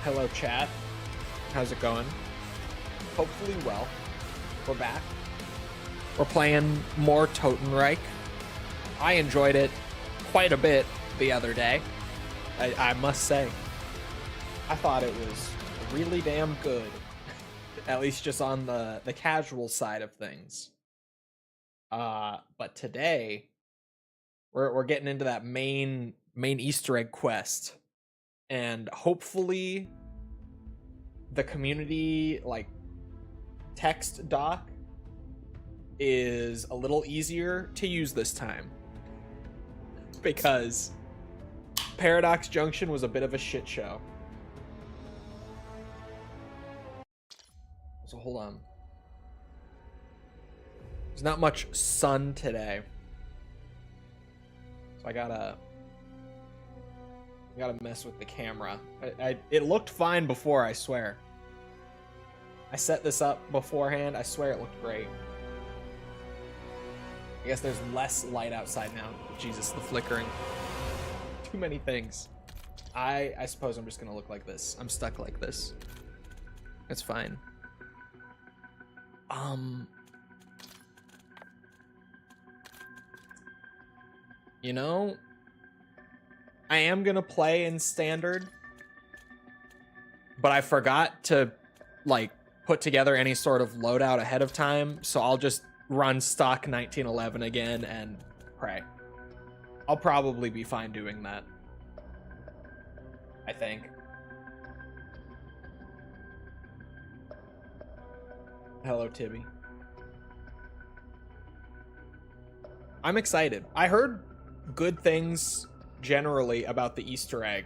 Hello, chat. How's it going? Hopefully well. We're back. We're playing more Totenreich. I enjoyed it quite a bit the other day. I must say. I thought it was really damn good. At least just on the casual side of things. But today we're getting into that main Easter egg quest. And hopefully the community like text doc is a little easier to use this time, because Paradox Junction was a bit of a shit show. So hold on. There's not much sun today, so I gotta mess with the camera. It looked fine before, I swear. I set this up beforehand. I swear it looked great. I guess there's less light outside now. Jesus, the flickering. Too many things. I suppose I'm just gonna look like this. I'm stuck like this. It's fine. You know, I am gonna play in standard, but I forgot to like put together any sort of loadout ahead of time, so I'll just run stock 1911 again and pray. I'll probably be fine doing that, I think. Hello, Tibby. I'm excited. I heard good things generally about the Easter egg.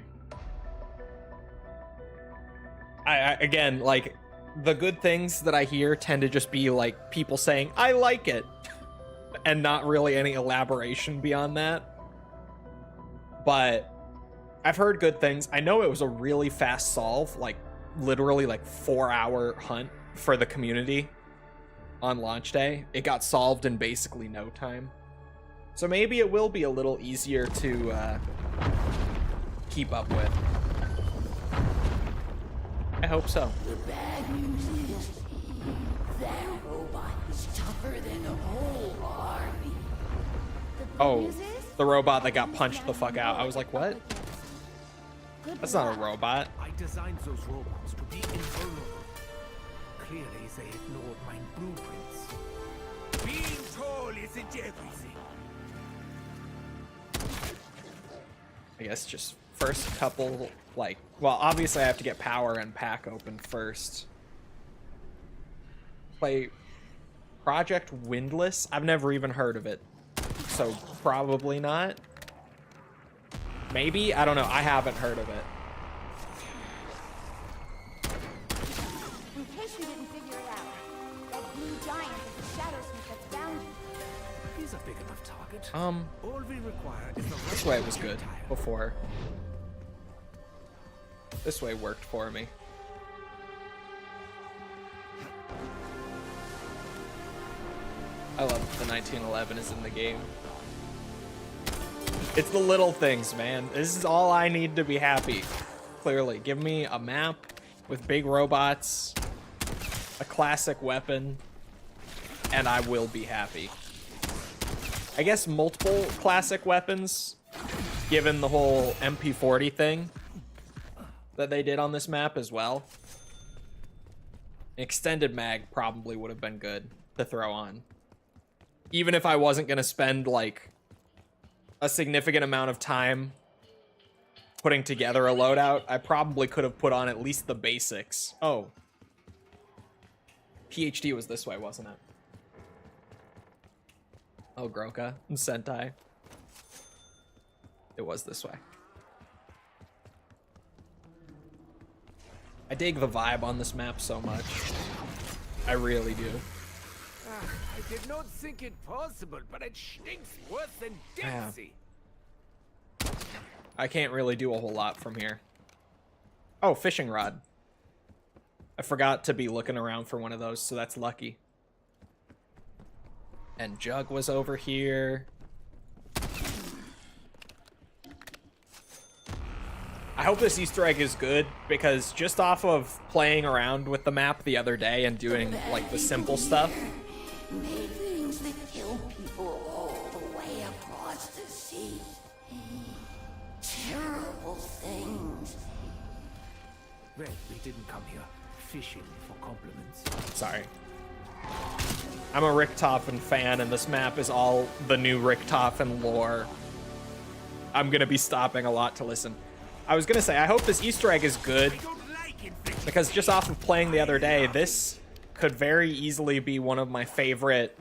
I again, like, the good things that I hear tend to just be like people saying I like it and not really any elaboration beyond that. But I've heard good things. I know it was a really fast solve, like literally like 4-hour hunt for the community on launch day. It got solved in basically no time. So maybe it will be a little easier to keep up with. I hope so. The bad news is that robot is tougher than the whole army. Oh, the robot that got punched the fuck out. I was like, what? That's not a robot. I designed those robots to be invulnerable. Clearly, they ignored my blueprints. Being tall isn't everything. I guess just first couple, like, well, obviously I have to get power and pack open first. Play Project Windless? I've never even heard of it, so probably not. Maybe? I don't know. I haven't heard of it. In case you didn't figure it out, that blue giant is the shadow smith that's bound you. He's a big enough target. Um, All we require is the this way was good before. This way worked for me. I love that the 1911 is in the game. It's the little things, man. This is all I need to be happy. Clearly, give me a map with big robots, a classic weapon, and I will be happy. I guess multiple classic weapons, given the whole MP40 thing that they did on this map as well. An extended mag probably would have been good to throw on. Even if I wasn't going to spend, like, a significant amount of time putting together a loadout, I probably could have put on at least the basics. Oh. PhD was this way, wasn't it? Oh, Groka and Sentai. It was this way. I dig the vibe on this map so much. I really do. I did not think it possible, but it stinks worse than Dempsey. I can't really do a whole lot from here. Oh, fishing rod. I forgot to be looking around for one of those, so that's lucky. And Jug was over I hope this Easter egg is good, because just off of playing around with the map the other day and doing like the simple stuff, Made things that kill people all the way across the sea. Terrible things. Well, we didn't come here fishing for compliments. sorry. I'm a Richtofen fan, and this map is all the new Richtofen lore. I'm gonna be stopping a lot to listen. I was gonna say, I hope this Easter egg is good, I don't like infliction. because just off of playing the other day, this could very easily be one of my favorite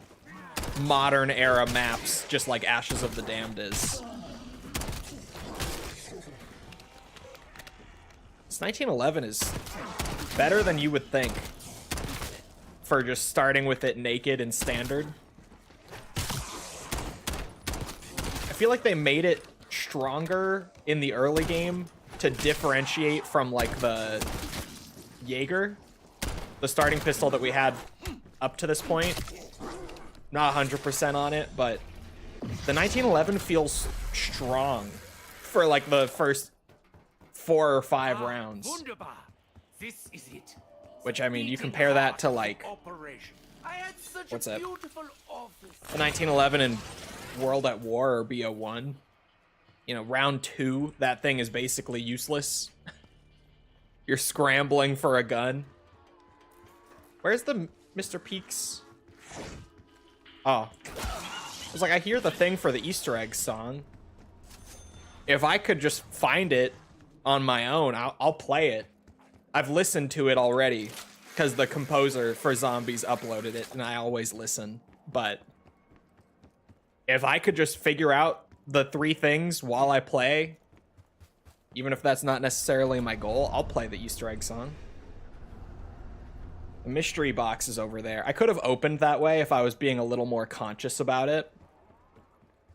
modern era maps, just like Ashes of the Damned is. This 1911 is better than you would think for just starting with it naked and standard. I feel like they made it stronger in the early game to differentiate from like the Jaeger, the starting pistol that we had up to this point. Not 100% on it, but the 1911 feels strong for like the first 4 or 5 rounds. Wunderbar. This is it. Which, I mean, you Beating compare that heart to of like operation. I had such What's a that? beautiful office. the 1911 and World at War or BO1. You know, round 2, that thing is basically useless. You're scrambling for a gun. Where's the Mr. Peaks? Oh. I was like, I hear the thing for the Easter egg song. If I could just find it on my own, I'll play it. I've listened to it already, because the composer for Zombies uploaded it, and I always listen. But if I could just figure out the 3 things while I play, even if that's not necessarily my goal, I'll play the Easter egg song. The mystery box is over there. I could have opened that way if I was being a little more conscious about it.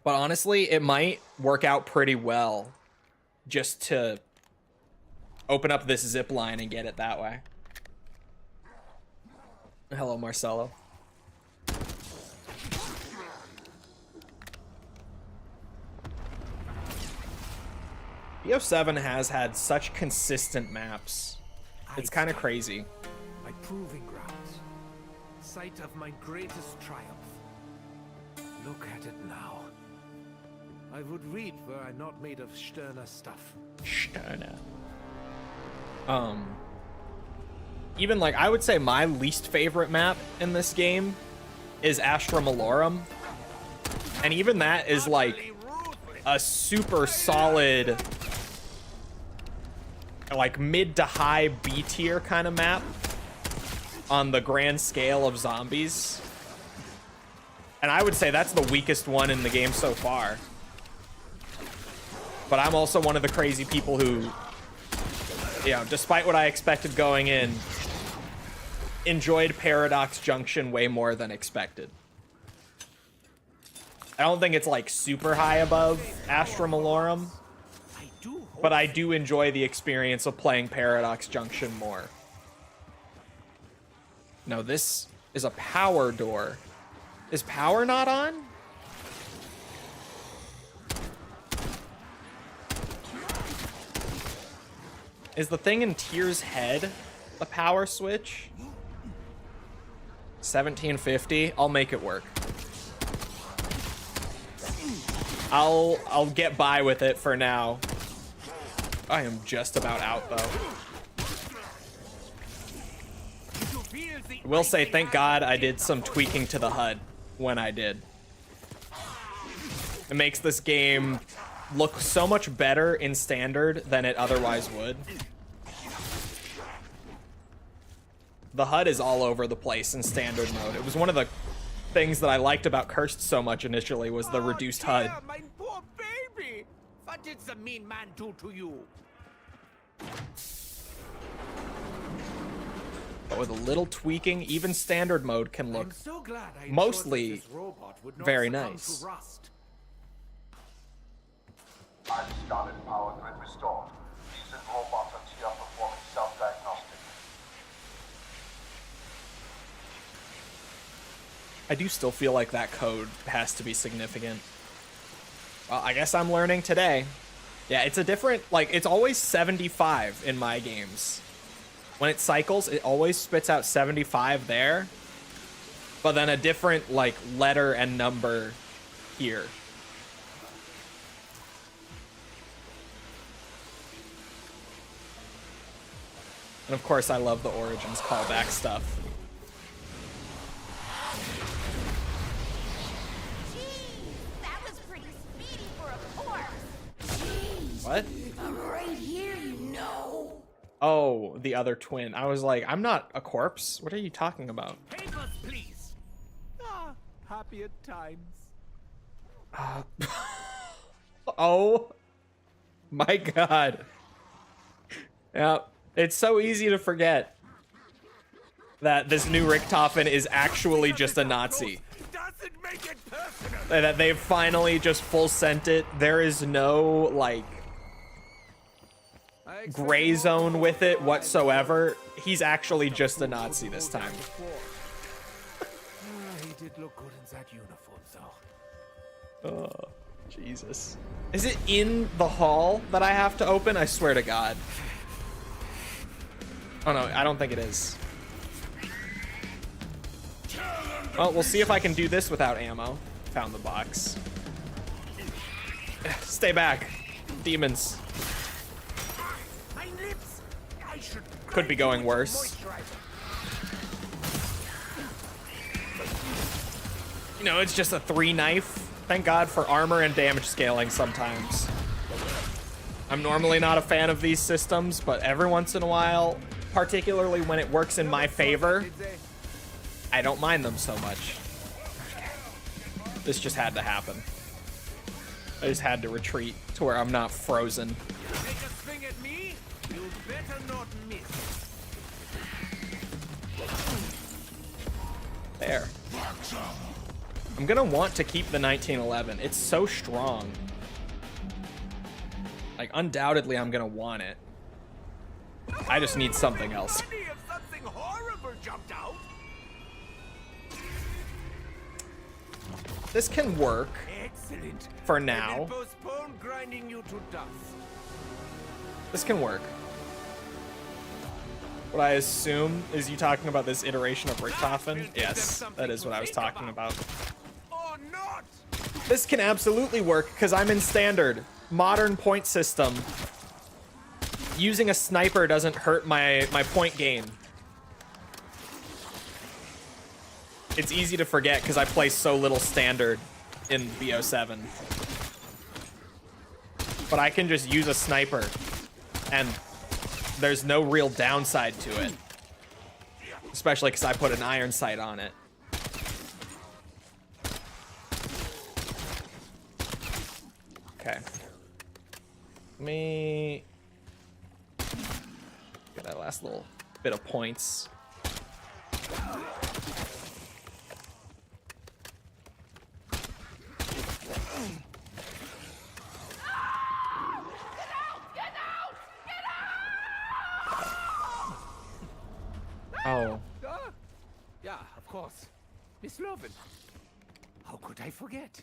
But honestly, it might work out pretty well just to open up this zip line and get it that way. Hello, Marcelo. BO7 has had such consistent maps. It's kind of crazy. My proving grounds. Site of my greatest triumph. Look at it now. I would read were I not made of sterner stuff. Sturner. Even like, I would say my least favorite map in this game is Astra Malorum. And even that is like a super solid, like mid to high B tier kind of map on the grand scale of Zombies. And I would say that's the weakest one in the game so far. But I'm also one of the crazy people who, you know, despite what I expected going in, enjoyed Paradox Junction way more than expected. I don't think it's like super high above Astra Malorum, I do hope but I do enjoy the experience of playing Paradox Junction more. No, this is a power door. Is power not on? Is the thing in Tyr's head a power switch? 1750. I'll make it work. I'll get by with it for now. I am just about out though. I will say thank God I did some tweaking to the HUD when I did. It makes this game look so much better in standard than it otherwise would. The HUD is all over the place in standard mode. It was one of the things that I liked about Cursed so much initially was the reduced HUD. Dear, my poor baby. What did the mean man do to you? But with a little tweaking, even standard mode can I'm look so glad I mostly ensured that this robot would not very succumb nice. to rust. Scarlet power grid restored. Decent robots are here performing self-diagnostic. I do still feel like that code has to be significant. Well, I guess I'm learning today. Yeah, it's a different, like, it's always 75 in my games. When it cycles, it always spits out 75 there, but then a different, like, letter and number here. And of course, I love the Origins callback stuff. Jeez, that was pretty speedy for a corpse. What? I'm right here, you know. Oh, the other twin. I was like, I'm not a corpse. What are you talking about? Papers, please. Ah, happier times. Oh my god. Yeah, it's so easy to forget that this new Richtofen is actually just a Nazi. Doesn't make it personal. That they've finally just full sent it. There is no, like, gray zone with it whatsoever. He's actually just a Nazi this time. He did look good in that uniform, though. Oh, Jesus. Is it in the hall that I have to open? I swear to God. Oh no, I don't think it is. Well, we'll see if I can do this without ammo. Found the box. Stay back, demons. My lips. I should Could be going worse. You know, it's just a 3-knife. Thank God for armor and damage scaling sometimes. I'm normally not a fan of these systems, but every once in a while, particularly when it works in my favor, I don't mind them so much. This just had to happen. I just had to retreat to where I'm not frozen. Take a swing at me. You better not miss. There. I'm gonna want to keep the 1911. It's so strong. Like, undoubtedly, I'm gonna want it. I just need something else. Funny if something horrible jumped out. This can work Excellent. for I will now. postpone grinding you to dust. This can work. What I assume is you talking about this iteration of Richtofen? Yes, that is what I was talking about. Or not. This can absolutely work because I'm in standard. Modern point system. Using a sniper doesn't hurt my point gain. It's easy to forget because I play so little standard in BO7. But I can just use a sniper and there's no real downside to it. Especially because I put an iron sight on it. Okay. Let me get that last little bit of points. Oh. Yeah, of course. Miss Loven. How could I forget?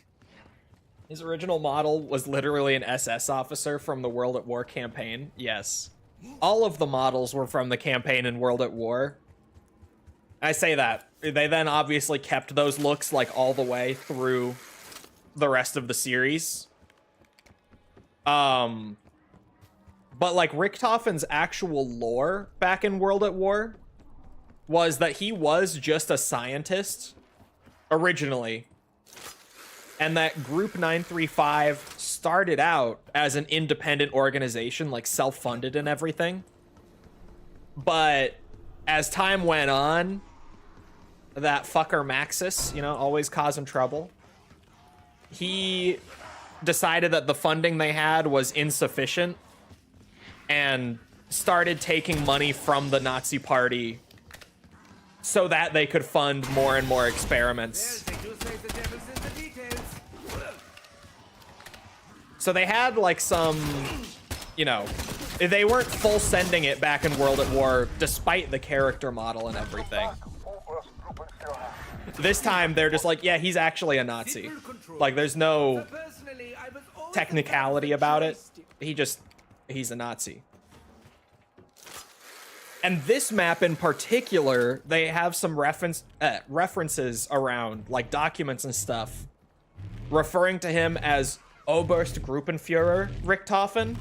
His original model was literally an SS officer from the World at War campaign. Yes. All of the models were from the campaign in World at War. I say that. They then obviously kept those looks like all the way through the rest of the series. But like Richtofen's actual lore back in World at War was that he was just a scientist originally. And that Group 935 started out as an independent organization, like self-funded and everything. But as time went on, that fucker Maxis, you know, always causing trouble, he decided that the funding they had was insufficient and started taking money from the Nazi Party so that they could fund more and more experiments. Well, they do say the devil's in the details. So they had like some, you know, they weren't full sending it back in World at War despite the character model and everything. This time they're just like, yeah, he's actually a Nazi. Like there's no Personally, I was always technicality about it. he's a Nazi. And this map in particular, they have some references around, like documents and stuff, referring to him as Oberstgruppenführer Richthofen,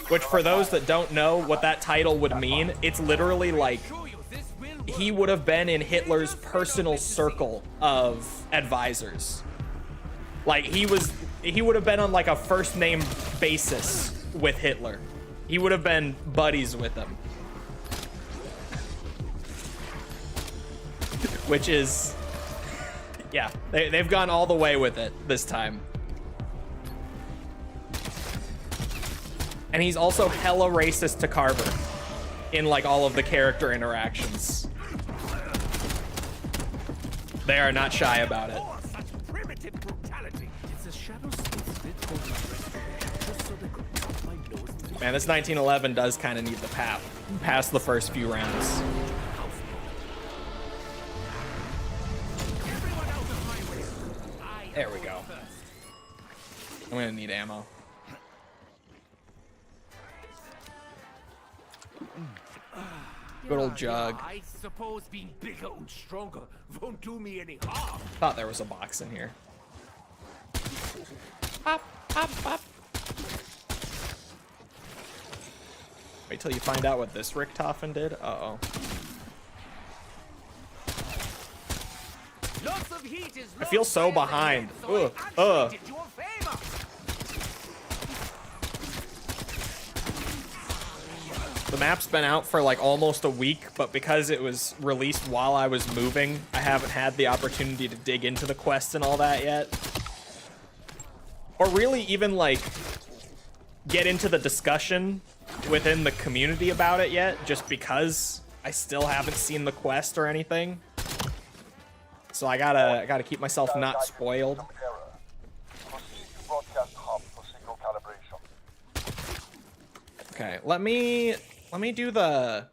which for those that don't know what that title would mean, it's literally like he would have been in Hitler's personal circle of advisors. Like he would have been on like a first name basis with Hitler. He would have been buddies with him. Which is, yeah, they've gone all the way with it this time. And he's also hella racist to Carver in like all of the character interactions. They are not shy about it. Man, this 1911 does kind of need the past the first few rounds. There we go. I'm gonna need ammo. Good old jug. I suppose being bigger and stronger won't do me any harm. Thought there was a box in here. Pop, pop, pop. Wait till you find out what this Richthofen did. Uh-oh. I feel so behind. Ugh. The map's been out for like almost a week, but because it was released while I was moving, I haven't had the opportunity to dig into the quests and all that yet. Or really even like get into the discussion within the community about it yet, just because I still haven't seen the quest or anything. So I gotta keep myself not spoiled. Okay, let me do the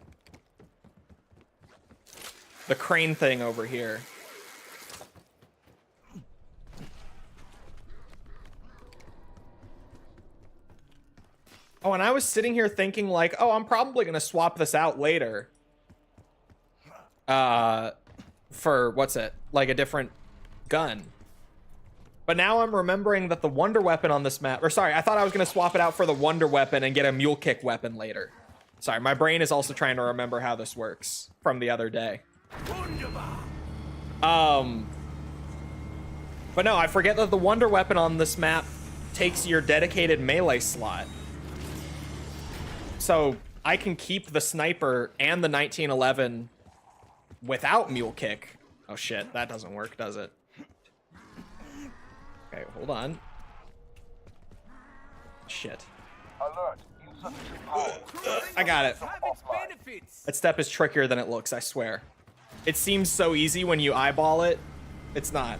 crane thing over here. Oh, and I was sitting here thinking like, oh, I'm probably gonna swap this out later. For what's it? Like a different gun. But now I'm remembering that the wonder weapon on this map, or sorry, I thought I was gonna swap it out for the wonder weapon and get a mule kick weapon later. Sorry, my brain is also trying to remember how this works from the other day. But no, I forget that the wonder weapon on this map takes your dedicated melee slot. So I can keep the sniper and the 1911 without mule kick. Oh shit, that doesn't work, does it? Okay, hold on. Shit. Alert. I got it. That step is trickier than it looks, I swear. It seems so easy when you eyeball it. It's not.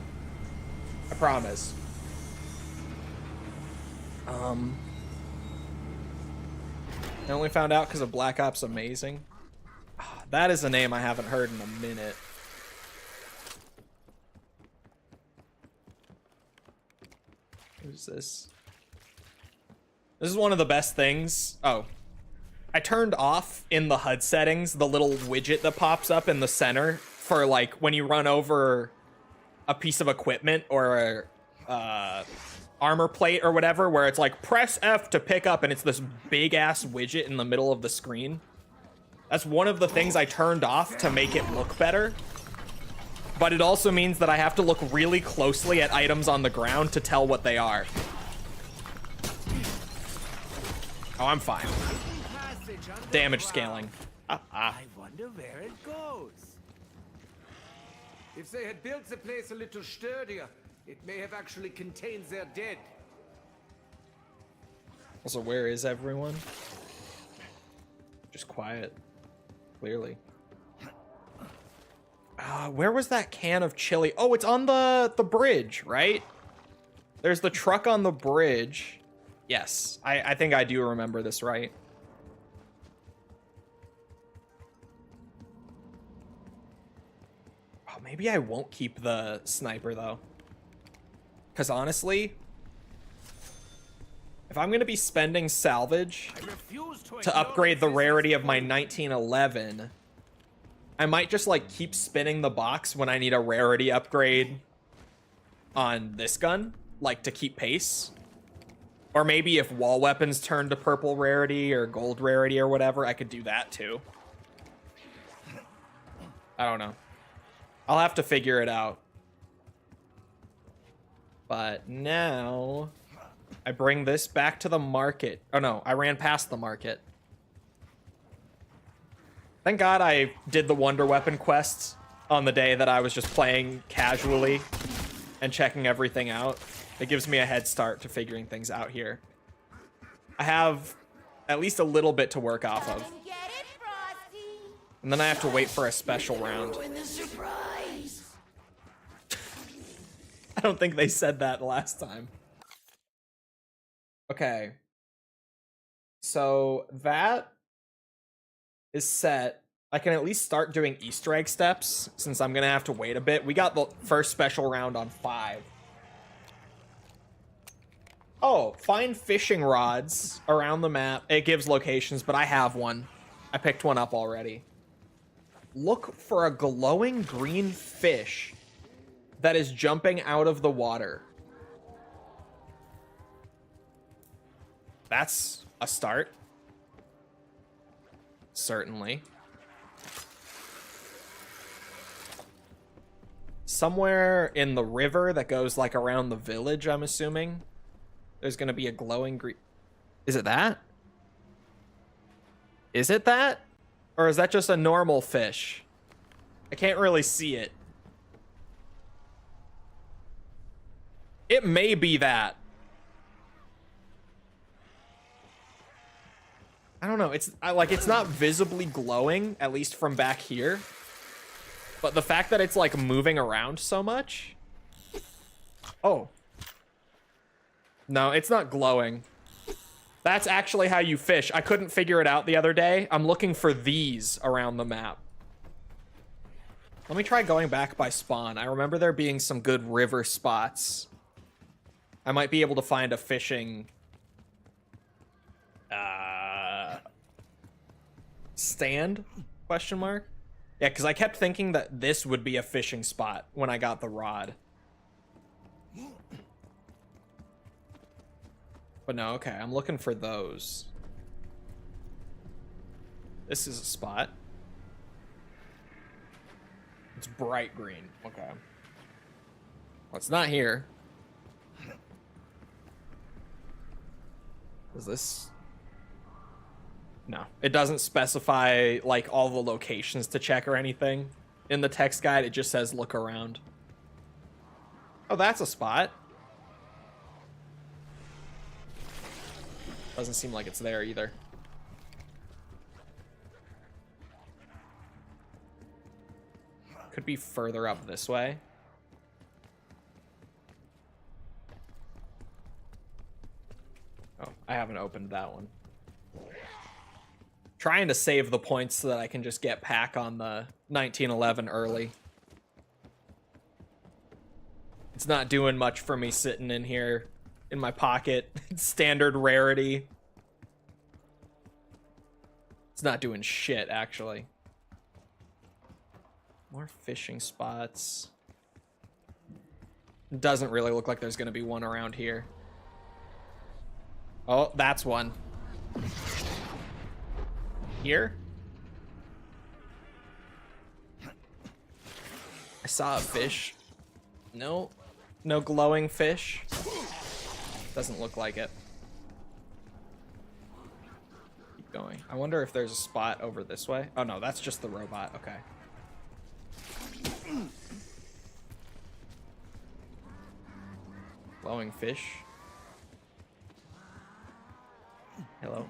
I promise. I only found out because of Black Ops Amazing. That is a name I haven't heard in a minute. Who's this? This is one of the best things. Oh. I turned off in the HUD settings the little widget that pops up in the center for like when you run over a piece of equipment or a armor plate or whatever, where it's like press F to pick up and it's this big ass widget in the middle of the screen. That's one of the things I turned off to make it look better. But it also means that I have to look really closely at items on the ground to tell what they are. Oh, I'm fine. Damage scaling. I wonder where it goes. If they had built the place a little sturdier, it may have actually contained their dead. Also, where is everyone? Just quiet. Clearly. Where was that can of chili? Oh, it's on the bridge, right? There's the truck on the bridge. Yes, I think I do remember this right. Oh, maybe I won't keep the sniper, though. Because honestly, If I'm gonna be spending salvage I refuse to to upgrade the rarity of my 1911, I might just like keep spinning the box when I need a rarity upgrade on this gun, like to keep pace. Or maybe if wall weapons turn to purple rarity or gold rarity or whatever, I could do that too. I don't know. I'll have to figure it out. But now I bring this back to the market. Oh no, I ran past the market. Thank God I did the Wonder Weapon quests on the day that I was just playing casually and checking everything out. It gives me a head start to figuring things out here. I have at least a little bit to work off of. Get it, Frosty? And then I have to wait for a special round. Ruin the surprise. I don't think they said that last time. Okay. So that is set. I can at least start doing Easter egg steps since I'm gonna have to wait a bit. We got the first special round on 5. Oh, find fishing rods around the map. It gives locations, but I have one. I picked one up already. Look for a glowing green fish that is jumping out of the water. That's a start. Certainly. Somewhere in the river that goes like around the village, I'm assuming, there's gonna be a glowing green. Is it that? Is it that? Or is that just a normal fish? I can't really see it. It may be that. I don't know. It's not visibly glowing, at least from back here. But the fact that it's like moving around so much. Oh. No, it's not glowing. That's actually how you fish. I couldn't figure it out the other day. I'm looking for these around the map. Let me try going back by spawn. I remember there being some good river spots. I might be able to find a fishing stand? Question mark? Yeah, because I kept thinking that this would be a fishing spot when I got the rod. But no, okay, I'm looking for those. This is a spot. It's bright green. Okay. Well, it's not here. Is this? No, it doesn't specify like all the locations to check or anything. In the text guide, it just says look around. Oh, that's a spot. Doesn't seem like it's there either. Could be further up this way. Oh, I haven't opened that one. Trying to save the points so that I can just get pack on the 1911 early. It's not doing much for me sitting in here in my pocket. Standard rarity. It's not doing shit, actually. More fishing spots. Doesn't really look like there's going to be one around here. Oh, that's one. Here? I saw a fish. No. No glowing fish. Doesn't look like it. Keep going. I wonder if there's a spot over this way. Oh no, that's just the robot. Okay. Glowing fish. Hello.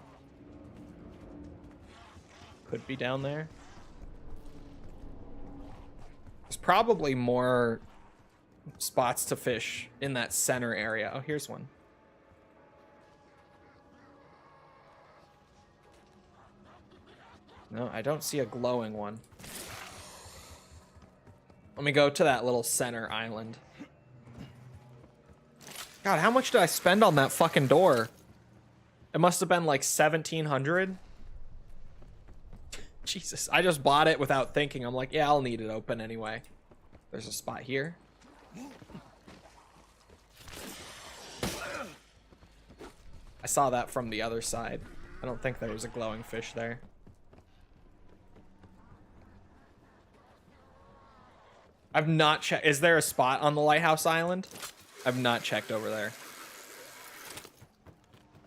Could be down there. There's probably more spots to fish in that center area. Oh, here's one. No, I don't see a glowing one. Let me go to that little center island. God, how much did I spend on that fucking door? It must have been like 1700. Jesus, I just bought it without thinking. I'm like, yeah, I'll need it open anyway. There's a spot here. I saw that from the other side. I don't think there was a glowing fish there. I've not checked. Is there a spot on the lighthouse island? I've not checked over there.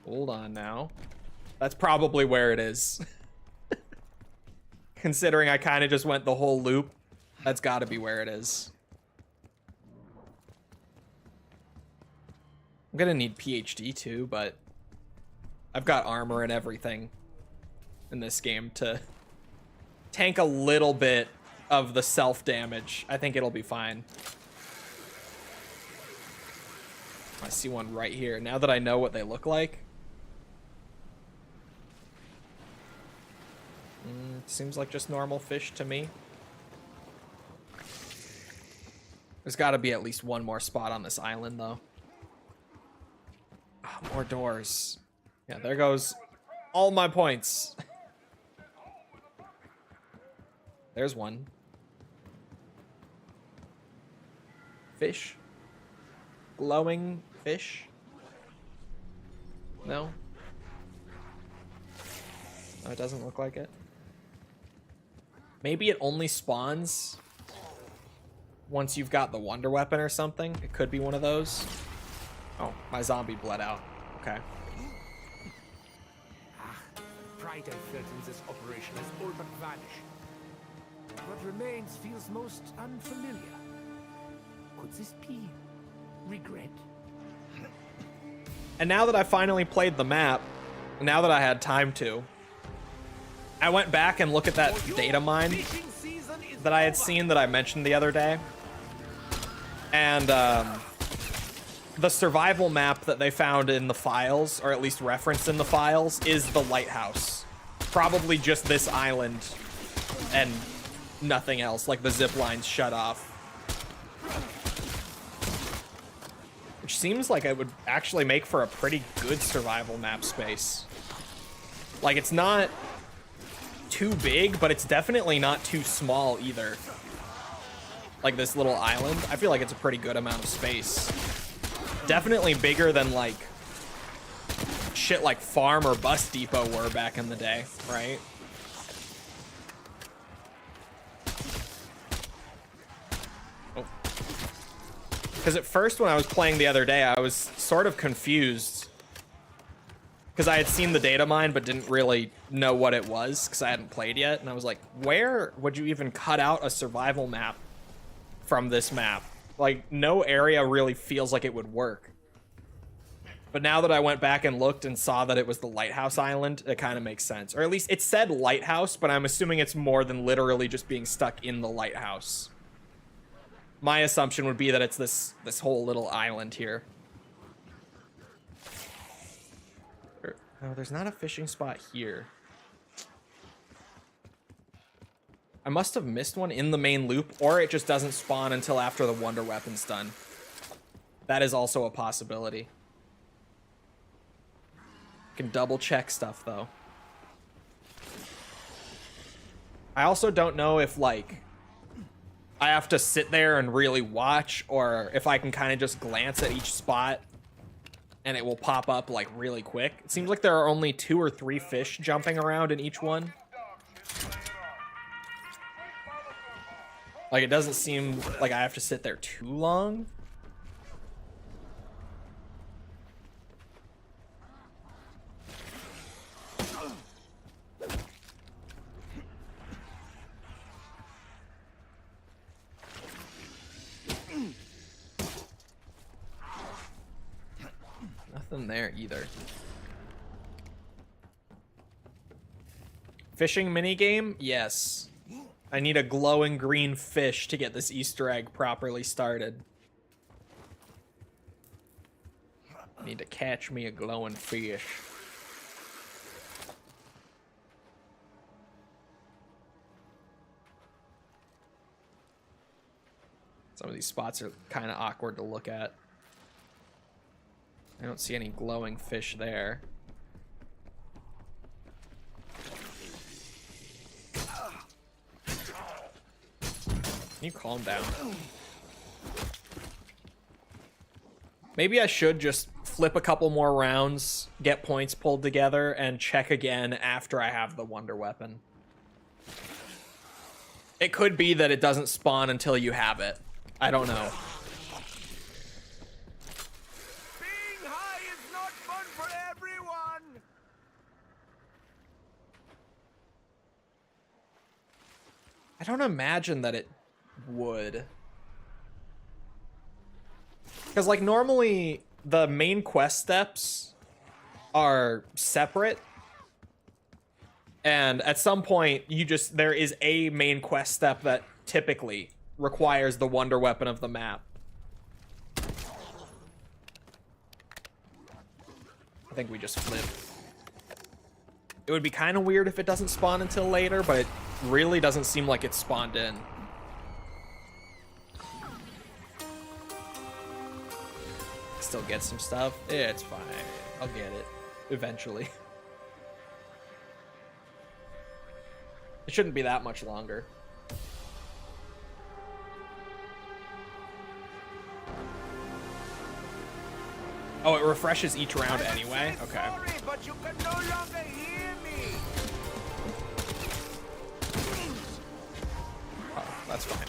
Hold on now. That's probably where it is. Considering I kind of just went the whole loop, that's got to be where it is. I'm gonna need PhD too, but I've got armor and everything in this game to tank a little bit of the self damage. I think it'll be fine. I see one right here. Now that I know what they look like. Seems like just normal fish to me. There's got to be at least one more spot on this island, though. Oh, more doors. Yeah, there goes all my points. There's one. Fish. Glowing fish. No? No, it doesn't look like it. Maybe it only spawns once you've got the wonder weapon or something. It could be one of those. Oh, my zombie bled out. Okay. The pride I felt in this operation has all but vanished. What remains feels most unfamiliar. Could this be regret? And now that I finally played the map, now that I had time to, I went back and looked at that data mine that I had seen that I mentioned the other day. And the survival map that they found in the files, or at least referenced in the files, is the lighthouse. Probably just this island and nothing else, like the zip lines shut off. Which seems like it would actually make for a pretty good survival map space. Like, it's not too big, but it's definitely not too small either. Like this little island, I feel like it's a pretty good amount of space. Definitely bigger than like shit like Farm or Bus Depot were back in the day, right? Oh. Because at first when I was playing the other day, I was sort of confused. Because I had seen the data mine, but didn't really know what it was, because I hadn't played yet. And I was like, where would you even cut out a survival map from this map? Like, no area really feels like it would work. But now that I went back and looked and saw that it was the lighthouse island, it kind of makes sense. Or at least it said lighthouse, but I'm assuming it's more than literally just being stuck in the lighthouse. My assumption would be that it's this whole little island here. Oh, there's not a fishing spot here. I must have missed one in the main loop, or it just doesn't spawn until after the wonder weapon's done. That is also a possibility. Can double check stuff though. I also don't know if like I have to sit there and really watch, or if I can kind of just glance at each spot and it will pop up like really quick. It seems like there are only 2 or 3 fish jumping around in each one. Like, it doesn't seem like I have to sit there too long. Nothing there either. Fishing minigame? Yes. I need a glowing green fish to get this Easter egg properly started. Need to catch me a glowing fish. Some of these spots are kind of awkward to look at. I don't see any glowing fish there. you calm down? Maybe I should just flip a couple more rounds, get points pulled together, and check again after I have the wonder weapon. It could be that it doesn't spawn until you have it. I don't know. Being high is not fun for everyone. I don't imagine that it would. Because, like, normally the main quest steps are separate. And at some point, there is a main quest step that typically requires the wonder weapon of the map. I think we just flip. It would be kind of weird if it doesn't spawn until later, but it really doesn't seem like it's spawned in. Still get some stuff. Yeah, it's fine. I'll get it eventually. It shouldn't be that much longer. Oh, it refreshes each round anyway? Okay. Sorry, but you can no longer hear me. Oh, that's fine.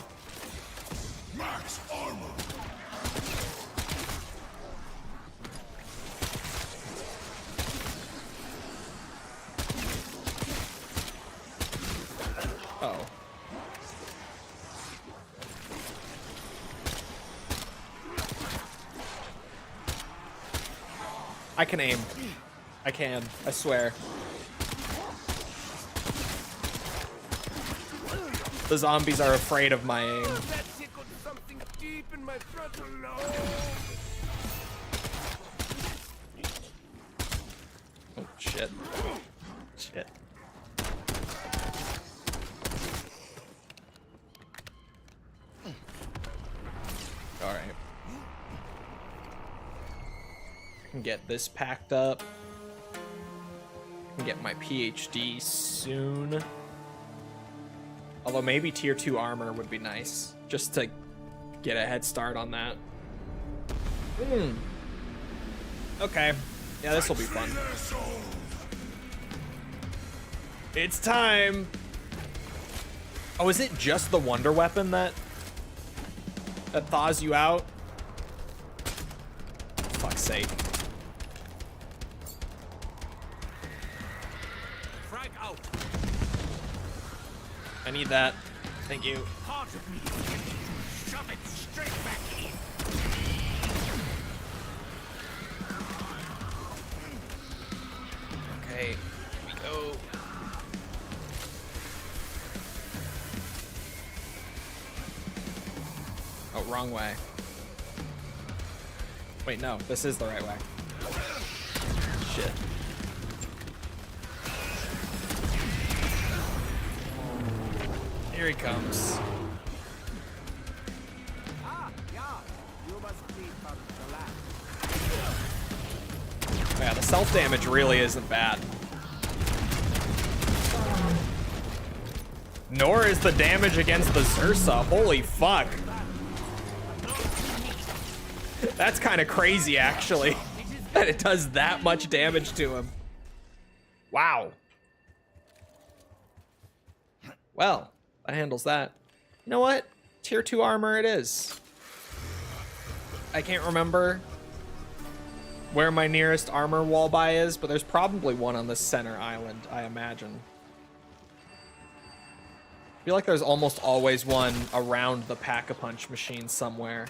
Max armor. Oh. I can aim. I can. I swear. The zombies are afraid of my aim. That tickled something deep in my frontal lobe. Oh, shit. Shit. Alright. I can get this packed up. I can get my PhD soon. Although maybe tier 2 armor would be nice, just to get a head start on that. Okay. Yeah, this will be fun. It's time! Oh, is it just the wonder weapon that thaws you out? Fuck's sake. Frag out. I need that. Thank you. Part of me. Shove it straight back in. Okay, here we go. Oh, wrong way. Wait, no, this is the right way. Shit. Here he comes. Ah, yeah. You must be from the lab. Oh, yeah, the self-damage really isn't bad. Nor is the damage against the Zursa. Holy fuck. That's kind of crazy, actually, that it does that much damage to him. Wow. Well, that handles that. You know what? Tier 2 armor it is. I can't remember where my nearest armor wall buy is, but there's probably one on the center island, I imagine. I feel like there's almost always one around the Pack-a-Punch machine somewhere.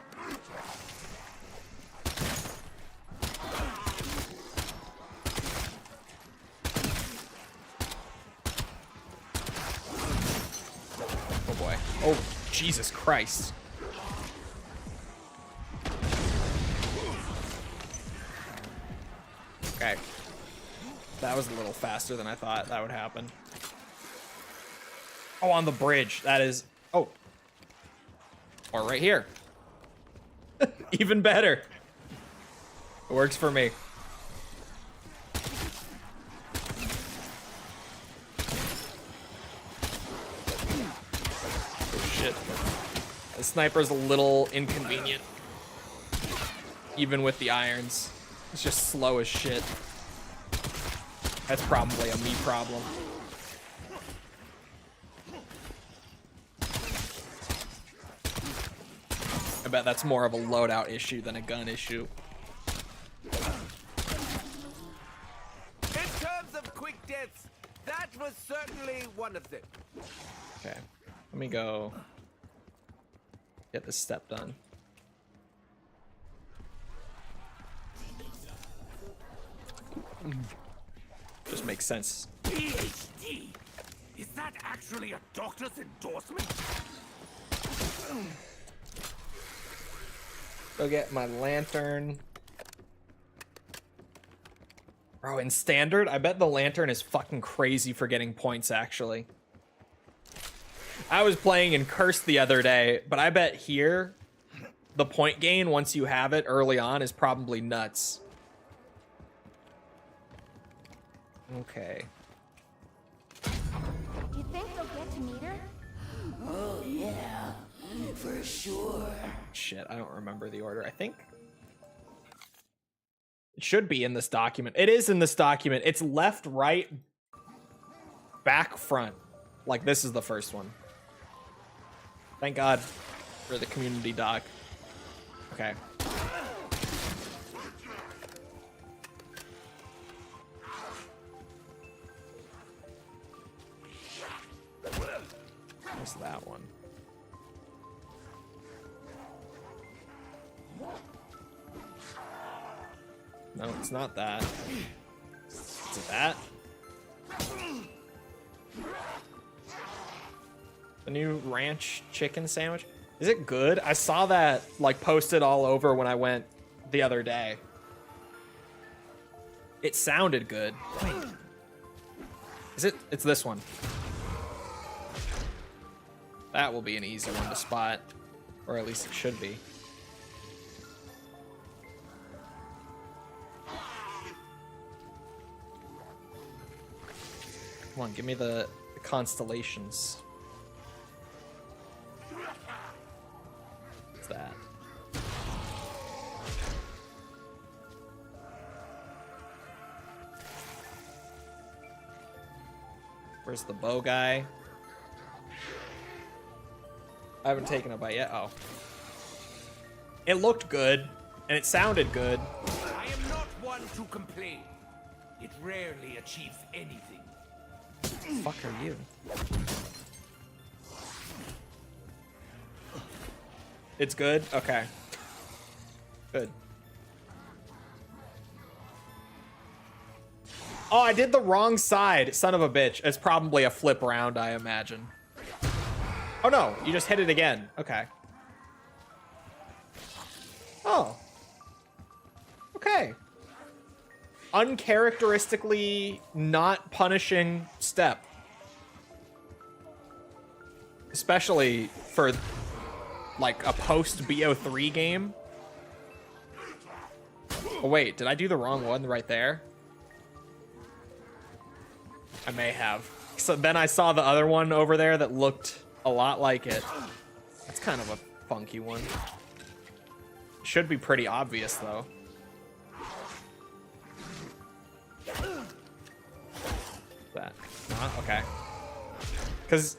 Oh boy. Oh, Jesus Christ. Okay. That was a little faster than I thought that would happen. Oh, on the bridge. That is... Oh. Or right here. Even better. It works for me. Oh, shit. sniper's a little inconvenient. Even with the irons. It's just slow as shit. That's probably a me problem. I bet that's more of a loadout issue than a gun issue. In terms of quick deaths, that was certainly one of them. Okay, let me go get this step done. Just makes sense. PhD? Is that actually a doctor's endorsement? Go get my lantern. Bro, in standard, I bet the lantern is fucking crazy for getting points, actually. I was playing in Cursed the other day, but I bet here, the point gain, once you have it early on, is probably nuts. Okay. Do you think they'll get to meet her? Oh, yeah. For sure. Shit, I don't remember the order. I think it should be in this document. It is in this document. It's left, right, back, front. Like, this is the first one. Thank God for the community doc. Okay. What's that one? No, it's not that. Is it that? The new ranch chicken sandwich? Is it good? I saw that like posted all over when I went the other day. It sounded good. Wait. Is it? It's this one. That will be an easy one to spot. Or at least it should be. Come on, give me the constellations. What's that? Where's the bow guy? I haven't taken a bite yet. Oh. It looked good, and it sounded good. I am not one to complain. It rarely achieves anything. What the fuck are you? It's good? Okay. Good. Oh, I did the wrong side. Son of a bitch. It's probably a flip round, I imagine. Oh no, you just hit it again. Okay. Oh. Okay. Uncharacteristically not punishing step. Especially for like a post BO3 game. Oh wait, did I do the wrong one right there? I may have. So then I saw the other one over there that looked a lot like it. That's kind of a funky one. Should be pretty obvious though. That. Okay. Because,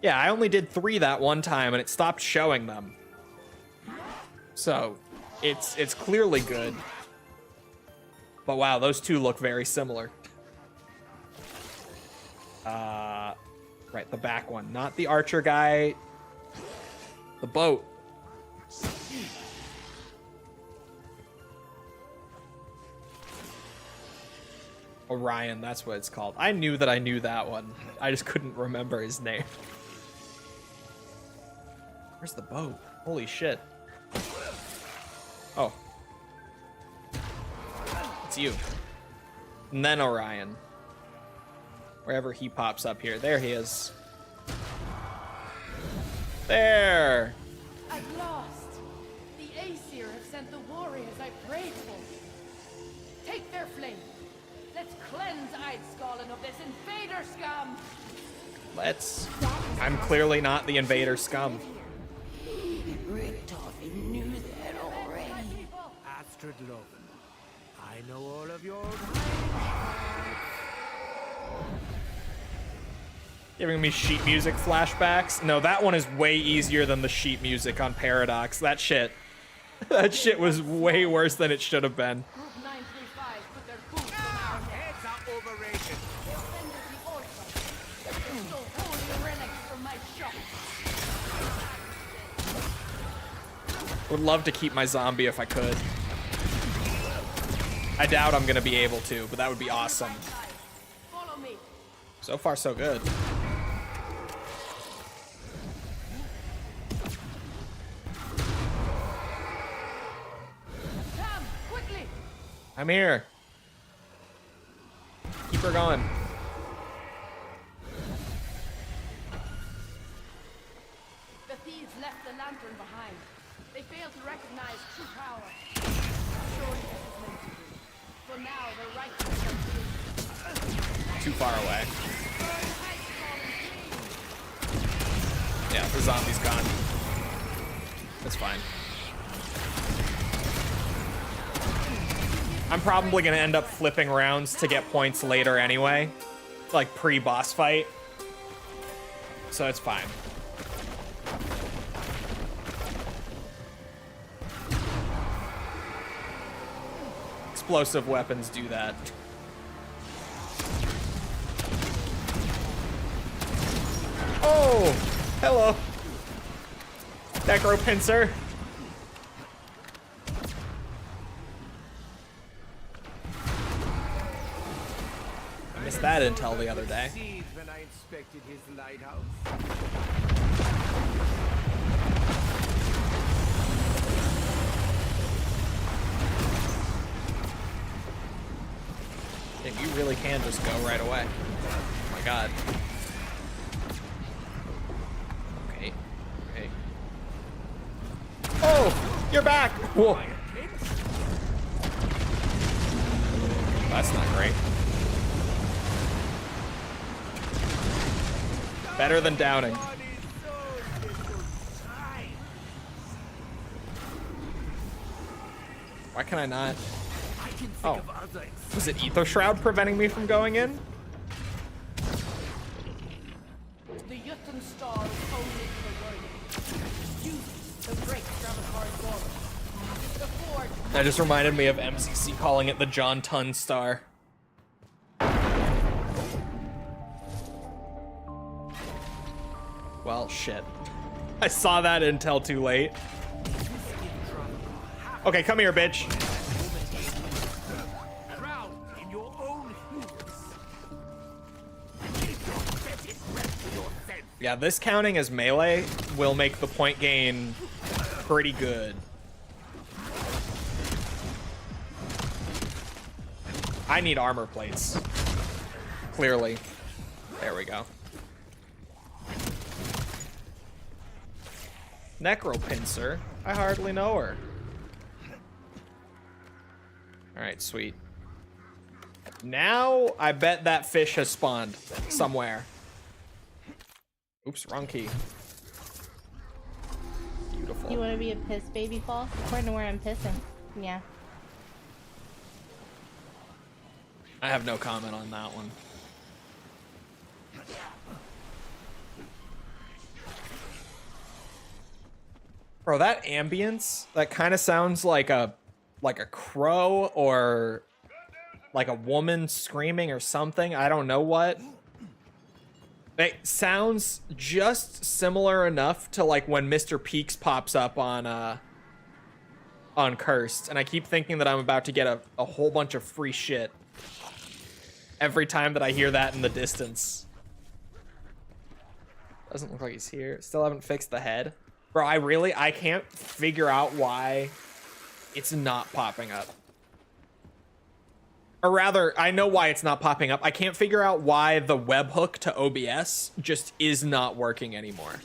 yeah, I only did 3 that one time and it stopped showing them. So, it's clearly good. But wow, those two look very similar. Right, the back one. Not the archer guy. The boat. Orion, that's what it's called. I knew that I knew that one. I just couldn't remember his name. Where's the boat? Holy shit. Oh. It's you. And then Orion. Wherever he pops up here. There he is. There! At last, the Aesir have sent the warriors I prayed for. Take their flame. Let's cleanse Eidskalen of this invader scum. Let's. I'm clearly not the invader scum. Richtofen knew that already. Astrid Loven, I know all of your... Giving me sheet music flashbacks. No, that one is way easier than the sheet music on Paradox. That shit was way worse than it should have been. Group 935 put their boots on our heads. Heads are overrated. Defenders the altar. They stole holy relics from my shop. Would love to keep my zombie if I could. I doubt I'm gonna be able to, but that would be awesome. Follow me. So far, so good. Come, quickly. I'm here. Keep her going. The thieves left the lantern behind. They failed to recognize true power. Surely this is meant to be. For now, the righteous are free. Too far away. Yeah, the zombie's gone. That's fine. I'm probably gonna end up flipping rounds to get points later anyway. Like pre-boss fight. So it's fine. Explosive weapons do that. Oh, hello. Necro pincer. I missed that intel the other day. Seized when I inspected his lighthouse. If you really can just go right away. Oh my god. Okay. Okay. Oh! You're back! Whoa. That's not great. Better than downing. Why can I not? Oh. Was it Ether Shroud preventing me from going in? The Jotun star is only for the worthy. Use the great Stravatar Gold. The forge. That just reminded me of MCC calling it the John Tunn Star. Well, shit. I saw that intel too late. Okay, come here, bitch. Drown in your own hubris. Yeah, this counting as melee will make the point gain pretty good. I need armor plates. Clearly. There we go. Necro pincer. I hardly know her. Alright, sweet. Now, I bet that fish has spawned somewhere. Oops, wrong key. Beautiful. You want to be a piss baby fall? According to where I'm pissing. Yeah. I have no comment on that one. Bro, that ambience, that kind of sounds like a crow or like a woman screaming or something. I don't know what. It sounds just similar enough to like when Mr. Peaks pops up on Cursed, and I keep thinking that I'm about to get a whole bunch of free shit every time that I hear that in the distance. Doesn't look like he's here. Still haven't fixed the head. Bro, I can't figure out why it's not popping up. Or rather, I know why it's not popping up. I can't figure out why the webhook to OBS just is not working anymore.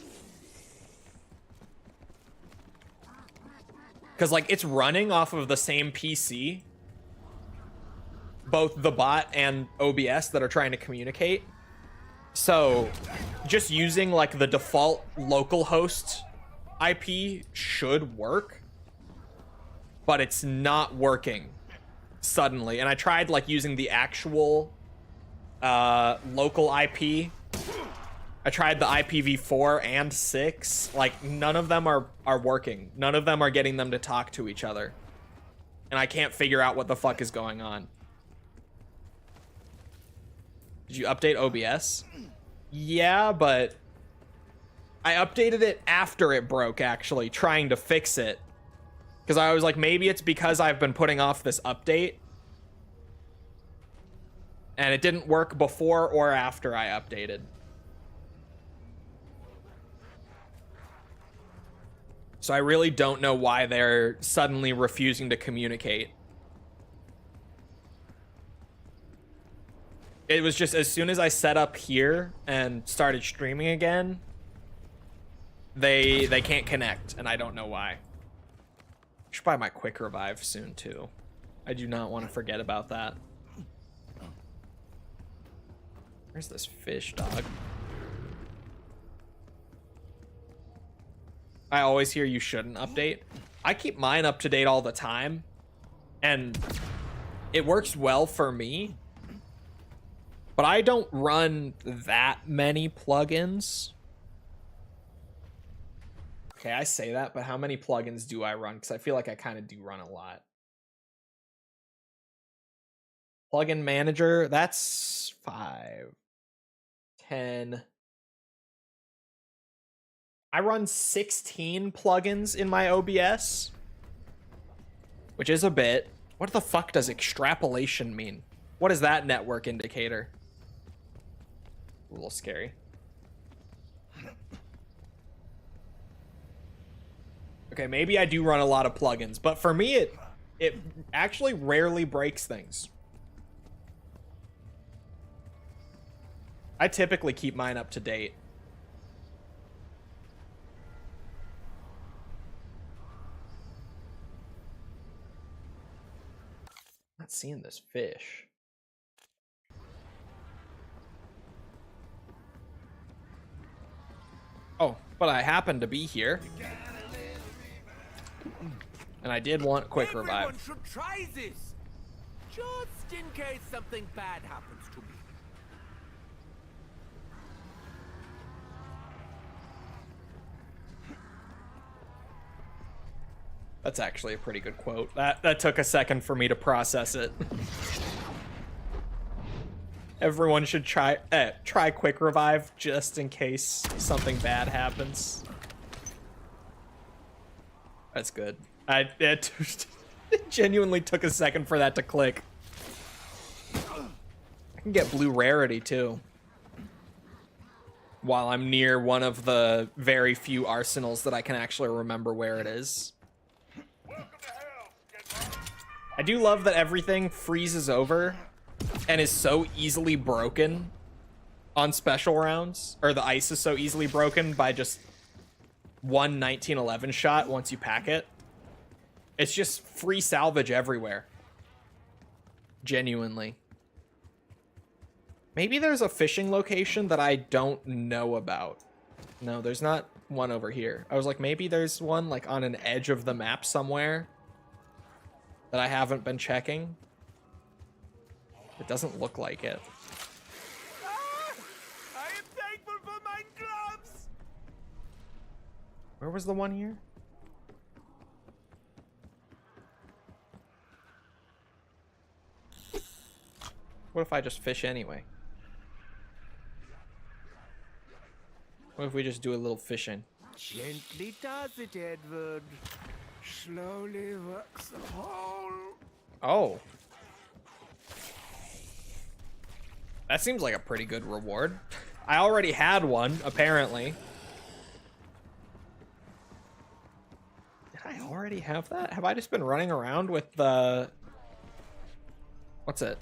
Because, like, it's running off of the same PC. Both the bot and OBS that are trying to communicate. So, just using, like, the default local host IP should work, but it's not working suddenly. And I tried like using the actual local IP. I tried the IPv4 and 6. Like, none of them are working. None of them are getting them to talk to each other. And I can't figure out what the fuck is going on. Did you update OBS? Yeah, but I updated it after it broke, actually, trying to fix it. Because I was like, maybe it's because I've been putting off this update. And it didn't work before or after I updated. So I really don't know why they're suddenly refusing to communicate. It was just as soon as I set up here and started streaming again, they can't connect, and I don't know why. I should buy my quick revive soon too. I do not want to forget about that. Where's this fish, dog? I always hear you shouldn't update. I keep mine up to date all the time, and it works well for me. But I don't run that many plugins. Okay, I say that, but how many plugins do I run? Because I feel like I kind of do run a lot. Plugin manager, that's 5, 10. I run 16 plugins in my OBS, which is a bit. What the fuck does extrapolation mean? What is that network indicator? A little scary. Okay, maybe I do run a lot of plugins, but for me, it actually rarely breaks things. I typically keep mine up to date. Not seeing this fish. Oh, but I happen to be here. And I did want quick revive. Everyone should try this, just in case something bad happens to me. That's actually a pretty good quote. That took a second for me to process it. Everyone should try quick revive just in case something bad happens. That's good. It genuinely took a second for that to click. I can get blue rarity too, while I'm near one of the very few arsenals that I can actually remember where it is. I do love that everything freezes over and is so easily broken on special rounds, or the ice is so easily broken by just one 1911 shot once you pack it. It's just free salvage everywhere. Genuinely. Maybe there's a fishing location that I don't know about. No, there's not one over here. I was like, maybe there's one like on an edge of the map somewhere that I haven't been checking. It doesn't look like it. Ah, I am thankful for my gloves. Where was the one here? What if I just fish anyway? What if we just do a little fishing? Gently does it, Edward. Slowly works the hole. Oh. That seems like a pretty good reward. I already had one, apparently. Did I already have that? Have I just been running around with the... What's it?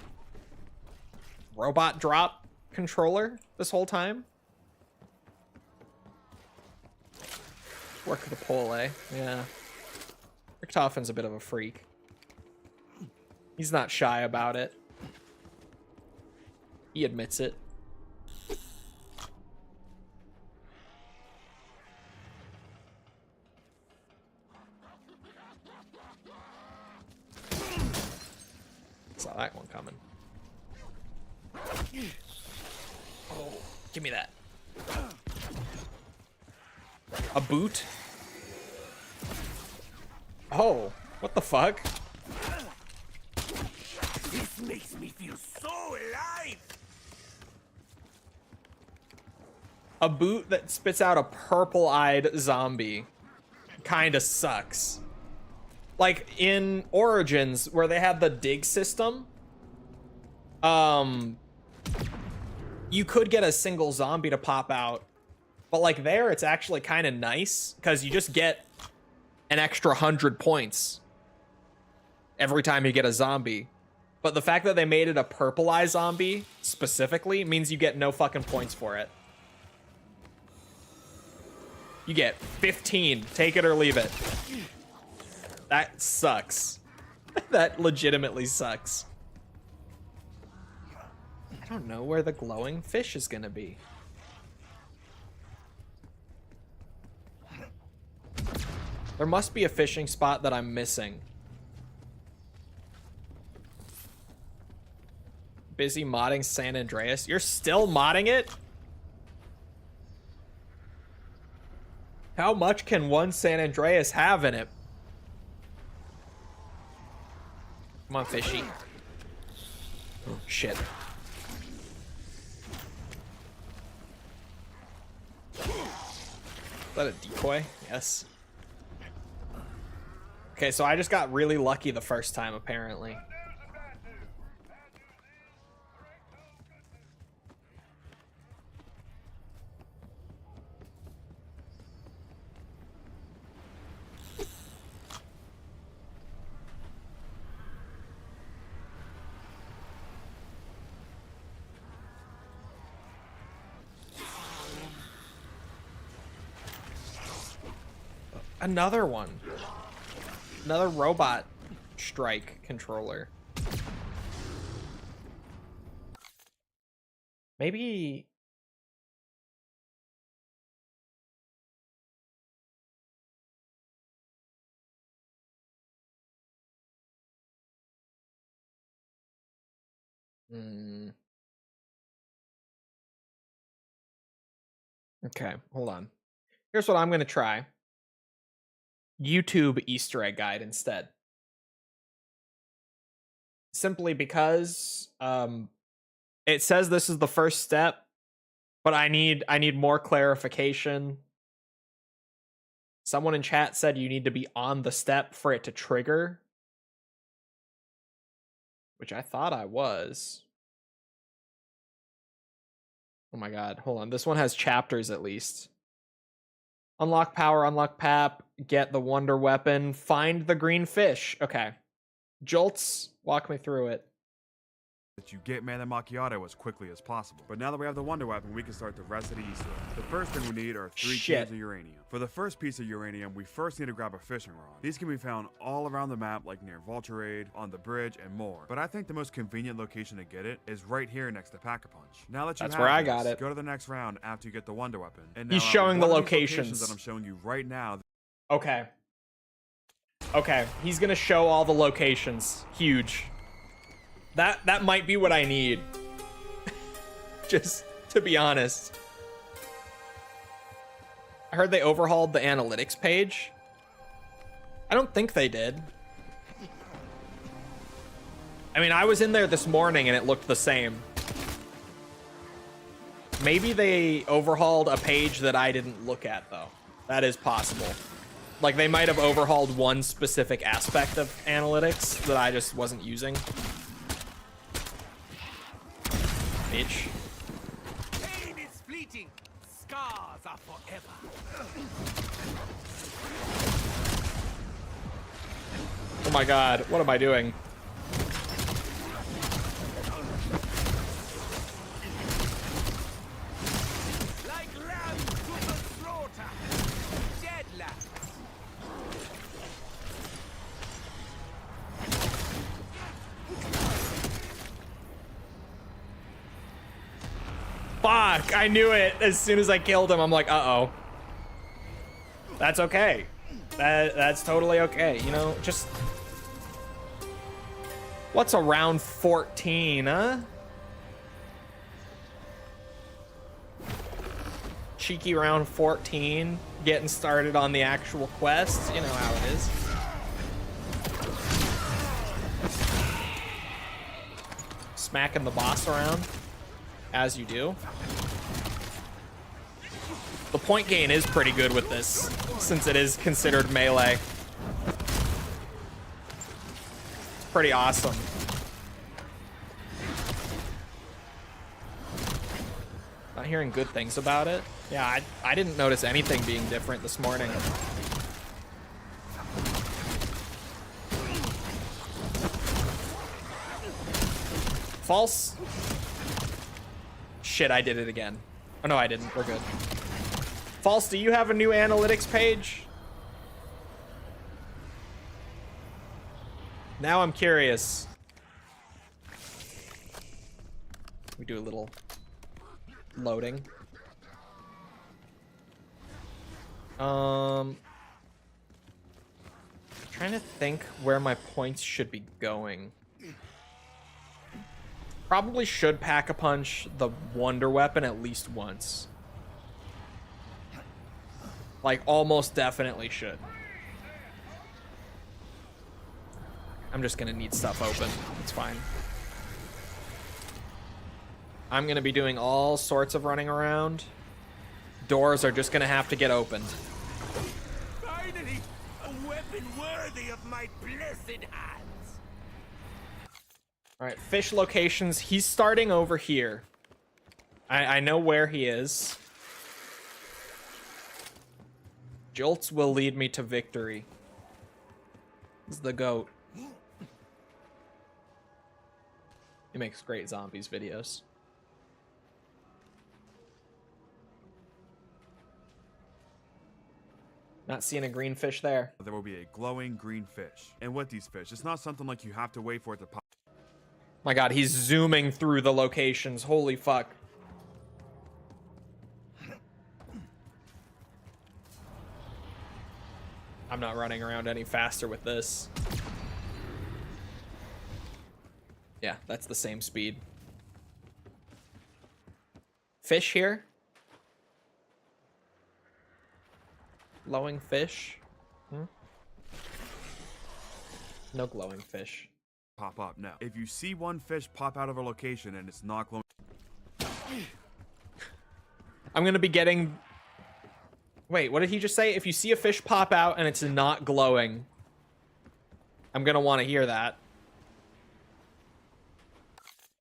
Robot drop controller this whole time? Work the pole, eh? Yeah. Richtofen's a bit of a freak. He's not shy about it. He admits it. Saw that one coming. Oh, give me that. A boot? Oh, what the fuck? This makes me feel so alive. A boot that spits out a purple-eyed zombie kinda sucks. Like in Origins, where they had the dig system, you could get a single zombie to pop out, but like there, it's actually kind of nice because you just get an extra 100 points every time you get a zombie. But the fact that they made it a purple eye zombie specifically means you get no fucking points for it. You get 15, take it or leave it. That sucks. That legitimately sucks. I don't know where the glowing fish is gonna be. There must be a fishing spot that I'm missing. Busy modding San Andreas. You're still modding it? How much can one San Andreas have in it? Come on, fishy. Oh, shit. Is that a decoy? Yes. Okay, so I just got really lucky the first time, apparently. Another one. Another robot strike controller. Maybe... Okay, hold on. Here's what I'm going to try. YouTube Easter egg guide instead. Simply because it says this is the first step, but I need more clarification. Someone in chat said you need to be on the step for it to trigger, which I thought I was. Oh my god, hold on. This one has chapters at least. Unlock power, unlock pap, get the wonder weapon, find the green fish. Okay. Jolts, walk me through it. That you get Mana Macchiato as quickly as possible. But now that we have the wonder weapon, we can start the rest of the Easter egg. The first thing we need are 3 cans of uranium. For the first piece of uranium, we first need to grab a fishing rod. These can be found all around the map, like near Vulturade, on the bridge, and more. But I think the most convenient location to get it is right here next to Pack-a-Punch. Now that you That's have where I this, got it. go to the next round after you get the wonder weapon. And He's now, showing the one of these locations that I'm showing you right now. Okay. Okay, he's gonna show all the locations. Huge. That might be what I need. Just to be honest. I heard they overhauled the analytics page. I don't think they did. I mean, I was in there this morning and it looked the same. Maybe they overhauled a page that I didn't look at, though. That is possible. Like, they might have overhauled one specific aspect of analytics that I just wasn't using. Bitch. Pain is fleeting. Scars are forever. Oh my god, what am I doing? Like lambs to the slaughter. Dead lambs. Fuck, I knew it. As soon as I killed him, I'm like, uh-oh. That's okay. That's totally okay. You know, just... What's around 14, huh? Cheeky round 14, getting started on the actual quest. You know how it is. Smacking the boss around, as you do. The point gain is pretty good with this, since it is considered melee. It's pretty awesome. Not hearing good things about it. Yeah, I didn't notice anything being different this morning. False. Shit, I did it again. Oh, no, I didn't. We're good. False, do you have a new analytics page? Now I'm curious. We do a little loading. Trying to think where my points should be going. Probably should pack a punch the wonder weapon at least once. Like, almost definitely should. I'm just gonna need stuff open. It's fine. I'm gonna be doing all sorts of running around. Doors are just gonna have to get opened. Finally, a weapon worthy of my blessed hands. All right, fish locations. He's starting over here. I know where he is. Jolts will lead me to victory. This is the goat. He makes great zombies videos. Not seeing a green fish there. There will be a glowing green fish. And with these fish, it's not something like you have to wait for it to pop. My god, he's zooming through the locations. Holy fuck. I'm not running around any faster with this. Yeah, that's the same speed. Fish here. Glowing fish. No glowing fish. Pop up now. If you see one fish pop out of a location and it's not glowing, I'm gonna be getting... Wait, what did he just say? If you see a fish pop out and it's not glowing, I'm gonna want to hear that.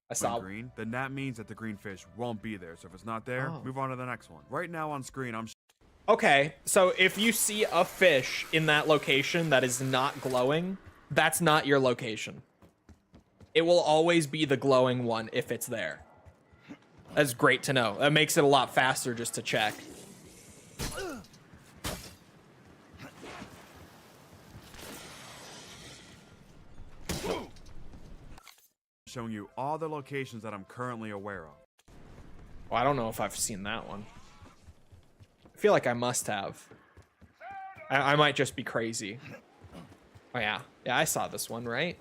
I saw green, then that means that the green fish won't be there. So if it's not there, move on to the next one. Right now on screen, I'm... Okay, so if you see a fish in that location that is not glowing, that's not your location. It will always be the glowing one if it's there. That's great to know. That makes it a lot faster just to check. Showing you all the locations that I'm currently aware of. Well, I don't know if I've seen that one. I feel like I must have. I might just be crazy. Oh yeah. Yeah, I saw this one, right?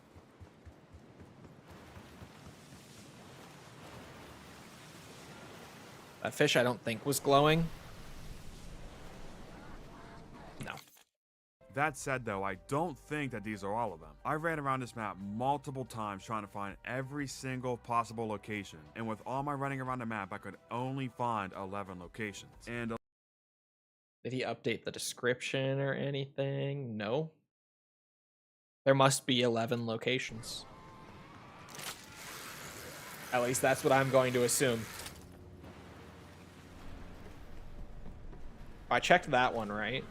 That fish I don't think was glowing. No. That said, though, I don't think that these are all of them. I ran around this map multiple times trying to find every single possible location. And with all my running around the map, I could only find 11 locations. And did he update the description or anything? No. There must be 11 locations. At least that's what I'm going to assume. I checked that one, right?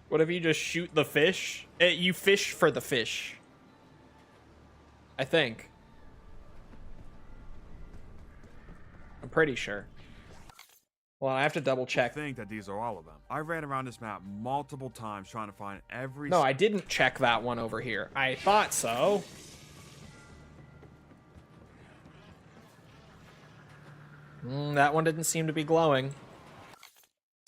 What if you just shoot the fish? You fish for the fish. I think. I'm pretty sure. Well, I have to double check. I think that these are all of them. I ran around this map multiple times trying to find every... No, I didn't check that one over here. I thought so. That one didn't seem to be glowing.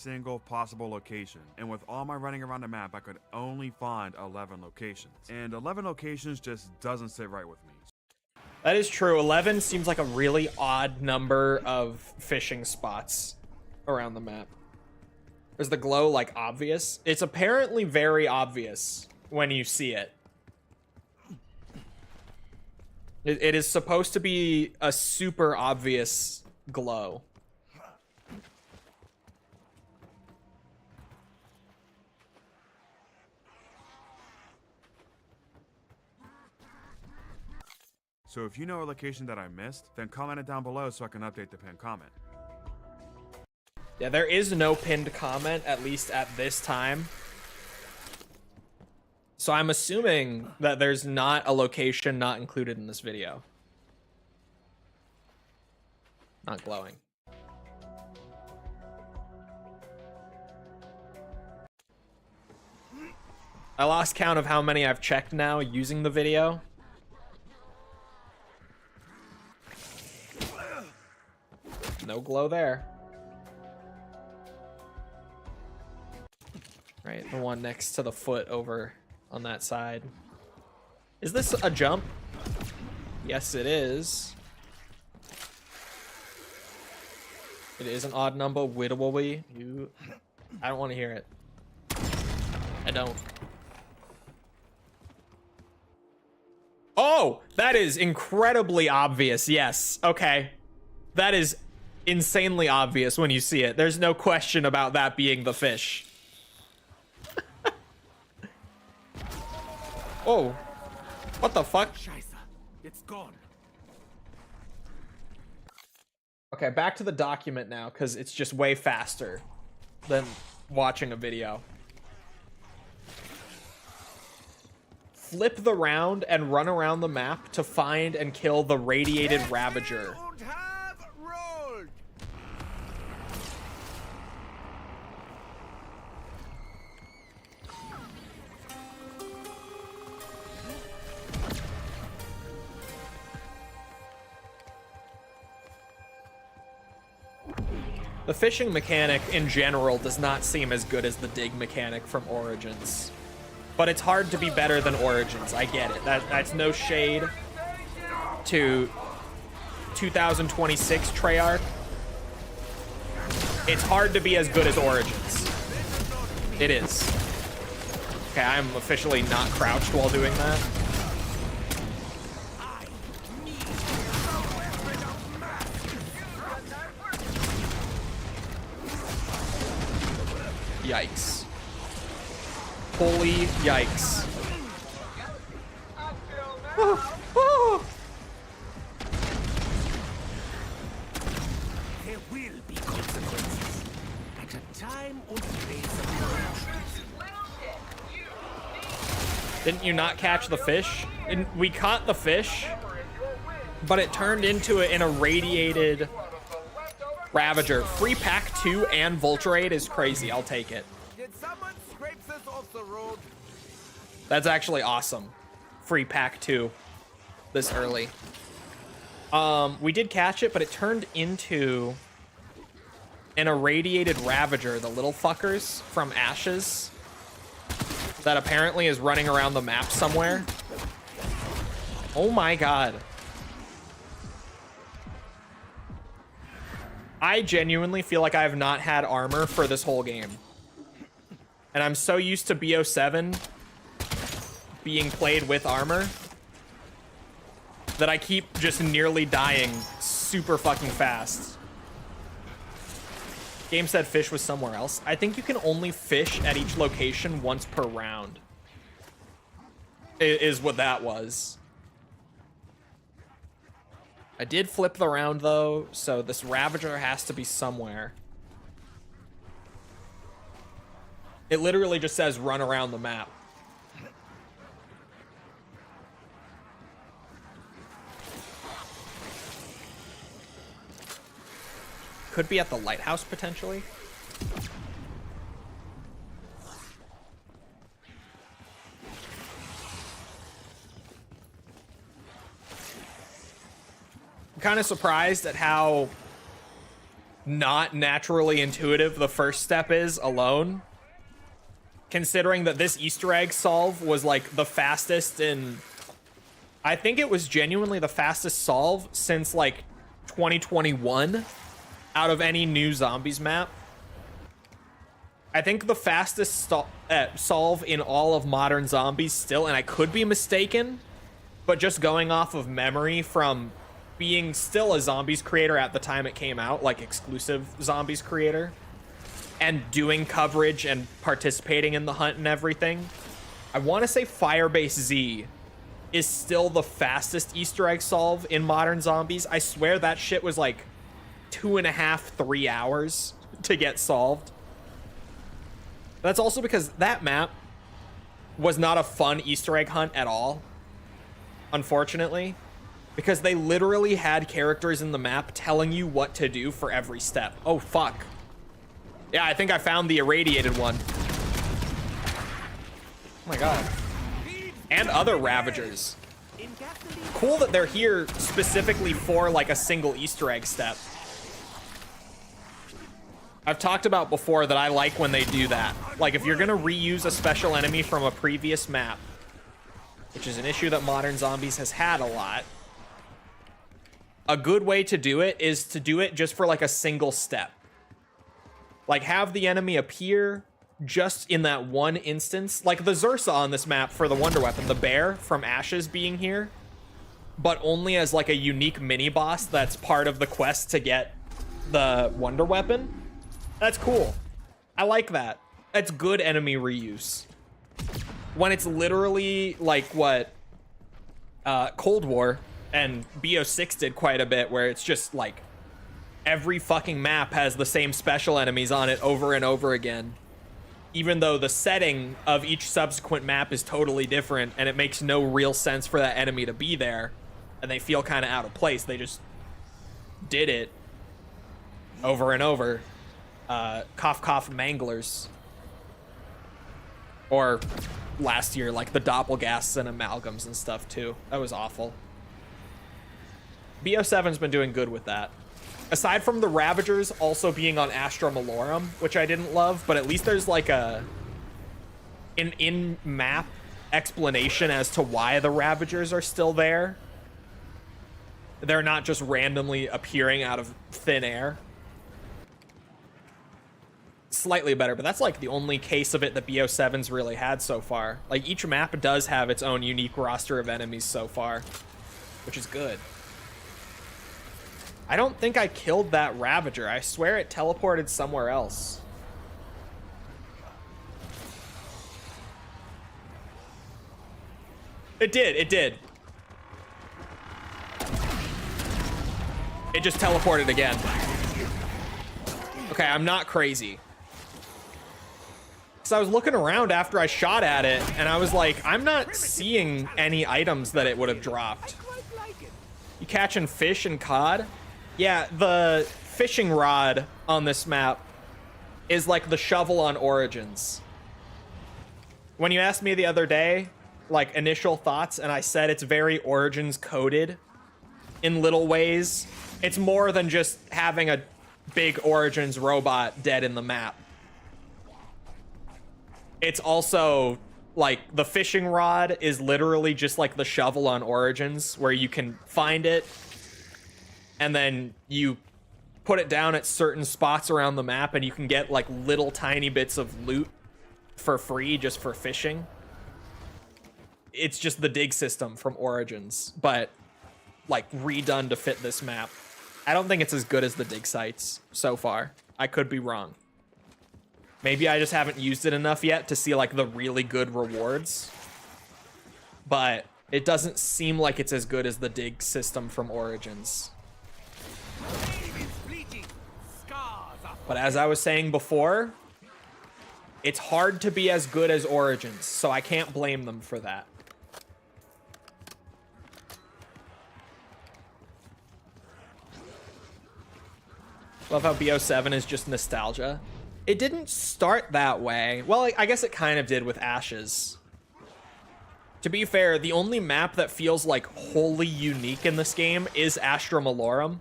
single possible location, and with all my running around the map I could only find 11 locations, and 11 locations just doesn't sit right with me. That is true. 11 seems like a really odd number of fishing spots around the map. Is the glow like obvious? It's apparently very obvious when you see it. It is supposed to be a super obvious glow. So if you know a location that I missed, then comment it down below so I can update the pinned comment. Yeah, there is no pinned comment, at least at this time. So I'm assuming that there's not a location not included in this video. Not glowing. I lost count of how many I've checked now using the video. No glow there. Right, the one next to the foot over on that side. Is this a jump? Yes, it is. It is an odd number. Widdle-wobbly. I don't want to hear it. I don't. Oh, that is incredibly obvious. Yes. Okay. That is insanely obvious when you see it. There's no question about that being the fish. Oh. What the fuck? Scheiße. It's gone. Okay, back to the document now, because it's just way faster than watching a video. Flip the round and run around the map to find and kill the radiated Ravager. Und have rolled. The fishing mechanic in general does not seem as good as the dig mechanic from Origins. But it's hard to be better than Origins. I get it. That's no shade to 2026 Treyarch. It's hard to be as good as Origins. It is. Okay, I'm officially not crouched while doing that. Yikes. Holy yikes. There will be consequences at a time and place of your choosing. Didn't you not catch the fish? We caught the fish, but it turned into an irradiated Ravager. Free pack 2 and Vulturate is crazy. I'll take it. Did someone scrape this off the road? That's actually awesome. Free pack 2 this early. We did catch it, but it turned into an irradiated Ravager, the little fuckers from Ashes, that apparently is running around the map somewhere. Oh my god. I genuinely feel like I have not had armor for this whole game. And I'm so used to BO7 being played with armor that I keep just nearly dying super fucking fast. Game said fish was somewhere else. I think you can only fish at each location once per round. Is what that was. I did flip the round though, so this Ravager has to be somewhere. It literally just says run around the map. Could be at the lighthouse potentially. I'm kind of surprised at how not naturally intuitive the first step is alone. Considering that this Easter egg solve was like the fastest in... I think it was genuinely the fastest solve since like 2021 out of any new zombies map. I think the fastest solve in all of modern zombies still, and I could be mistaken, but just going off of memory from being still a zombies creator at the time it came out, like exclusive zombies creator, and doing coverage and participating in the hunt and everything, I want to say Firebase Z is still the fastest Easter egg solve in modern zombies. I swear that shit was like 2.5, 3 hours to get solved. That's also because that map was not a fun Easter egg hunt at all, unfortunately, because they literally had characters in the map telling you what to do for every step. Oh, fuck. Yeah, I think I found the irradiated one. Oh my god. And other Ravagers. Cool that they're here specifically for like a single Easter egg step. I've talked about before that I like when they do that. Like if you're gonna reuse a special enemy from a previous map, which is an issue that modern zombies has had a lot, a good way to do it is to do it just for like a single step. Like have the enemy appear just in that one instance, like the Zursa on this map for the wonder weapon, the bear from Ashes being here, but only as like a unique mini boss that's part of the quest to get the wonder weapon. That's cool. I like that. That's good enemy reuse. When it's literally like what Cold War and BO6 did quite a bit, where it's just like every fucking map has the same special enemies on it over and over again, even though the setting of each subsequent map is totally different and it makes no real sense for that enemy to be there, and they feel kind of out of place. They just did it over and over. Cough cough manglers. Or last year, like the doppelgasts and amalgams and stuff too. That was awful. BO7's been doing good with that. Aside from the Ravagers also being on Astra Malorum, which I didn't love, but at least there's like an in-map explanation as to why the Ravagers are still there. They're not just randomly appearing out of thin air. Slightly better, but that's like the only case of it that BO7's really had so far. Like each map does have its own unique roster of enemies so far, which is good. I don't think I killed that Ravager. I swear it teleported somewhere else. It did, it did. It just teleported again. Okay, I'm not crazy. So I was looking around after I shot at it, and I was like, I'm not seeing any items that it would have dropped. You catching fish and cod? Yeah, the fishing rod on this map is like the shovel on Origins. When you asked me the other day, like initial thoughts, and I said it's very Origins coded in little ways. It's more than just having a big Origins robot dead in the map. It's also like the fishing rod is literally just like the shovel on Origins, where you can find it and then you put it down at certain spots around the map and you can get like little tiny bits of loot for free just for fishing. It's just the dig system from Origins, but like redone to fit this map. I don't think it's as good as the dig sites so far. I could be wrong. Maybe I just haven't used it enough yet to see like the really good rewards, but it doesn't seem like it's as good as the dig system from Origins. But as I was saying before, it's hard to be as good as Origins, so I can't blame them for that. Love how BO7 is just nostalgia. It didn't start that way. Well, I guess it kind of did with Ashes. To be fair, the only map that feels like wholly unique in this game is Astra Malorum.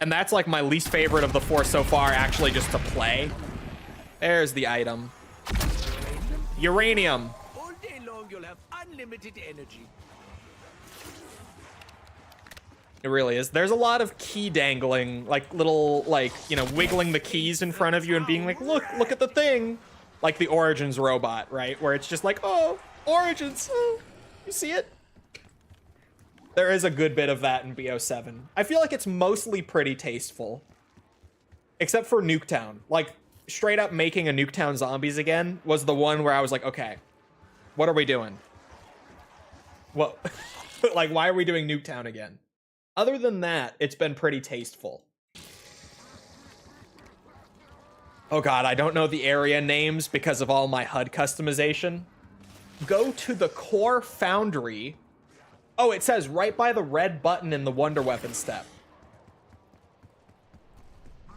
And that's like my least favorite of the 4 so far, actually, just to play. There's the item. Uranium. All day long, you'll have unlimited energy. It really is. There's a lot of key dangling, like little, like, you know, wiggling the keys in front of you and being like, look at the thing. Like the Origins robot, right? Where it's just like, oh, Origins. Oh, you see it? There is a good bit of that in BO7. I feel like it's mostly pretty tasteful. Except for Nuketown. Like, straight up making a Nuketown Zombies again was the one where I was like, okay, what are we doing? Well, like, why are we doing Nuketown again? Other than that, it's been pretty tasteful. Oh god, I don't know the area names because of all my HUD customization. Go to the core foundry. Oh, it says right by the red button in the Wonder Weapon step.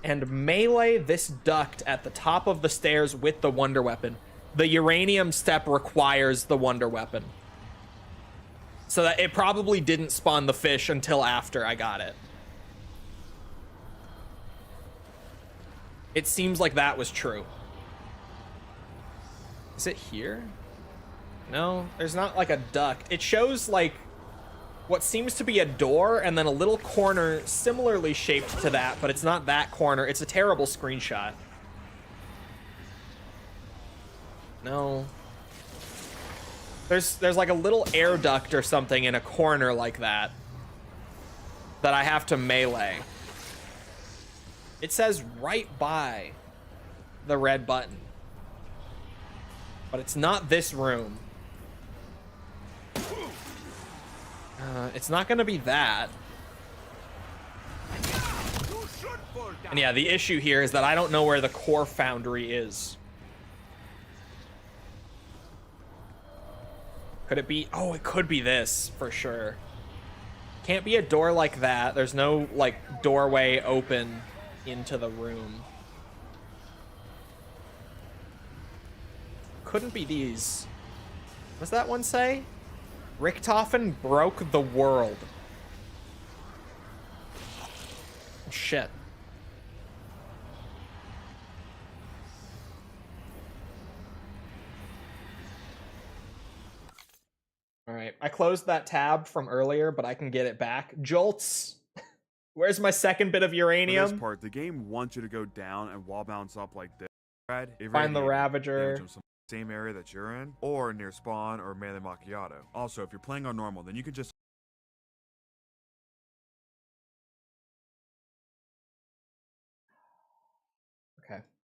And melee this duct at the top of the stairs with the Wonder Weapon. The uranium step requires the Wonder Weapon. So that it probably didn't spawn the fish until after I got it. It seems like that was true. Is it here? No, there's not like a duct. It shows like what seems to be a door and then a little corner similarly shaped to that, but it's not that corner. It's a terrible screenshot. No. There's like a little air duct or something in a corner like that that I have to melee. It says right by the red button. But it's not this room. It's not gonna be that. And yeah, the issue here is that I don't know where the core foundry is. Could it be? Oh, it could be this for sure. Can't be a door like that. There's no like doorway open into the room. Couldn't be these. What's that one say? Richtofen broke the world. Shit. All right, I closed that tab from earlier, but I can get it back. Jolts. Where's my second bit of uranium? For this part, the game wants you to go down and wall bounce up like this. Find the Ravager. Same area that you're in, or near spawn or melee macchiato. Also, if you're playing on normal, then you can just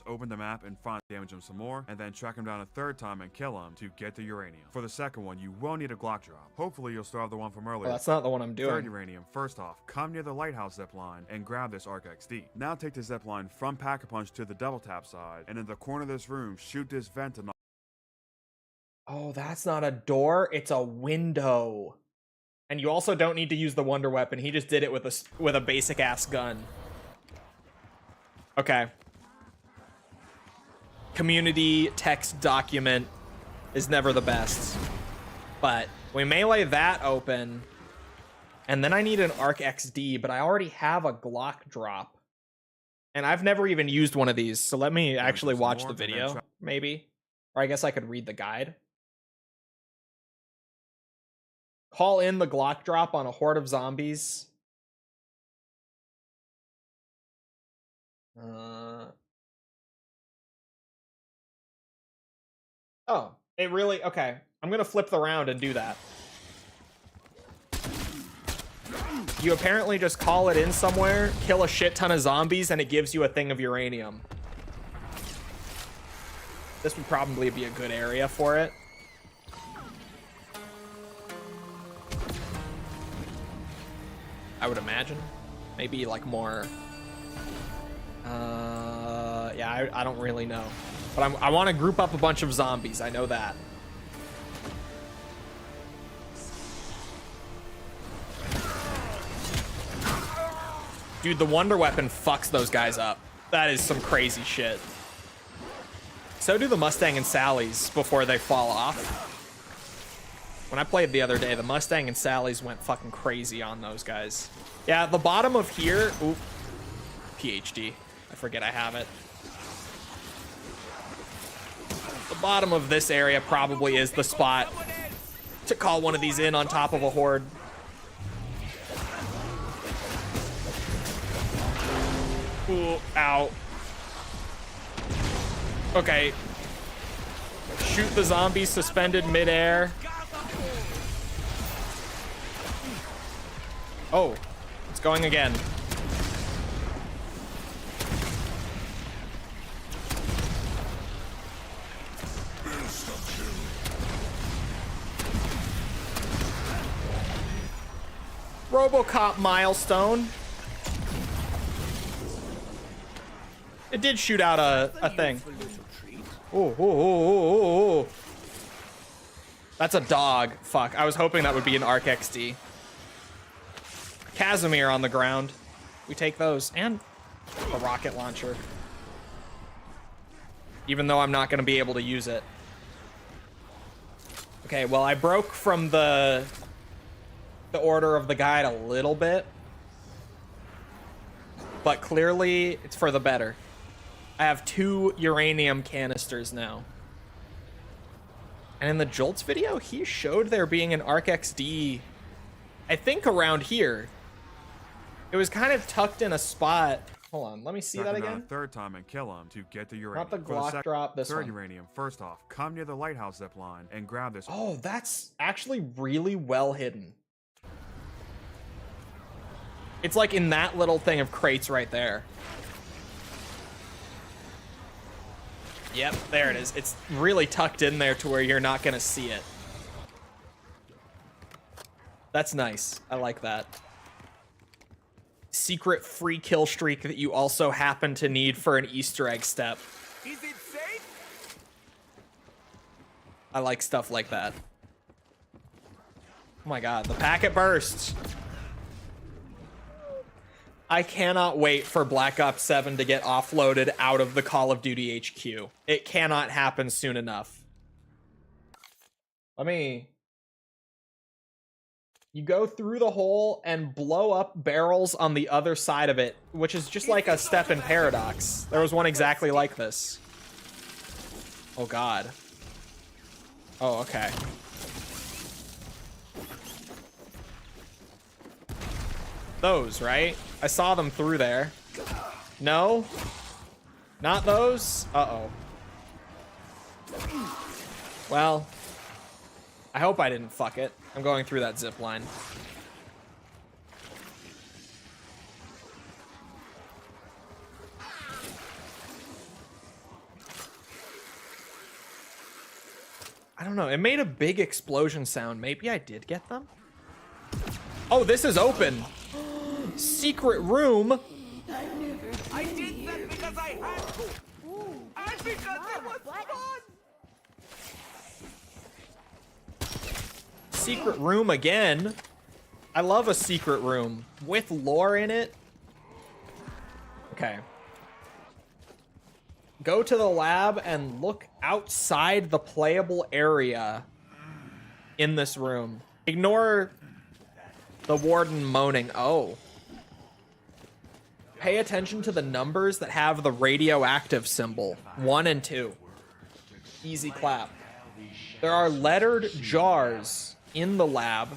open the map and damage him some more, and then track him down a third time and kill him to get the uranium. For the second one, you will need a Glock drop. Hopefully, you'll still have the one from earlier. Well, that's not the one I'm doing. Third uranium. First off, come near the lighthouse zipline and grab this Arc XD. Now take the zipline from Pack-a-Punch to the double tap side, and in the corner of this room, shoot this vent to knock. Oh, that's not a door, it's a window. And you also don't need to use the Wonder Weapon. He just did it with a basic ass gun. Okay. Community text document is never the best. But we melee that open. And then I need an Arc XD, but I already have a Glock drop. And I've never even used one of these, so let me actually watch the video, maybe. Or I guess I could read the guide. Call in the Glock drop on a horde of zombies. Oh, it really... Okay, I'm gonna flip the round and do that. You apparently just call it in somewhere, kill a shit ton of zombies, and it gives you a thing of uranium. This would probably be a good area for it. I would imagine. Maybe like more... yeah, I don't really know. But I want to group up a bunch of zombies, I know that. Dude, the Wonder Weapon fucks those guys up. That is some crazy shit. So do the Mustang and Sally's before they fall off. When I played the other day, the Mustang and Sally's went fucking crazy on those guys. Yeah, the bottom of here... Oop. PhD. I forget I have it. The bottom of this area probably is the spot to call one of these in on top of a horde. Ooh, ow. Okay. Shoot the zombies suspended midair. Oh, it's going again. RoboCop milestone. It did shoot out a thing. Oh. That's a dog. Fuck. I was hoping that would be an Arc XD. Casimir on the ground. We take those. And a rocket launcher. Even though I'm not going to be able to use it. Okay, well, I broke from the order of the guide a little bit. But clearly, it's for the better. I have 2 uranium canisters now. And in the Jolts video, he showed there being an Arc XD, I think around here. It was kind of tucked in a spot. Hold on, let me see that again. A third time and kill him to get the uranium. Not the Glock drop, this third one. uranium, first off, come near the lighthouse zip line and grab this. Oh, that's actually really well hidden. It's like in that little thing of crates right there. Yep, there it is. It's really tucked in there to where you're not gonna see it. That's nice. I like that. Secret free kill streak that you also happen to need for an Easter egg step. Is it safe? I like stuff like that. Oh my god, the packet bursts. I cannot wait for Black Ops 7 to get offloaded out of the Call of Duty HQ. It cannot happen soon enough. You go through the hole and blow up barrels on the other side of it, which is just like a step in Paradox. There was one exactly like this. Oh god. Oh, okay. Those, right? I saw them through there. No? Not those? Uh-oh. Well, I hope I didn't fuck it. I'm going through that zip line. I don't know. It made a big explosion sound. Maybe I did get them? Oh, this is open. Secret room. I did that because I had to. And because it was fun. Secret room again. I love a secret room with lore in it. Okay. Go to the lab and look outside the playable area in this room. Ignore the warden moaning. Oh. Pay attention to the numbers that have the radioactive symbol. 1 and 2. Easy clap. There are lettered jars in the lab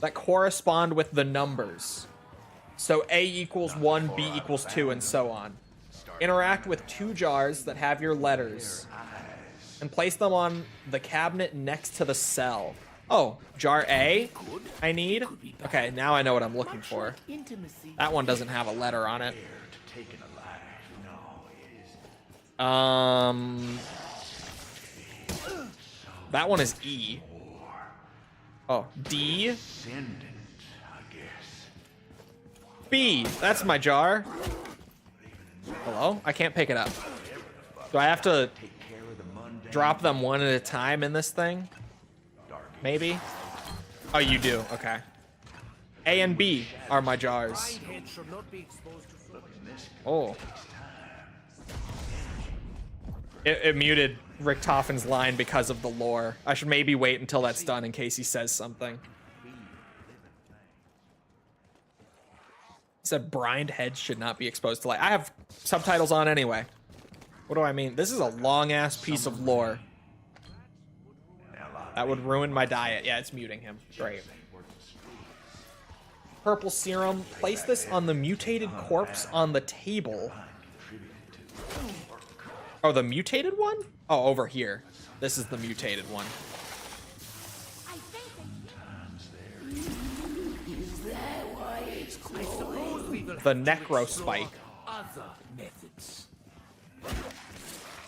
that correspond with the numbers. So A equals 1, B equals 2, and so on. Interact with 2 jars that have your letters and place them on the cabinet next to the cell. Oh, jar A I need? Okay, now I know what I'm looking for. That one doesn't have a letter on it. That one is E. Oh, D. B, that's my jar. Hello? I can't pick it up. Do I have to drop them one at a time in this thing? Maybe? Oh, you do. Okay. A and B are my jars. Oh. It muted Richtofen's line because of the lore. I should maybe wait until that's done in case he says something. said brined heads should not be exposed to light. I have subtitles on anyway. What do I mean? This is a long-ass piece of lore. That would ruin my diet. Yeah, it's muting him. Great. Purple serum. Place this on the mutated corpse on the table. Oh, the mutated one? Oh, over here. This is the mutated one. The necro spike. Other methods.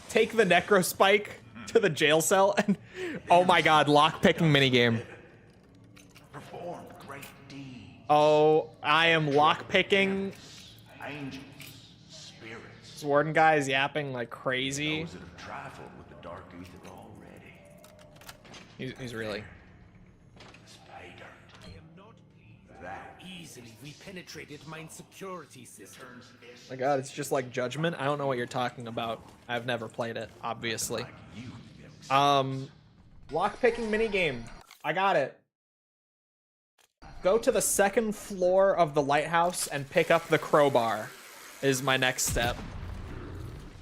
Take the necro spike to the jail cell and oh my god, lockpicking minigame. Perform great deeds. Oh, I am lockpicking. Angels, spirits, Warden guy is yapping like crazy. those that have trifled with the dark ether already. He's really. This pay dirt. I am not pleased. That Easily we penetrated mine security system. My god, it's just like Judgment. I don't know what you're talking about. I've never played it, obviously. Lockpicking minigame. I got it. Go to the second floor of the lighthouse and pick up the crowbar is my next step.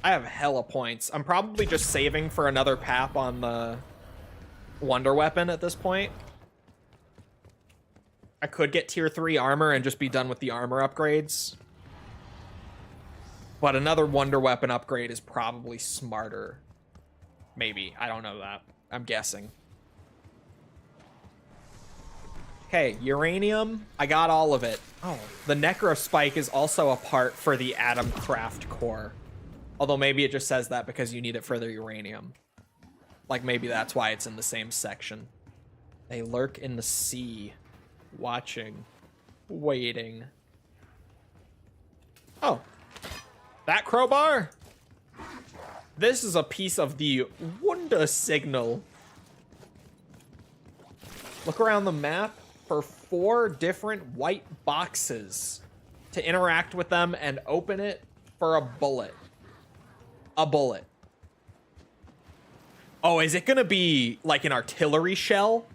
I have hella points. I'm probably just saving for another pap on the wonder weapon at this point. I could get tier 3 armor and just be done with the armor upgrades. But another wonder weapon upgrade is probably smarter. Maybe. I don't know that. I'm guessing. Okay, uranium. I got all of it. Oh, the necro spike is also a part for the Atom Craft core. Although maybe it just says that because you need it for the uranium. Like maybe that's why it's in the same section. They lurk in the sea. Watching. Waiting. Oh. That crowbar? This is a piece of the Wunda signal. Look around the map for 4 different white boxes to interact with them and open it for a bullet. A bullet. Oh, is it gonna be like an artillery shell?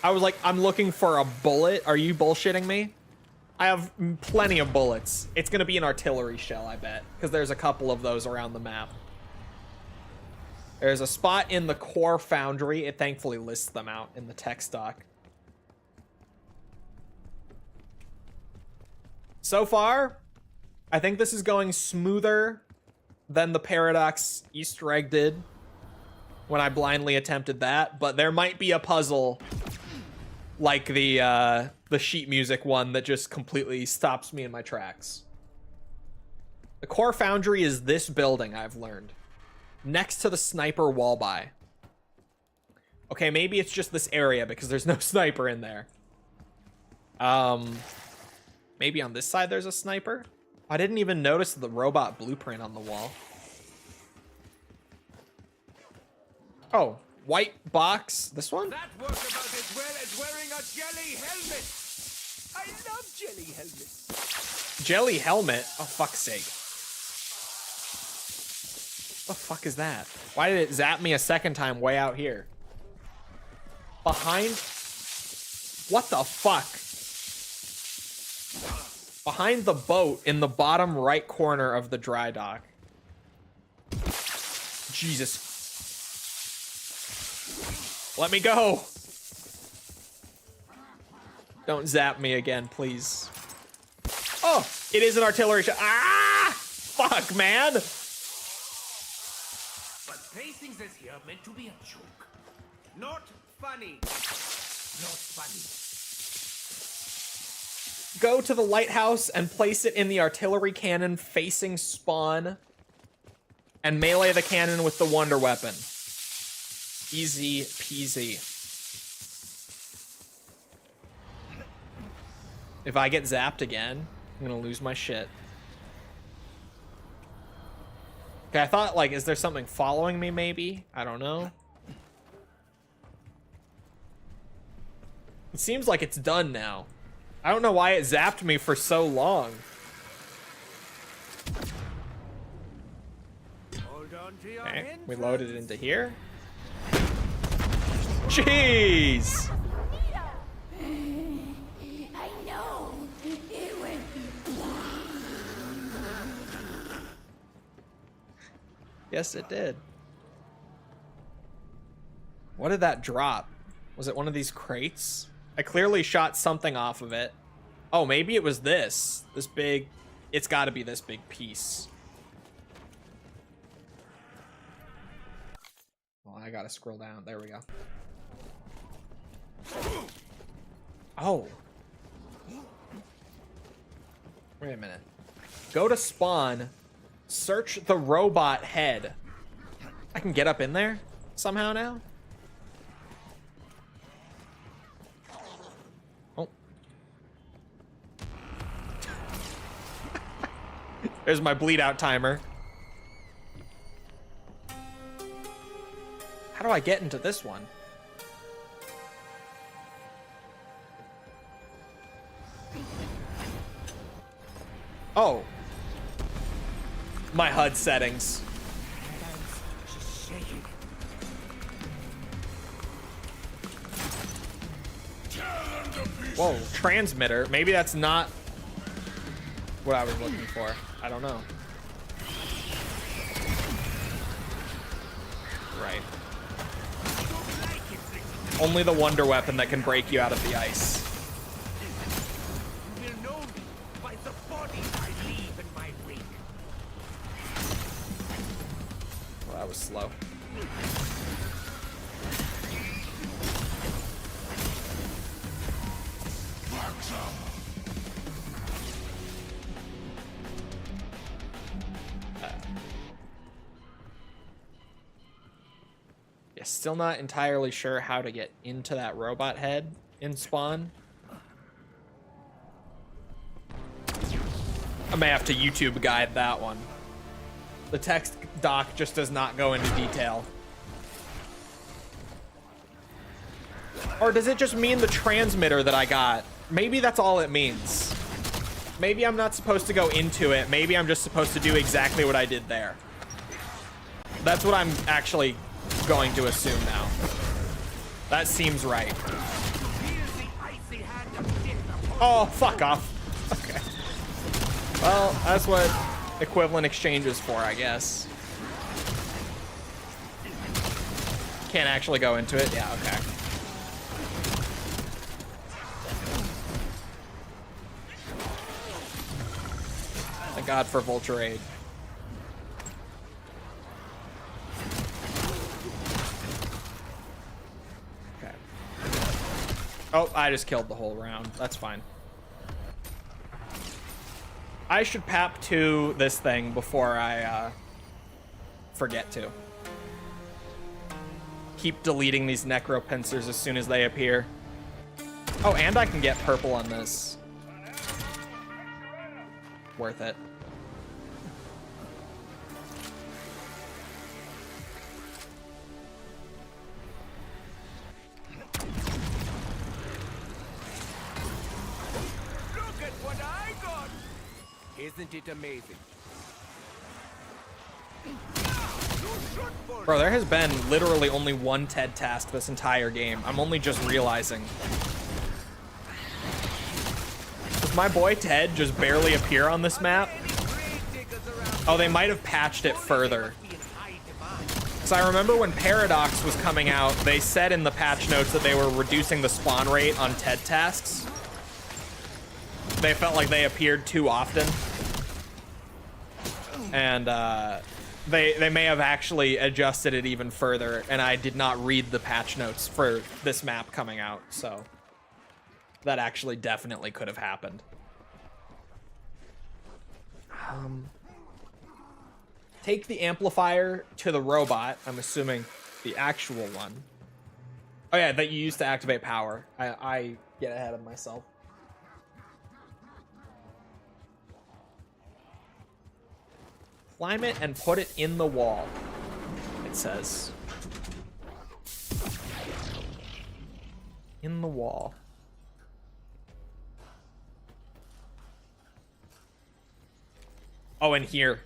I was like, I'm looking for a bullet. Are you bullshitting me? I have plenty of bullets. It's gonna be an artillery shell, I bet. Because there's a couple of those around the map. There's a spot in the core foundry. It thankfully lists them out in the text doc. So far, I think this is going smoother than the Paradox Easter egg did when I blindly attempted that, but there might be a puzzle like the sheet music one that just completely stops me in my tracks. The core foundry is this building, I've learned. Next to the sniper wall by. Okay, maybe it's just this area because there's no sniper in there. Maybe on this side there's a sniper? I didn't even notice the robot blueprint on the wall. Oh, white box. This one? That works about as well as wearing a jelly helmet. I love jelly helmets. Jelly helmet? Oh, fuck's sake. What the fuck is that? Why did it zap me a second time way out here? Behind? What the fuck? Behind the boat in the bottom right corner of the dry dock. Jesus. Let me go. Don't zap me again, please. Oh, it is an artillery shot. Ah! Fuck, man. But facing this here meant to be a joke. Not funny. Not funny. Go to the lighthouse and place it in the artillery cannon facing spawn. And melee the cannon with the wonder weapon. Easy peasy. If I get zapped again, I'm gonna lose my shit. Okay, I thought, like, is there something following me, maybe? I don't know. It seems like it's done now. I don't know why it zapped me for so long. Hold on to your Okay, hand, we loaded it into here. Jeez! I know. It went Yes, it did. What did that drop? Was it one of these crates? I clearly shot something off of it. Oh, maybe it was this. This big... It's got to be this big piece. Oh, I gotta scroll down. There we go. Oh. Wait a minute. Go to spawn. Search the robot head. I can get up in there somehow now? Oh. There's my bleed out timer. How do I get into this one? Oh. My HUD settings. Whoa, transmitter. Maybe that's not what I was looking for. I don't know. Right. Only the wonder weapon that can break you out of the ice. You will know me by the body I leave in my wake. Well, that was slow. Yeah, still not entirely sure how to get into that robot head in spawn. I may have to YouTube guide that one. The text doc just does not go into detail. Or does it just mean the transmitter that I got? Maybe that's all it means. Maybe I'm not supposed to go into it. Maybe I'm just supposed to do exactly what I did there. That's what I'm actually going to assume now. That seems right. Oh, fuck off. Okay. Well, that's what equivalent exchange is for, I guess. Can't actually go into it? Yeah, okay. Thank God for Vulture Aid. Okay. Oh, I just killed the whole round. That's fine. I should pap to this thing before I forget to. Keep deleting these necropincers as soon as they appear. Oh, and I can get purple on this. Worth it. Look at what I got! Isn't it amazing? Bro, there has been literally only one TED task this entire game. I'm only just realizing. Does my boy Ted just barely appear on this map? Oh, they might have patched it further. So I remember when Paradox was coming out, they said in the patch notes that they were reducing the spawn rate on TED tasks. They felt like they appeared too often. And they may have actually adjusted it even further, and I did not read the patch notes for this map coming out, so that actually definitely could have happened. Take the amplifier to the robot. I'm assuming the actual one. Oh yeah, that you used to activate power. I get ahead of myself. Climb it and put it in the wall, it says. In the wall. Oh, and here.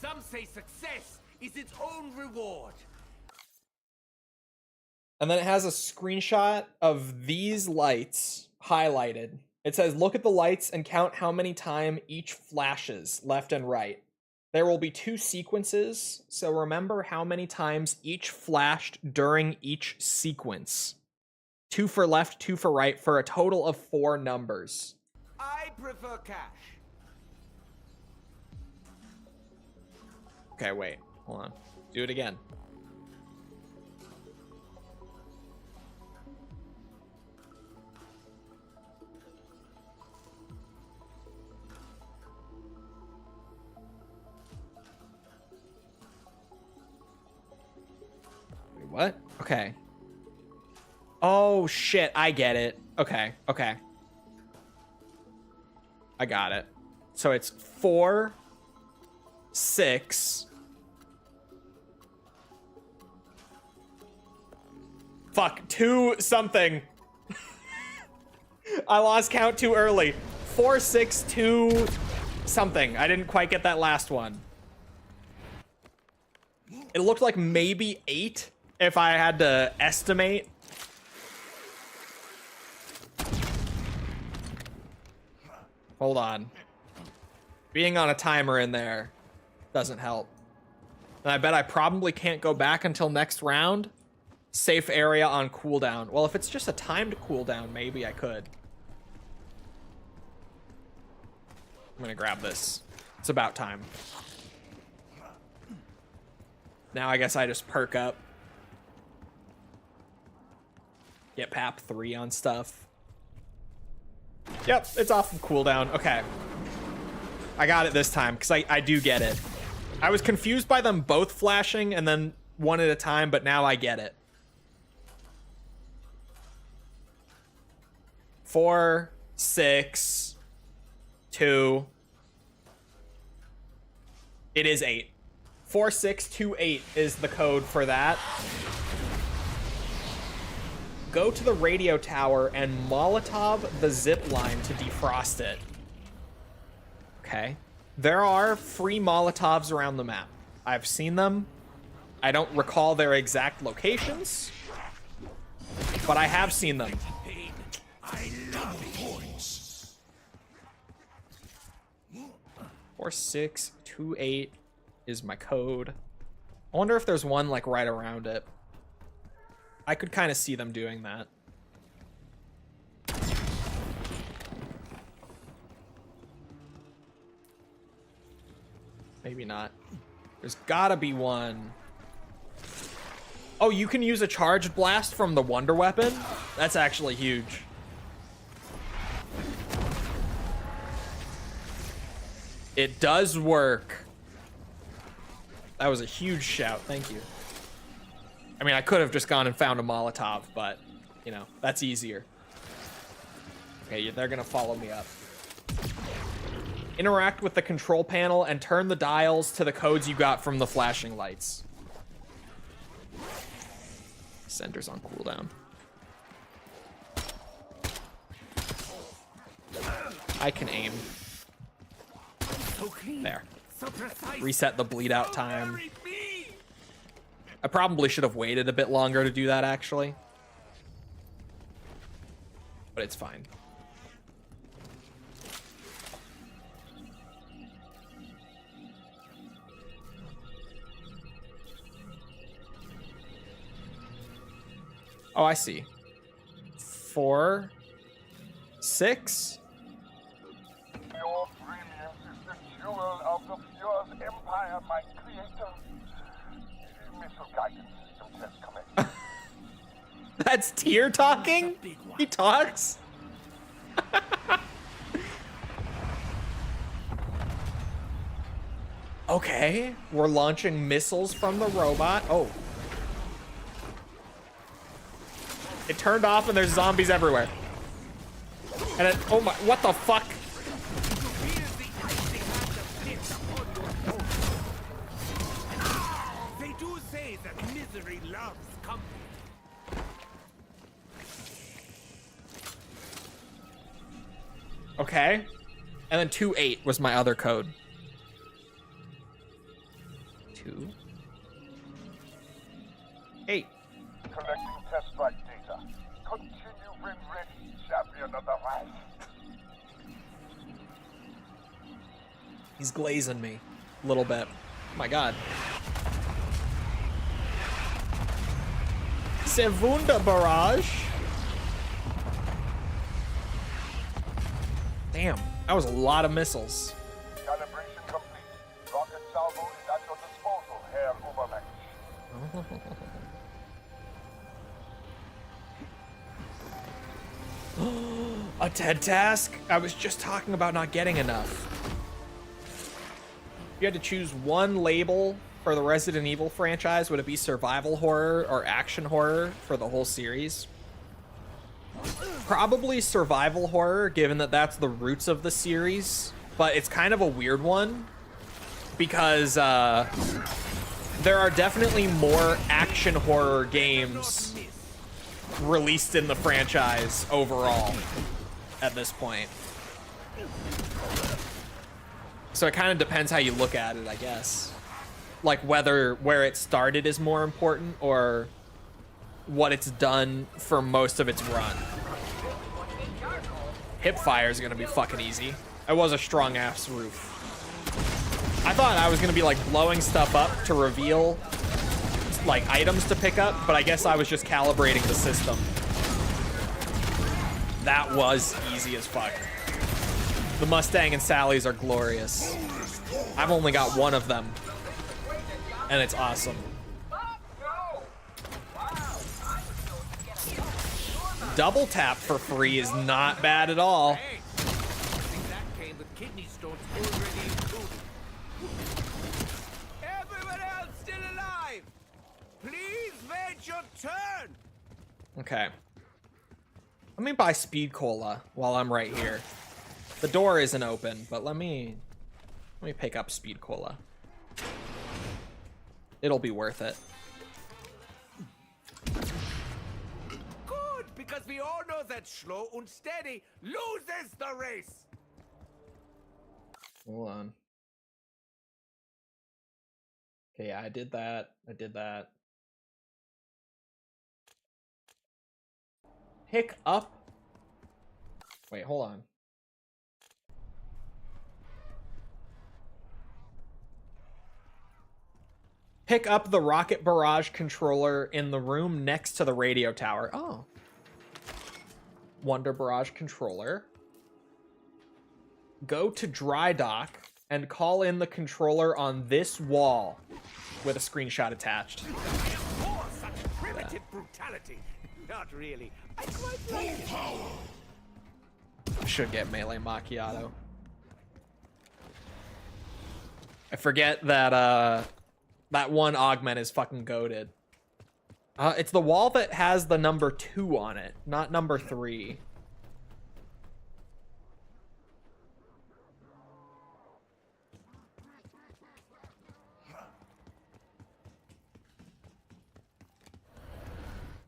Some say success is its own reward. And then it has a screenshot of these lights highlighted It says, look at the lights and count how many times each flashes, left and right. There will be 2 sequences, so remember how many times each flashed during each sequence. 2 for left, 2 for right, for a total of 4 numbers. I prefer cash. Okay, wait. Hold on. Do it again. Wait, what? Okay. Oh, shit. I get it. Okay, okay. I got it. So it's 4, 6. Fuck, 2 something. I lost count too early. 4, 6, 2 something. I didn't quite get that last one. It looked like maybe 8 if I had to estimate. Hold on. Being on a timer in there doesn't help. And I bet I probably can't go back until next round. Safe area on cooldown. Well, if it's just a timed cooldown, maybe I could. I'm gonna grab this. It's about time. Now I guess I just perk up. Get PAP 3 on stuff. Yep, it's off of cooldown. Okay. I got it this time, because I do get it. I was confused by them both flashing and then one at a time, but now I get it. 4, 6, 2. It is 8. 4628 is the code for that. Go to the radio tower and Molotov the zip line to defrost it. Okay. There are free Molotovs around the map. I've seen them. I don't recall their exact locations, but I have seen them. 4628 is my code. I wonder if there's one like right around it. I could kind of see them doing that. Maybe not. There's gotta be one. Oh, you can use a charged blast from the wonder weapon? That's actually huge. It does work. That was a huge shout. Thank you. I mean, I could have just gone and found a Molotov, but, you know, that's easier. Okay, they're gonna follow me up. Interact with the control panel and turn the dials to the codes you got from the flashing lights. Center's on cooldown. I can aim. There. Reset the bleed out time. I probably should have waited a bit longer to do that, actually. But it's fine. Oh, I see. 4, 6. Your brilliance is the jewel of the Fuhrer's empire, my creator. Missile guidance system test commenced. That's Tyr talking? He talks? Okay, we're launching missiles from the robot. Oh. It turned off and there's zombies everywhere. And it, oh my, what the fuck? They do say that misery loves company. Okay. And then 2-8 was my other code. 2, 8. Collecting test flight data. Continue when ready, champion of the Reich. He's glazing me a little bit. Oh my god. Sevunda barrage. Damn, that was a lot of missiles. Calibration complete. Rocket salvo is at your disposal, Herr Obermensch. A TED task? I was just talking about not getting enough. If you had to choose one label for the Resident Evil franchise, would it be survival horror or action horror for the whole series? Probably survival horror, given that that's the roots of the series, but it's kind of a weird one because there are definitely more action horror games released in the franchise overall at this point. So it kind of depends how you look at it, I guess. Like whether where it started is more important or what it's done for most of its run. Hipfire is gonna be fucking easy. It was a strong ass roof. I thought I was gonna be like blowing stuff up to reveal like items to pick up, but I guess I was just calibrating the system. That was easy as fuck. The Mustang and Sally's are glorious. I've only got one of them, and it's awesome. Double tap for free is not bad at all. Hey, I think that came with kidney stones already included. Everyone else still alive! Please wait your turn! Okay. Let me buy speed cola while I'm right here. The door isn't open, but let me pick up speed cola. It'll be worth it. Good, because we all know that slow and steady loses the race. Hold on. Okay, yeah, I did that. I did that. Pick up. Wait, hold on. Pick up the rocket barrage controller in the room next to the radio tower. Oh. Wonder barrage controller. Go to dry dock and call in the controller on this wall with a screenshot attached. Oh, such primitive brutality. Not really. I quite like it. I should get melee macchiato. I forget that that one augment is fucking goated. It's the wall that has the number 2 on it, not number 3.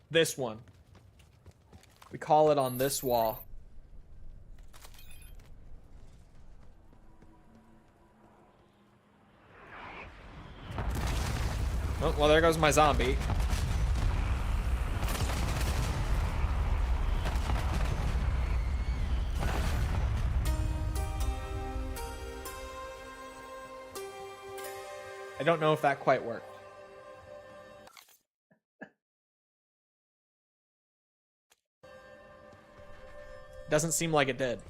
This one. We call it on this wall. Oh, well, there goes my zombie. I don't know if that quite worked. Doesn't seem like it did.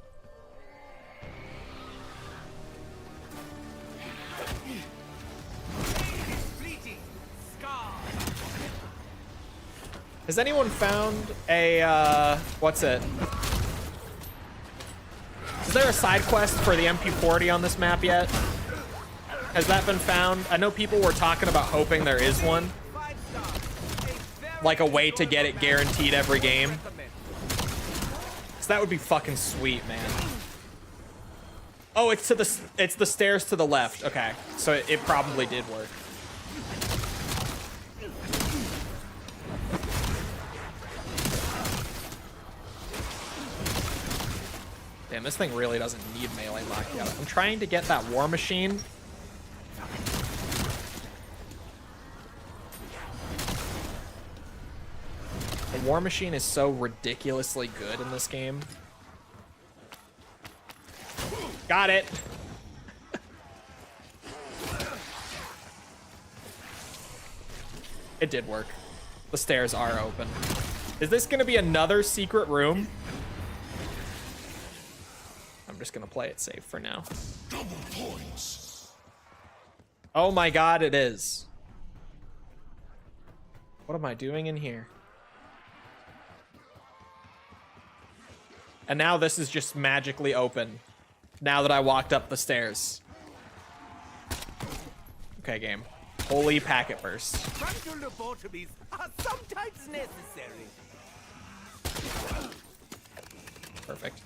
Has anyone found a, what's it? Is there a side quest for the MP40 on this map yet? Has that been found? I know people were talking about hoping there is one. Like a way to get it guaranteed every game. So that would be fucking sweet, man. Oh, it's the stairs to the left. Okay, so it probably did work. Damn, this thing really doesn't need melee macchiato. I'm trying to get that war machine. The war machine is so ridiculously good in this game. Got it. It did work. The stairs are open. Is this gonna be another secret room? I'm just gonna play it safe for now. Double points. Oh my god, it is. What am I doing in here? And now this is just magically open. Now that I walked up the stairs. Okay, game. Holy packet burst. Frontal lobotomies are sometimes necessary. Perfect.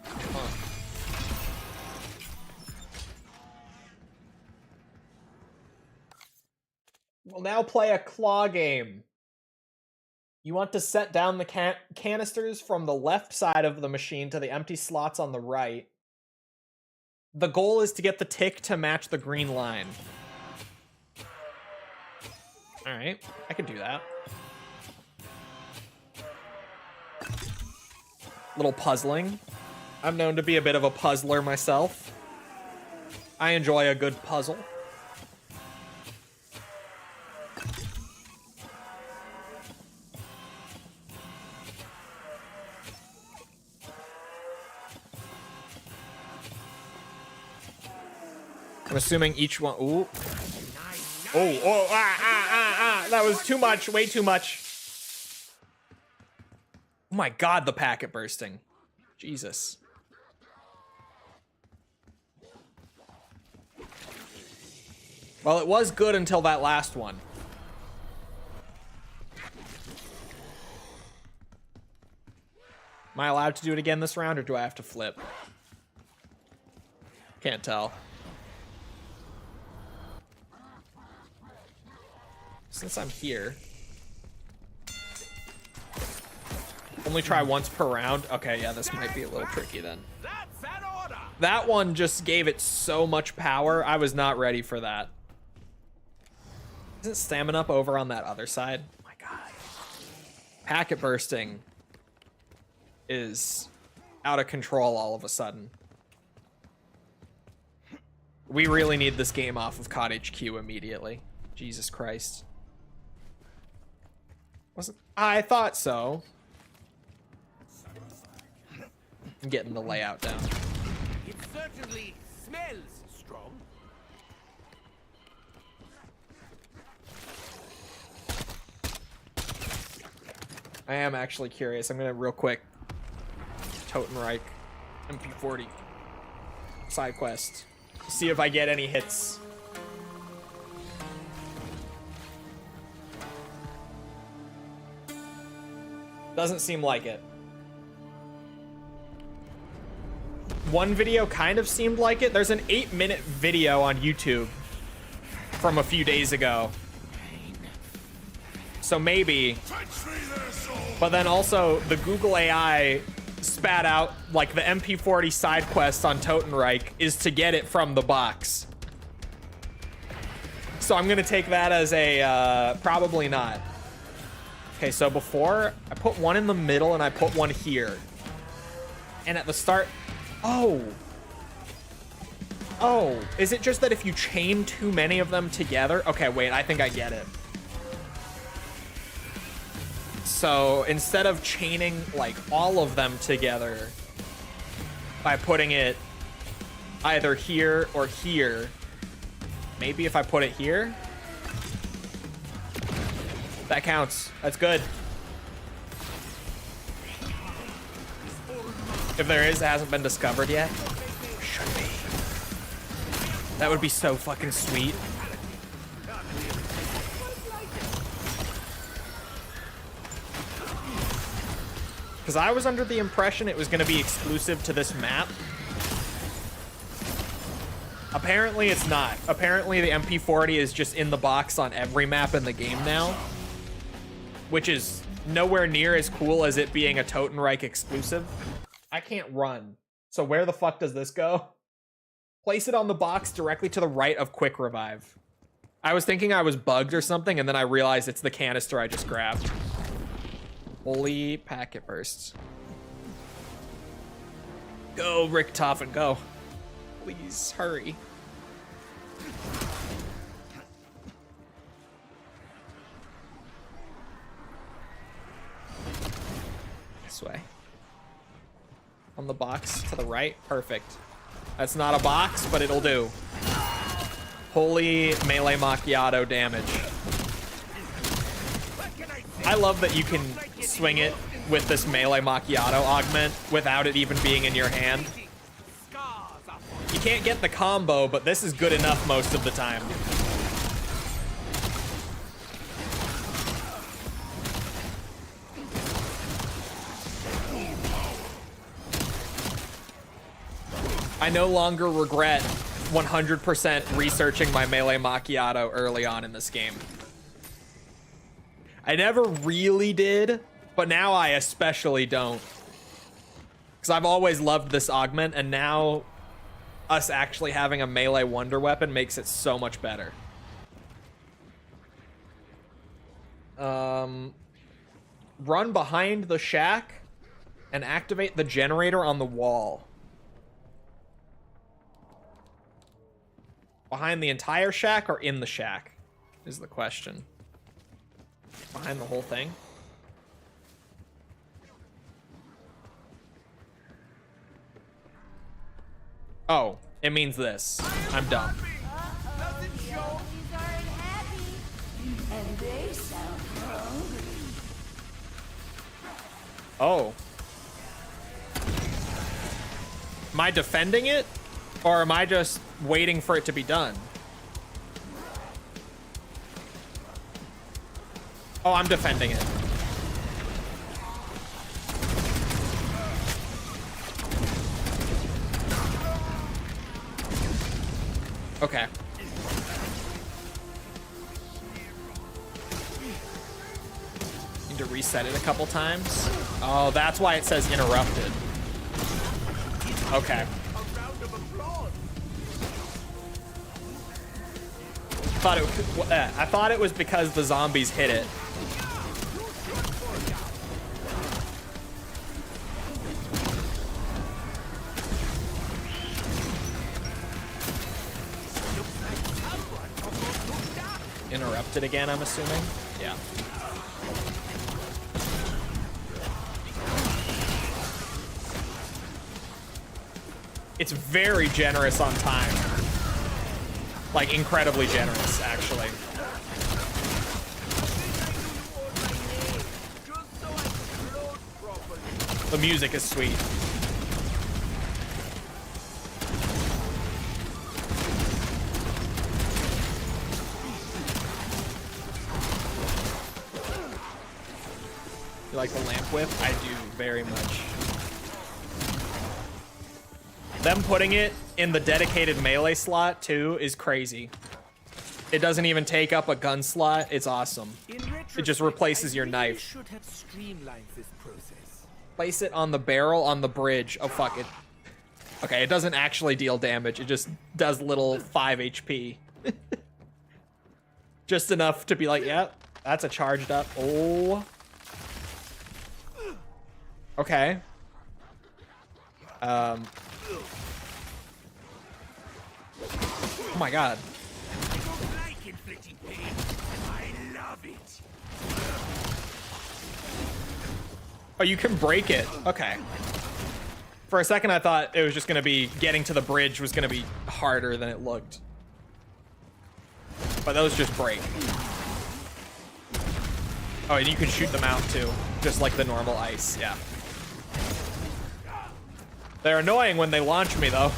Huh. We'll now play a claw game. You want to set down the canisters from the left side of the machine to the empty slots on the right. The goal is to get the tick to match the green line. All right, I can do that. Little puzzling. I'm known to be a bit of a puzzler myself. I enjoy a good puzzle. I'm assuming each one. Ooh. Oh, that was too much. Way too much. Oh my god, the packet bursting. Jesus. Well, it was good until that last one. Am I allowed to do it again this round, or do I have to flip? Can't tell. Since I'm here. Only try once per round? Okay, yeah, this might be a little tricky then. That one just gave it so much power. I was not ready for that. Isn't stamina up over on that other side? Oh my god. Packet bursting is out of control all of a sudden. We really need this game off of COD HQ immediately. Jesus Christ. I thought so. I'm getting the layout down. It certainly smells strong. I am actually curious. I'm gonna real quick. Totenreich MP40 side quest. See if I get any hits. Doesn't seem like it. One video kind of seemed like it. There's an 8-minute video on YouTube from a few days ago. So maybe. But then also the Google AI spat out like the MP40 side quest on Totenreich is to get it from the box. So I'm gonna take that as a probably not. Okay, so before I put one in the middle and I put one here. And at the start, oh, is it just that if you chain too many of them together? Okay, wait, I think I get it. So instead of chaining like all of them together by putting it either here or here, maybe if I put it here, that counts. That's good. If there is, it hasn't been discovered yet. Should be. That would be so fucking sweet. Because I was under the impression it was going to be exclusive to this map. Apparently it's not. Apparently the MP40 is just in the box on every map in the game now. Which is nowhere near as cool as it being a Totenreich exclusive. I can't run. So where the fuck does this go? Place it on the box directly to the right of Quick Revive. I was thinking I was bugged or something, and then I realized it's the canister I just grabbed. Holy packet bursts. Go, Rick Toffen, go. Please, hurry. This way. On the box to the right. Perfect. That's not a box, but it'll do. Holy melee macchiato damage. I love that you can swing it with this melee macchiato augment without it even being in your hand. You can't get the combo, but this is good enough most of the time. I no longer regret 100% researching my melee macchiato early on in this game. I never really did, but now I especially don't. Because I've always loved this augment, and now us actually having a melee wonder weapon makes it so much better. Run behind the shack and activate the generator on the wall. Behind the entire shack or in the shack is the question. Behind the whole thing. Oh, it means this. I'm dumb. These aren't happy. And they sound hungry. Oh. Am I defending it? Or am I just waiting for it to be done? Oh, I'm defending it. Okay. Need to reset it a couple times. Oh, that's why it says interrupted. Okay. I thought it was because the zombies hit it. Interrupted again, I'm assuming. Yeah. It's very generous on time. Like, incredibly generous, actually. The music is sweet. You like the lamp whip? I do, very much. Them putting it in the dedicated melee slot, too, is crazy. It doesn't even take up a gun slot. It's awesome. It just replaces your knife. Should have streamlined this process. Place it on the barrel on the bridge. Oh, fuck it. Okay, it doesn't actually deal damage. It just does little 5 HP. Just enough to be like, yep, that's a charged up. Oh. Okay. Oh my god. I don't like inflicting pain. I love it. Oh, you can break it. Okay. For a second, I thought it was just going to be getting to the bridge was going to be harder than it looked. But those just break. Oh, and you can shoot them out too. Just like the normal ice, yeah. They're annoying when they launch me, though.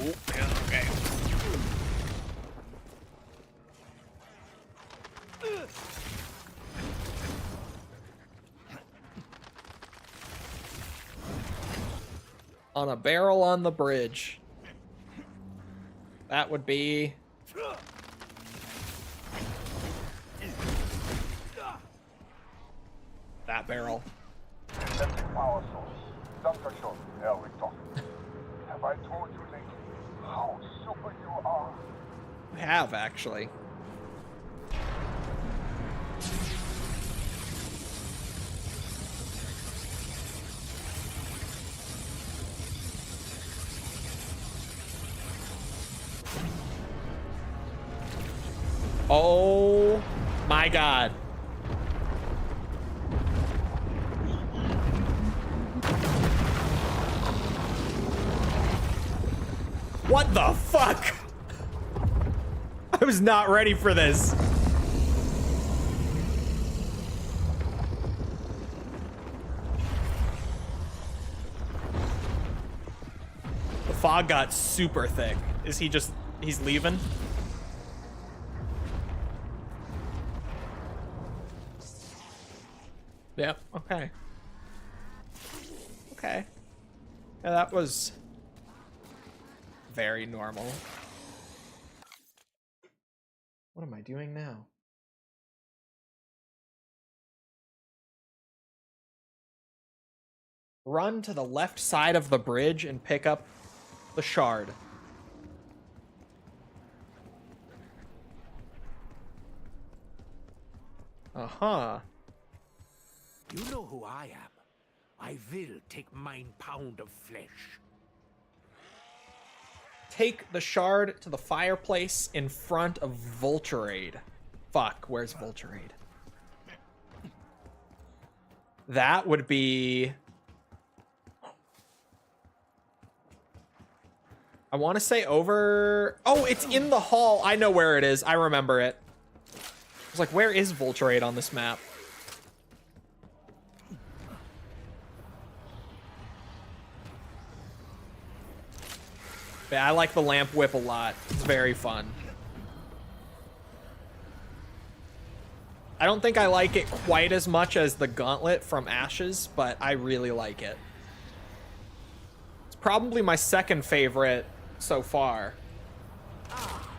Ooh, yeah, okay. On a barrel on the bridge. That would be... that barrel. Electric power source. Dankeschön, Herr Richter. Have I told you lately how super you are? I have, actually. Oh my god. What the fuck? I was not ready for this. The fog got super thick. Is he just, he's leaving? Yep, okay. Okay. Yeah, that was very normal. What am I doing now? Run to the left side of the bridge and pick up the shard. Uh-huh. You know who I am. I will take mine pound of flesh. Take the shard to the fireplace in front of Vulturade. Fuck, where's Vulturade? That would be... I want to say over... Oh, it's in the hall. I know where it is. I remember it. I was like, where is Vulturade on this map? Yeah, I like the lamp whip a lot. It's very fun. I don't think I like it quite as much as the gauntlet from Ashes, but I really like it. It's probably my second favorite so far.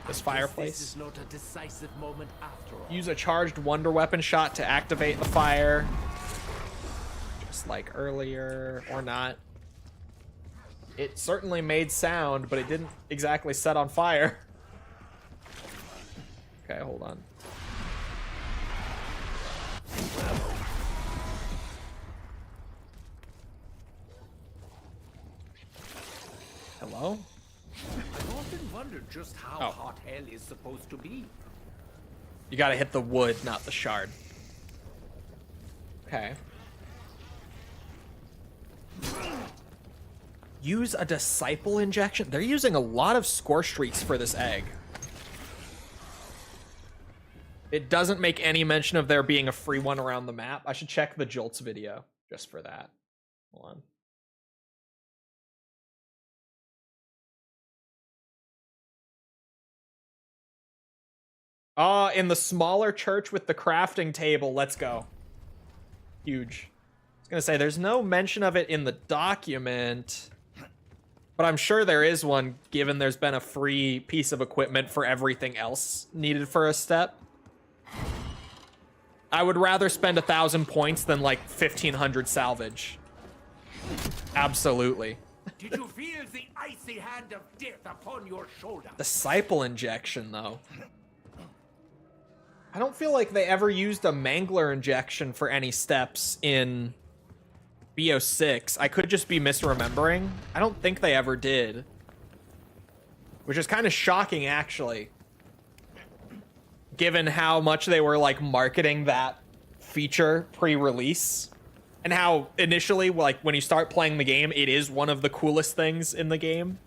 This fireplace. This is not a decisive moment after all. Use a charged wonder weapon shot to activate the fire. Just like earlier, or not. It certainly made sound, but it didn't exactly set on fire. Okay, hold on. Hello? I've often wondered just how hot hell is supposed to be. You gotta hit the wood, not the shard. Okay. Use a disciple injection. They're using a lot of score streaks for this egg. It doesn't make any mention of there being a free one around the map. I should check the Jolts video just for that. Hold on. In the smaller church with the crafting table. Let's go. Huge. I was gonna say, there's no mention of it in the document. But I'm sure there is one, given there's been a free piece of equipment for everything else needed for a step. I would rather spend 1,000 points than like 1,500 salvage. Absolutely. Did you feel the icy hand of death upon your shoulder? Disciple injection, though. I don't feel like they ever used a Mangler injection for any steps in BO6. I could just be misremembering. I don't think they ever did. Which is kind of shocking, actually. Given how much they were, like, marketing that feature pre-release. And how, initially, like, when you start playing the game, it is one of the coolest things in the game.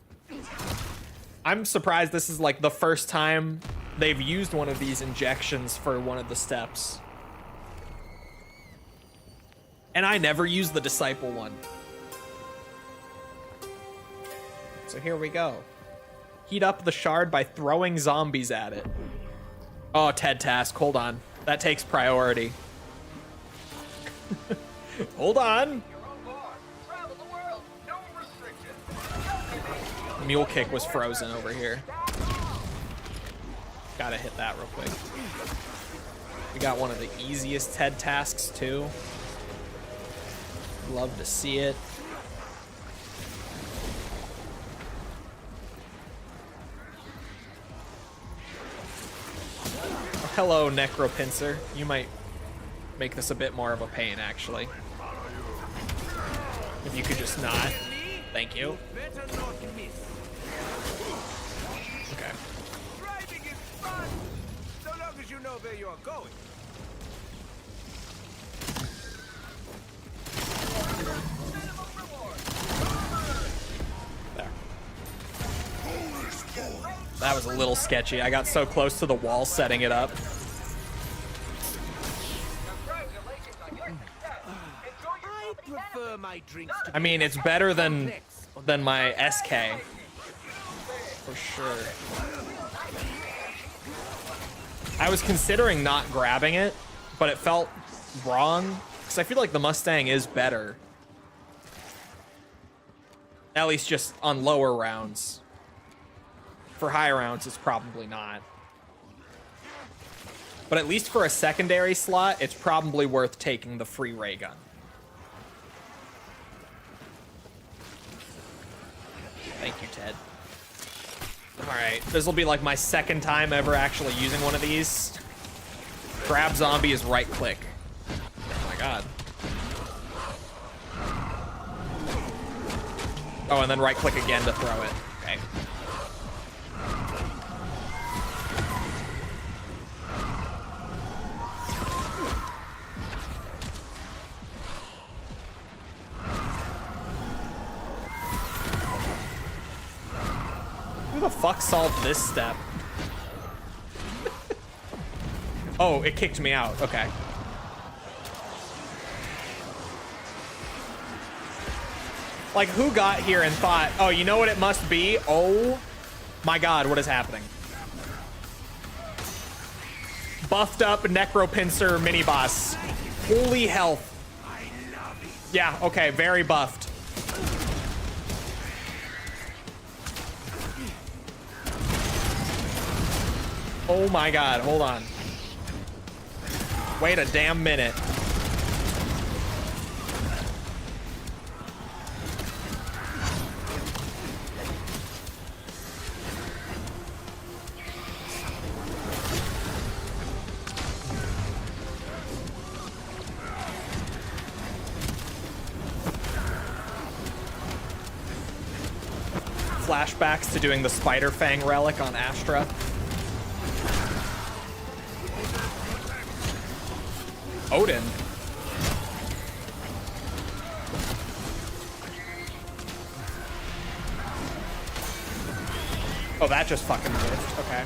I'm surprised this is, like, the first time they've used one of these injections for one of the steps. And I never used the Disciple one. So here we go. Heat up the shard by throwing zombies at it. Oh, Ted task. Hold on. That takes priority. Hold on. Mule kick was frozen over here. Gotta hit that real quick. We got one of the easiest Ted tasks too. Love to see it. Oh, hello, Necropincer. You might make this a bit more of a pain, actually. If you could just not. Thank you. Okay. Driving is fun, so long as as you know where you are going. There. That was a little sketchy. I got so close to the wall setting it up. I prefer my drinks to I mean, it's better than my SK. For sure. I was considering not grabbing it, but it felt wrong because I feel like the Mustang is better. At least just on lower rounds. For high rounds, it's probably not. But at least for a secondary slot, it's probably worth taking the free ray gun. Thank you, Ted. Alright, this will be like my second time ever actually using one of these. Grab zombie is right click. Oh my god. Oh, and then right click again to throw it. Okay. Who the fuck solved this step? Oh, it kicked me out. Okay. Like, who got here and thought, oh, you know what it must be? Oh my god, what is happening? Buffed up Necropincer mini boss. Holy health. Yeah, okay, very buffed. Oh my god, hold on. Wait a damn minute. Flashbacks to doing the Spider Fang relic on Astra. Odin. Oh, that just fucking whiffed. Okay.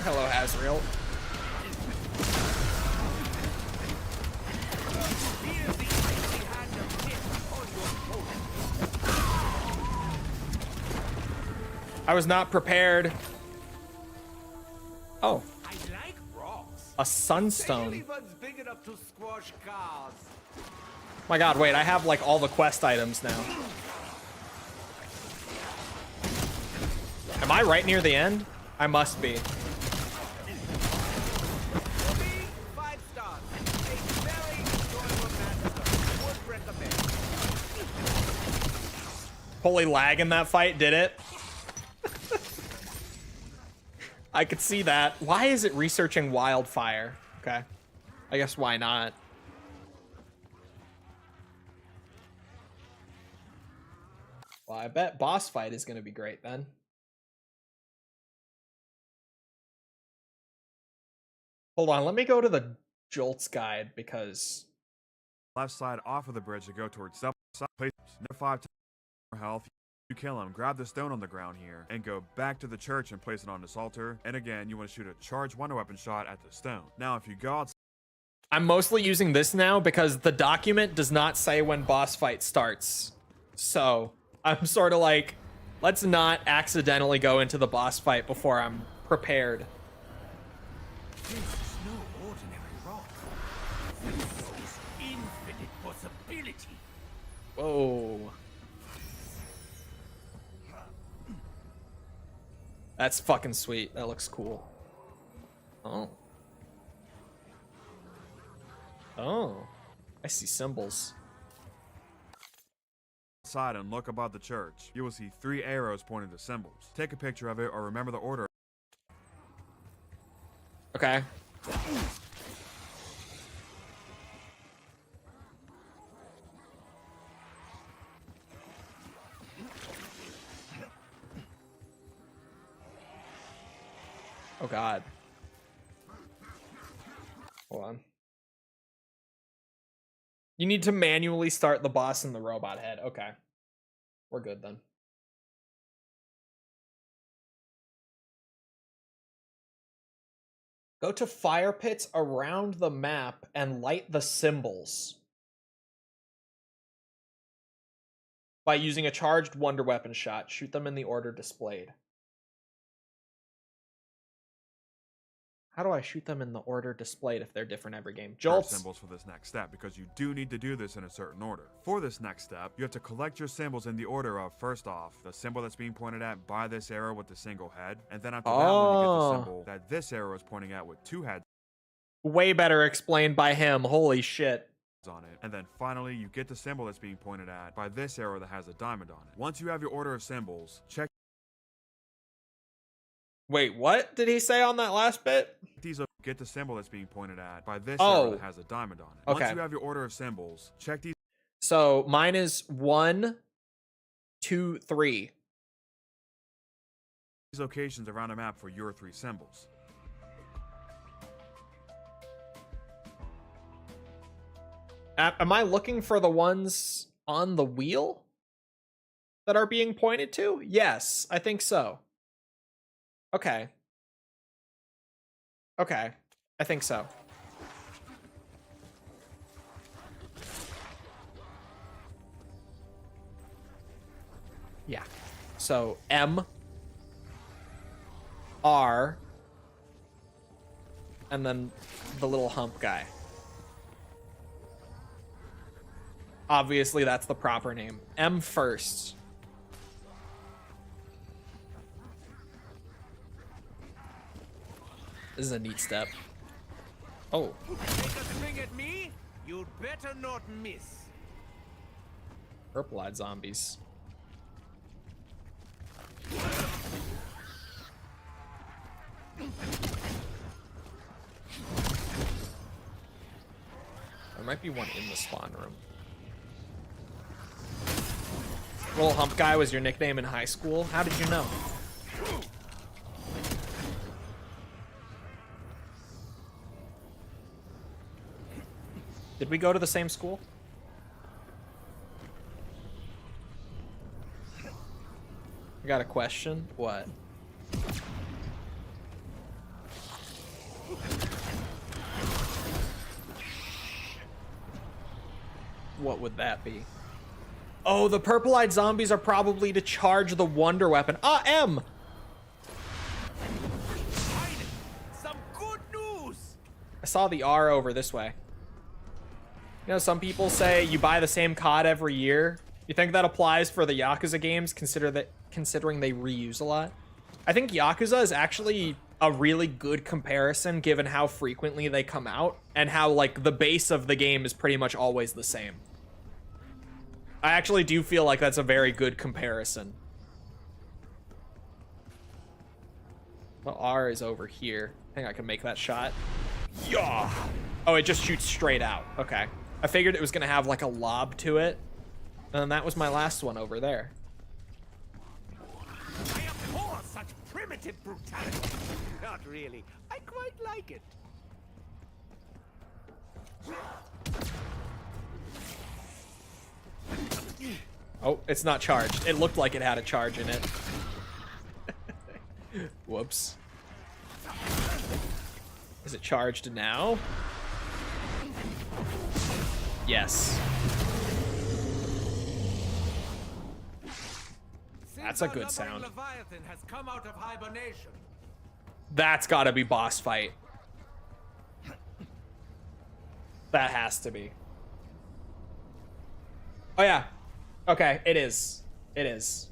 Hello, Azrael. I was not prepared. Oh. A sunstone. My god, wait, I have like all the quest items now. Am I right near the end? I must be. Holy lag in that fight, did it? I could see that. Why is it researching wildfire? Okay. I guess why not? Well, I bet boss fight is going to be great then. Hold on, let me go to the Jolts guide because... Left side off of the bridge to go towards south side. Place near 5 times more health. You kill him, grab the stone on the ground here, and go back to the church and place it on this altar. And again, you want to shoot a charged wonder weapon shot at the stone. Now, if you go outside... I'm mostly using this now because the document does not say when boss fight starts. So, I'm sort of like, let's not accidentally go into the boss fight before I'm prepared. This is no ordinary rock. This is infinite possibility. Whoa. That's fucking sweet. That looks cool. Oh. Oh. I see symbols. Outside and look above the church. You will see 3 arrows pointing to symbols. Take a picture of it or remember the order. Okay. Oh god. Hold on. You need to manually start the boss in the robot head. Okay. We're good then. Go to fire pits around the map and light the symbols by using a charged wonder weapon shot. Shoot them in the order displayed. How do I shoot them in the order displayed if they're different every game? Jolts. Symbols for this next step, because you do need to do this in a certain order. For this next step, you have to collect your symbols in the order of, first off, the symbol that's being pointed at by this arrow with the single head, and then after that one, you get the symbol that this arrow is pointing at with 2 heads Way better explained by him. Holy shit. on it. And then finally, you get the symbol that's being pointed at by this arrow that has a diamond on it. Once you have your order of symbols, check Wait, what did he say on that last bit? these up. Get the symbol that's being pointed at by this arrow that has a diamond on it. Okay. Once you have your order of symbols, check these. So mine is 1, 2, 3. These locations around the map for your 3 symbols. Am I looking for the ones on the wheel that are being pointed to? Yes, I think so. Okay. Okay, I think so. Yeah. So M, R, and then the little hump guy. Obviously, that's the proper name. M first. This is a neat step. Oh. Take a swing at me? You'd better not miss. Purple-eyed zombies. There might be one in the spawn room. Little hump guy was your nickname in high school? How did you know? Did we go to the same school? I got a question. What? What would that be? Oh, the purple-eyed zombies are probably to charge the wonder weapon. Ah, M! Some good news. I saw the R over this way. You know, some people say you buy the same COD every year. You think that applies for the Yakuza games, considering they reuse a lot? I think Yakuza is actually a really good comparison given how frequently they come out and how, like, the base of the game is pretty much always the same. I actually do feel like that's a very good comparison. The R is over here. I think I can make that shot. Yeah. Oh, it just shoots straight out. Okay. I figured it was gonna have like a lob to it. And that was my last one over there. I abhor such primitive brutality. Not really. I quite like it. Oh, it's not charged. It looked like it had a charge in it. Whoops. Is it charged now? Yes. That's a good sound. Leviathan has come out of hibernation. That's gotta be boss fight. That has to be. Oh yeah. Okay, it is. It is.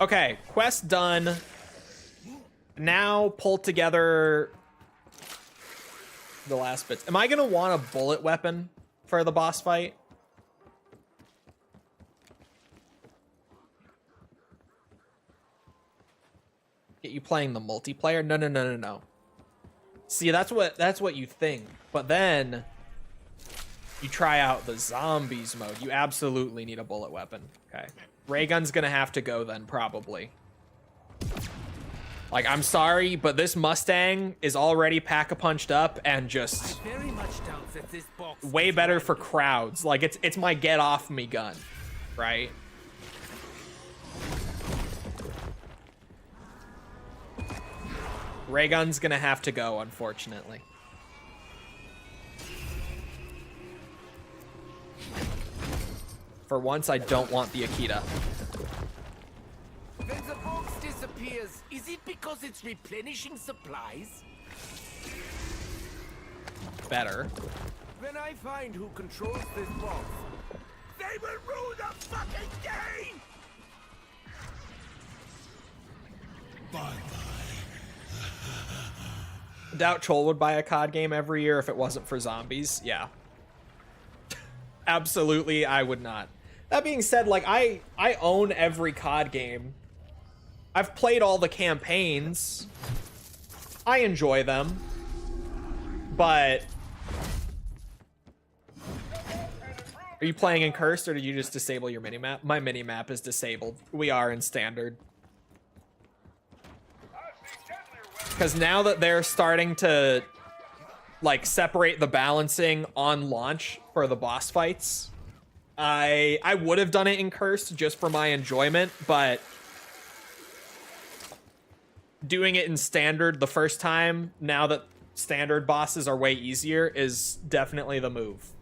Okay, quest done. Now pull together the last bits. Am I gonna want a bullet weapon for the boss fight? Get you playing the multiplayer? No. See, that's what you think. But then you try out the zombies mode. You absolutely need a bullet weapon. Okay. Ray gun's gonna have to go then, probably. Like, I'm sorry, but this Mustang is already pack-a-punched up and just I very much doubt that this box way is better for random. crowds. Like, it's my get-off-me gun, right? Ray gun's gonna have to go, unfortunately. For once, I don't want the Akita. When the box disappears, is it because it's replenishing supplies? Better. When I find who controls this box, they will rule the fucking game! Doubt Chol would buy a COD game every year if it wasn't for zombies. Yeah. Absolutely, I would not. That being said, like, I own every COD game. I've played all the campaigns. I enjoy them. But... Are you playing in Cursed, or did you just disable your minimap? My minimap is disabled. We are in Standard. Because now that they're starting to, like, separate the balancing on launch for the boss fights, I would have done it in Cursed just for my enjoyment, but doing it in Standard the first time, now that Standard bosses are way easier, is definitely the move.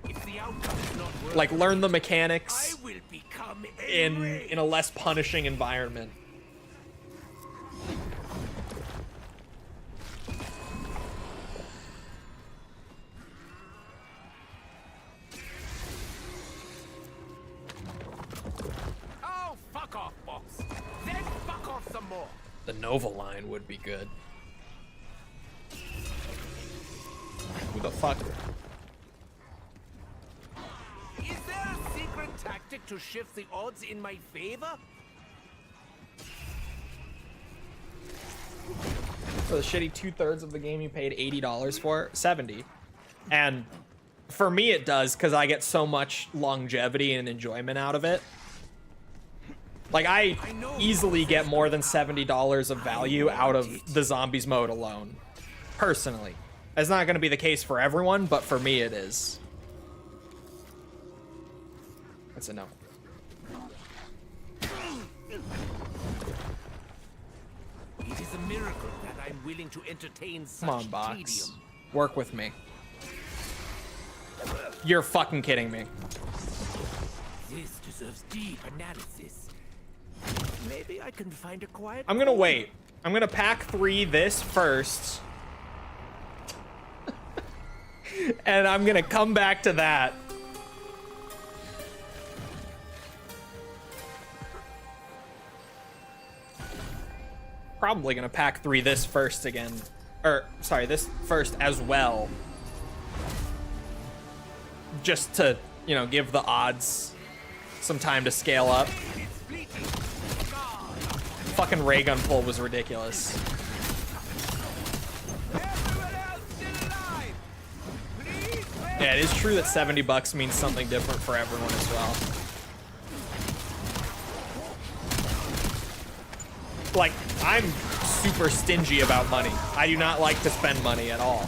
If the outcome is not worth Like, learn the I mechanics will become in a less punishing environment. Oh, fuck off, box. Then fuck off some more. The Nova line would be good. Who the fuck? Is there a secret tactic to shift the odds in my favor? For the shitty 2/3 of the game you paid $80 for? 70. And for me it does, because I get so much longevity and enjoyment out of it. Like, I easily get more than $70 of value out of the zombies mode alone. Personally. It's not going to be the case for everyone, but for me it is. That's a no. It is a miracle that I'm willing to entertain such Come on, Box. tedium. Work with me. You're fucking kidding me. This deserves deep analysis. Maybe I can find a quiet. I'm gonna wait. I'm gonna pack 3 this first. And I'm gonna come back to that. Probably gonna pack 3 this first again. Or, sorry, this first as well. Just to, you know, give the odds some time to scale up. Fucking ray gun pull was ridiculous. Yeah, it is true that $70 means something different for everyone as well. Like, I'm super stingy about money. I do not like to spend money at all.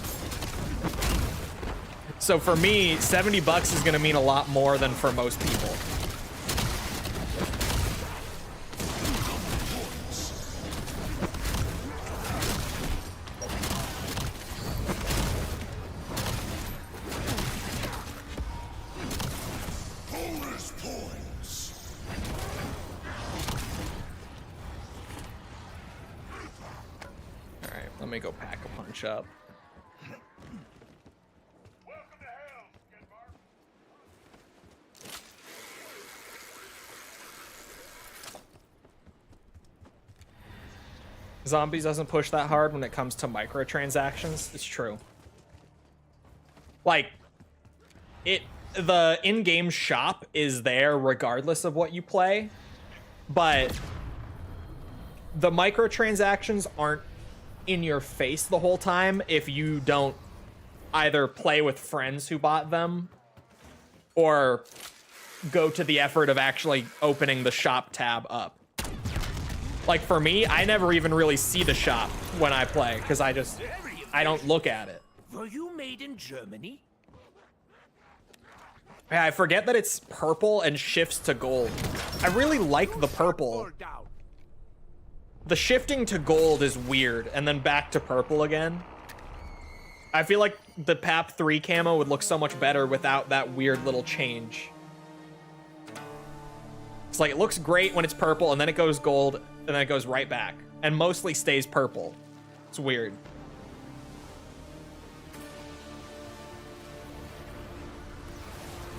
So for me, $70 is gonna mean a lot more than for most people. Bonus points. All right, let me go pack a punch up. Welcome to hell, Skidmark. Zombies doesn't push that hard when it comes to microtransactions. It's true. Like, the in-game shop is there regardless of what you play, but the microtransactions aren't in your face the whole time if you don't either play with friends who bought them or go to the effort of actually opening the shop tab up. Like for me, I never even really see the shop when I play because I don't look at it. Were you made in Germany? Yeah, I forget that it's purple and shifts to gold. I really like the purple. The shifting to gold is weird, and then back to purple again. I feel like the PAP 3 camo would look so much better without that weird little change. It's like it looks great when it's purple, and then it goes gold, and then it goes right back. And mostly stays purple. It's weird.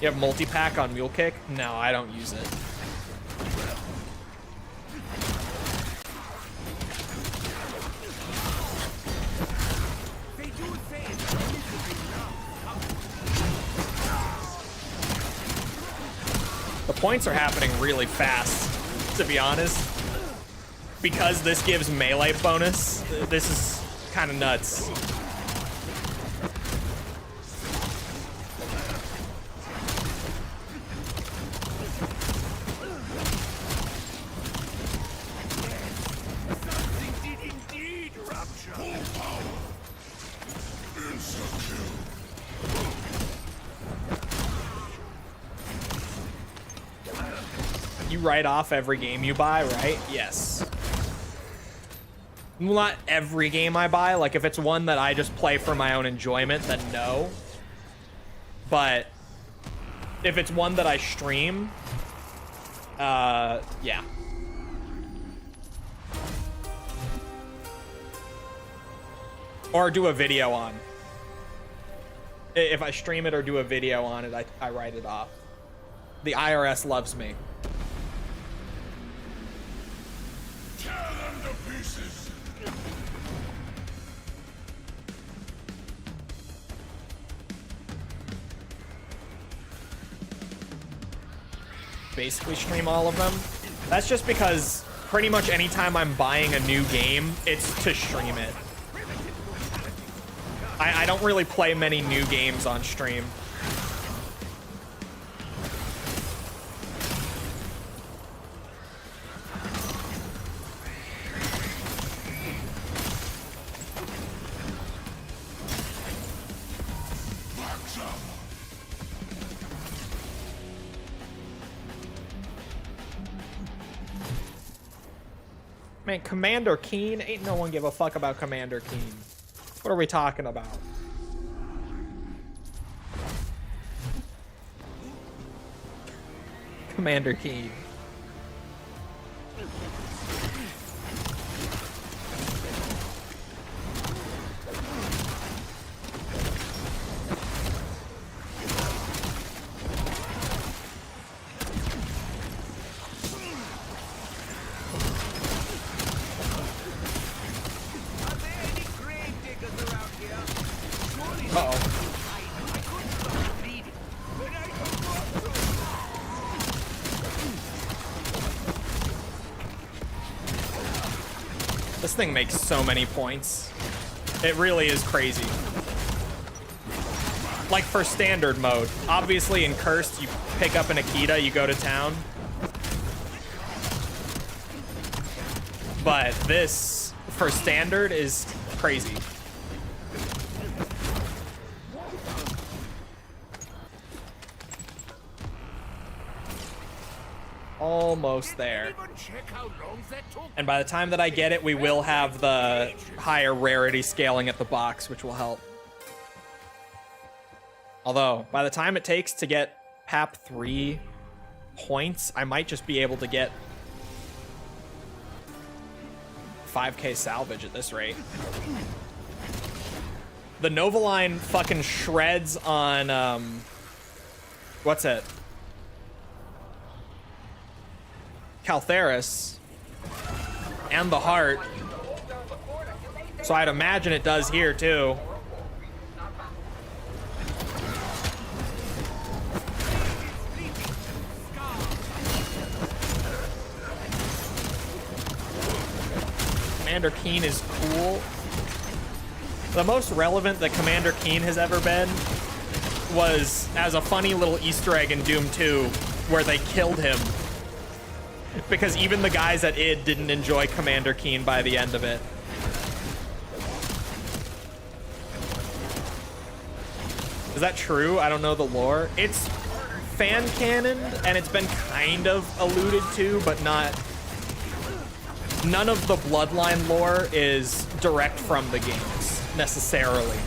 You have multi-pack on Mule Kick? No, I don't use it. The points are happening really fast, to be honest. Because this gives melee bonus, this is kind of nuts. You write off every game you buy, right? Yes. Well, not every game I buy. Like, if it's one that I just play for my own enjoyment, then no. But if it's one that I stream, yeah. Or do a video on. If I stream it or do a video on it, I write it off. The IRS loves me. Tear them to pieces. Basically stream all of them. That's just because pretty much anytime I'm buying a new game, it's to stream it. I don't really play many new games on stream. Man, Commander Keen? Ain't no one give a fuck about Commander Keen. What are we talking about? Commander Keen. Uh-oh. This thing makes so many points. It really is crazy. Like for standard mode. Obviously in Cursed, you pick up an Akita, you go to town. But this, for standard, is crazy. Almost there. And by the time that I get it, we will have the higher rarity scaling at the box, which will help. Although, by the time it takes to get PAP 3 points, I might just be able to get 5k salvage at this rate. The Nova line fucking shreds on, what's it? Caltheris and the heart, so I'd imagine it does here too. Commander Keen is cool. The most relevant that Commander Keen has ever been was as a funny little Easter egg in Doom 2 where they killed him Because even the guys at id didn't enjoy Commander Keen by the end of it. Is that true? I don't know the lore. It's fan canoned, and it's been kind of alluded to, but not... None of the Bloodline lore is direct from the games, necessarily.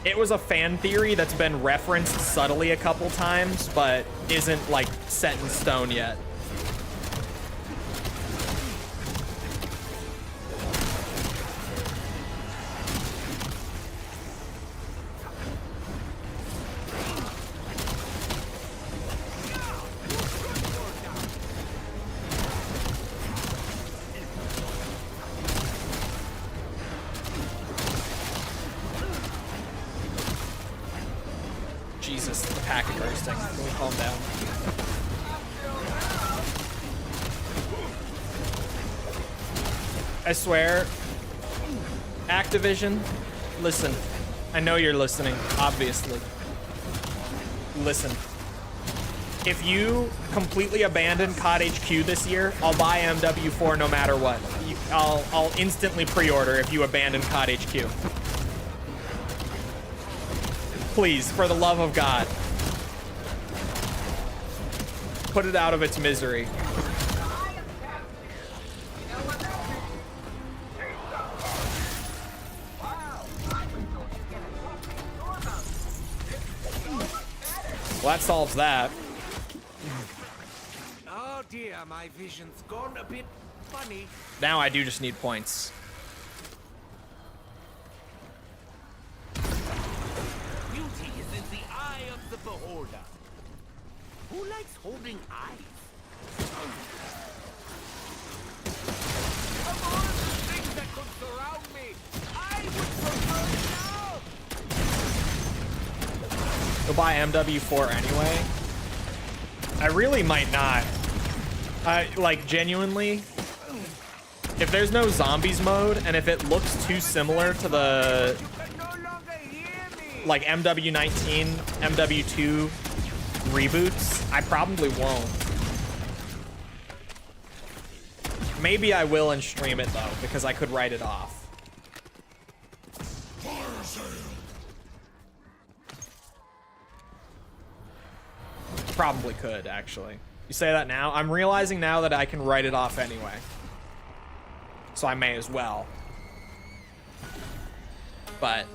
It was a fan theory that's been referenced subtly a couple times, but isn't, like, set in stone yet. Jesus, the packet bursting. Can we calm down? I swear, Activision, listen. I know you're listening, obviously. Listen. If you completely abandon COD HQ this year, I'll buy MW4 no matter what. I'll instantly pre-order if you abandon COD HQ. Please, for the love of God. Put it out of its misery. Well, that solves that. Oh dear, my vision's gone a bit funny. Now I do just need points. Beauty is in the eye of the beholder. Who likes holding eyes? Of all the things that could surround me, I would prefer now. You'll buy MW4 anyway. I really might not. Like, genuinely, if there's no zombies mode, and if it looks too similar to the, like, MW19, MW2 reboots, I probably won't. Maybe I will and stream it, though, because I could write it off. Probably could, actually. You say that now? I'm realizing now that I can write it off anyway. So I may as well. But...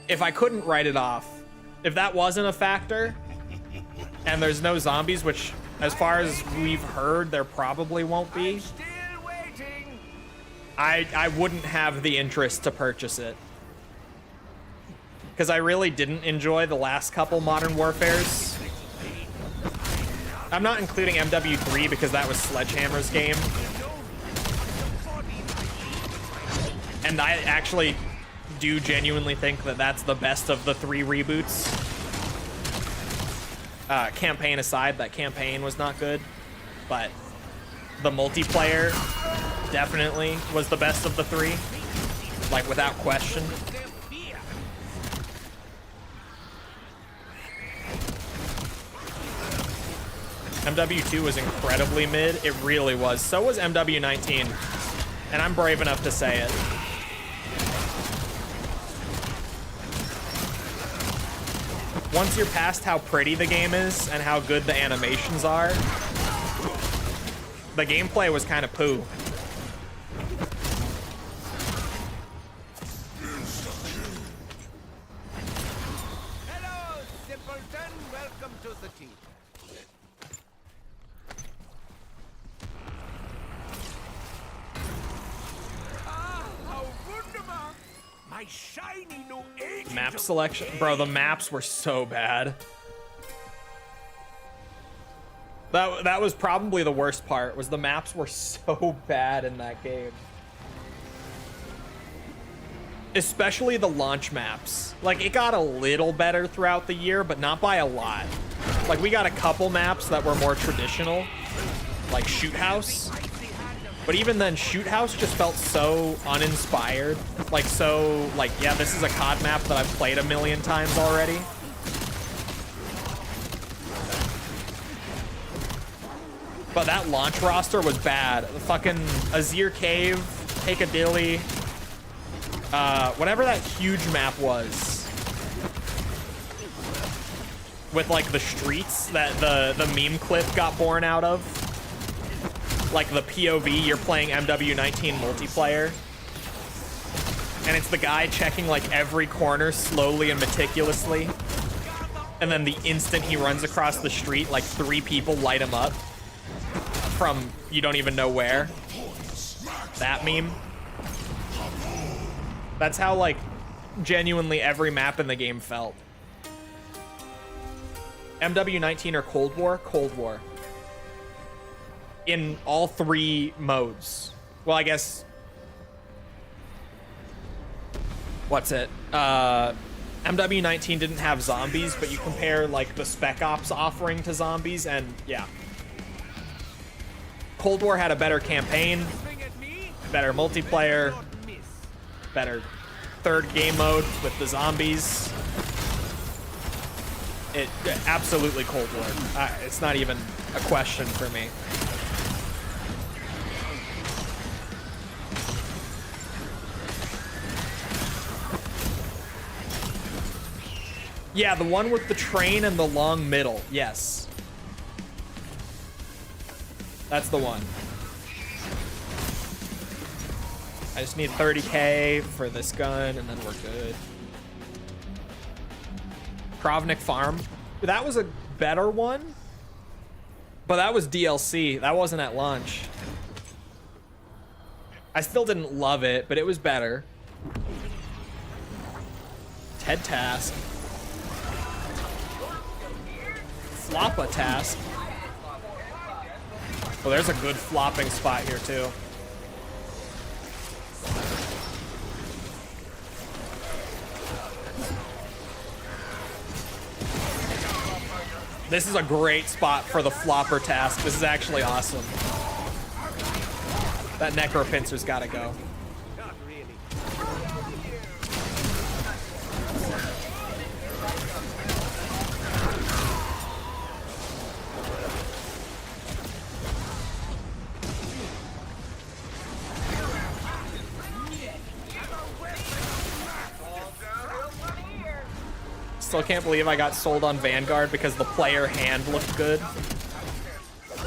if I couldn't write it off, if that wasn't a factor, and there's no zombies, which, as far as we've heard, there probably won't be, I wouldn't have the interest to purchase it. Because I really didn't enjoy the last couple Modern Warfares. I'm not including MW3 because that was Sledgehammer's game. And I actually do genuinely think that that's the best of the 3 reboots. Campaign aside, that campaign was not good. But the multiplayer definitely was the best of the 3. Like, without question. MW2 was incredibly mid. It really was. So was MW19. And I'm brave enough to say it. Once you're past how pretty the game is and how good the animations are, the gameplay was kind of poo. Hello, simpleton. Welcome to the team. My shiny new agent. Map selection. Bro, the maps were so bad. That was probably the worst part, was the maps were so bad in that game. Especially the launch maps. Like, it got a little better throughout the year, but not by a lot. Like, we got a couple maps that were more traditional, like Shoot House. But even then, Shoot House just felt so uninspired. Like, so, like, yeah, this is a COD map that I've played a million times already. But that launch roster was bad. The fucking Azir Cave, Piccadilly, whatever that huge map was. With like the streets that the meme clip got born out of. Like the POV, you're playing MW19 multiplayer. And it's the guy checking like every corner slowly and meticulously. And then the instant he runs across the street, like 3 people light him up. From you don't even know where. That meme. That's how like genuinely every map in the game felt. MW19 or Cold War? Cold War. In all 3 modes. Well, I guess... What's it? MW19 didn't have zombies, but you compare, like, the Spec Ops offering to zombies, and, yeah. Cold War had a better campaign, better multiplayer, better 3rd game mode with the zombies. It absolutely Cold War. It's not even a question for me. Yeah, the one with the train and the long middle. Yes. That's the one. I just need 30k for this gun and then we're good. Krovnik Farm. That was a better one, but that was DLC. That wasn't at launch. I still didn't love it, but it was better. Ted Task. Floppa Task. Oh, there's a good flopping spot here too. This is a great spot for the flopper task. This is actually awesome. That Necropincer's gotta go. Still can't believe I got sold on Vanguard because the player hand looked good.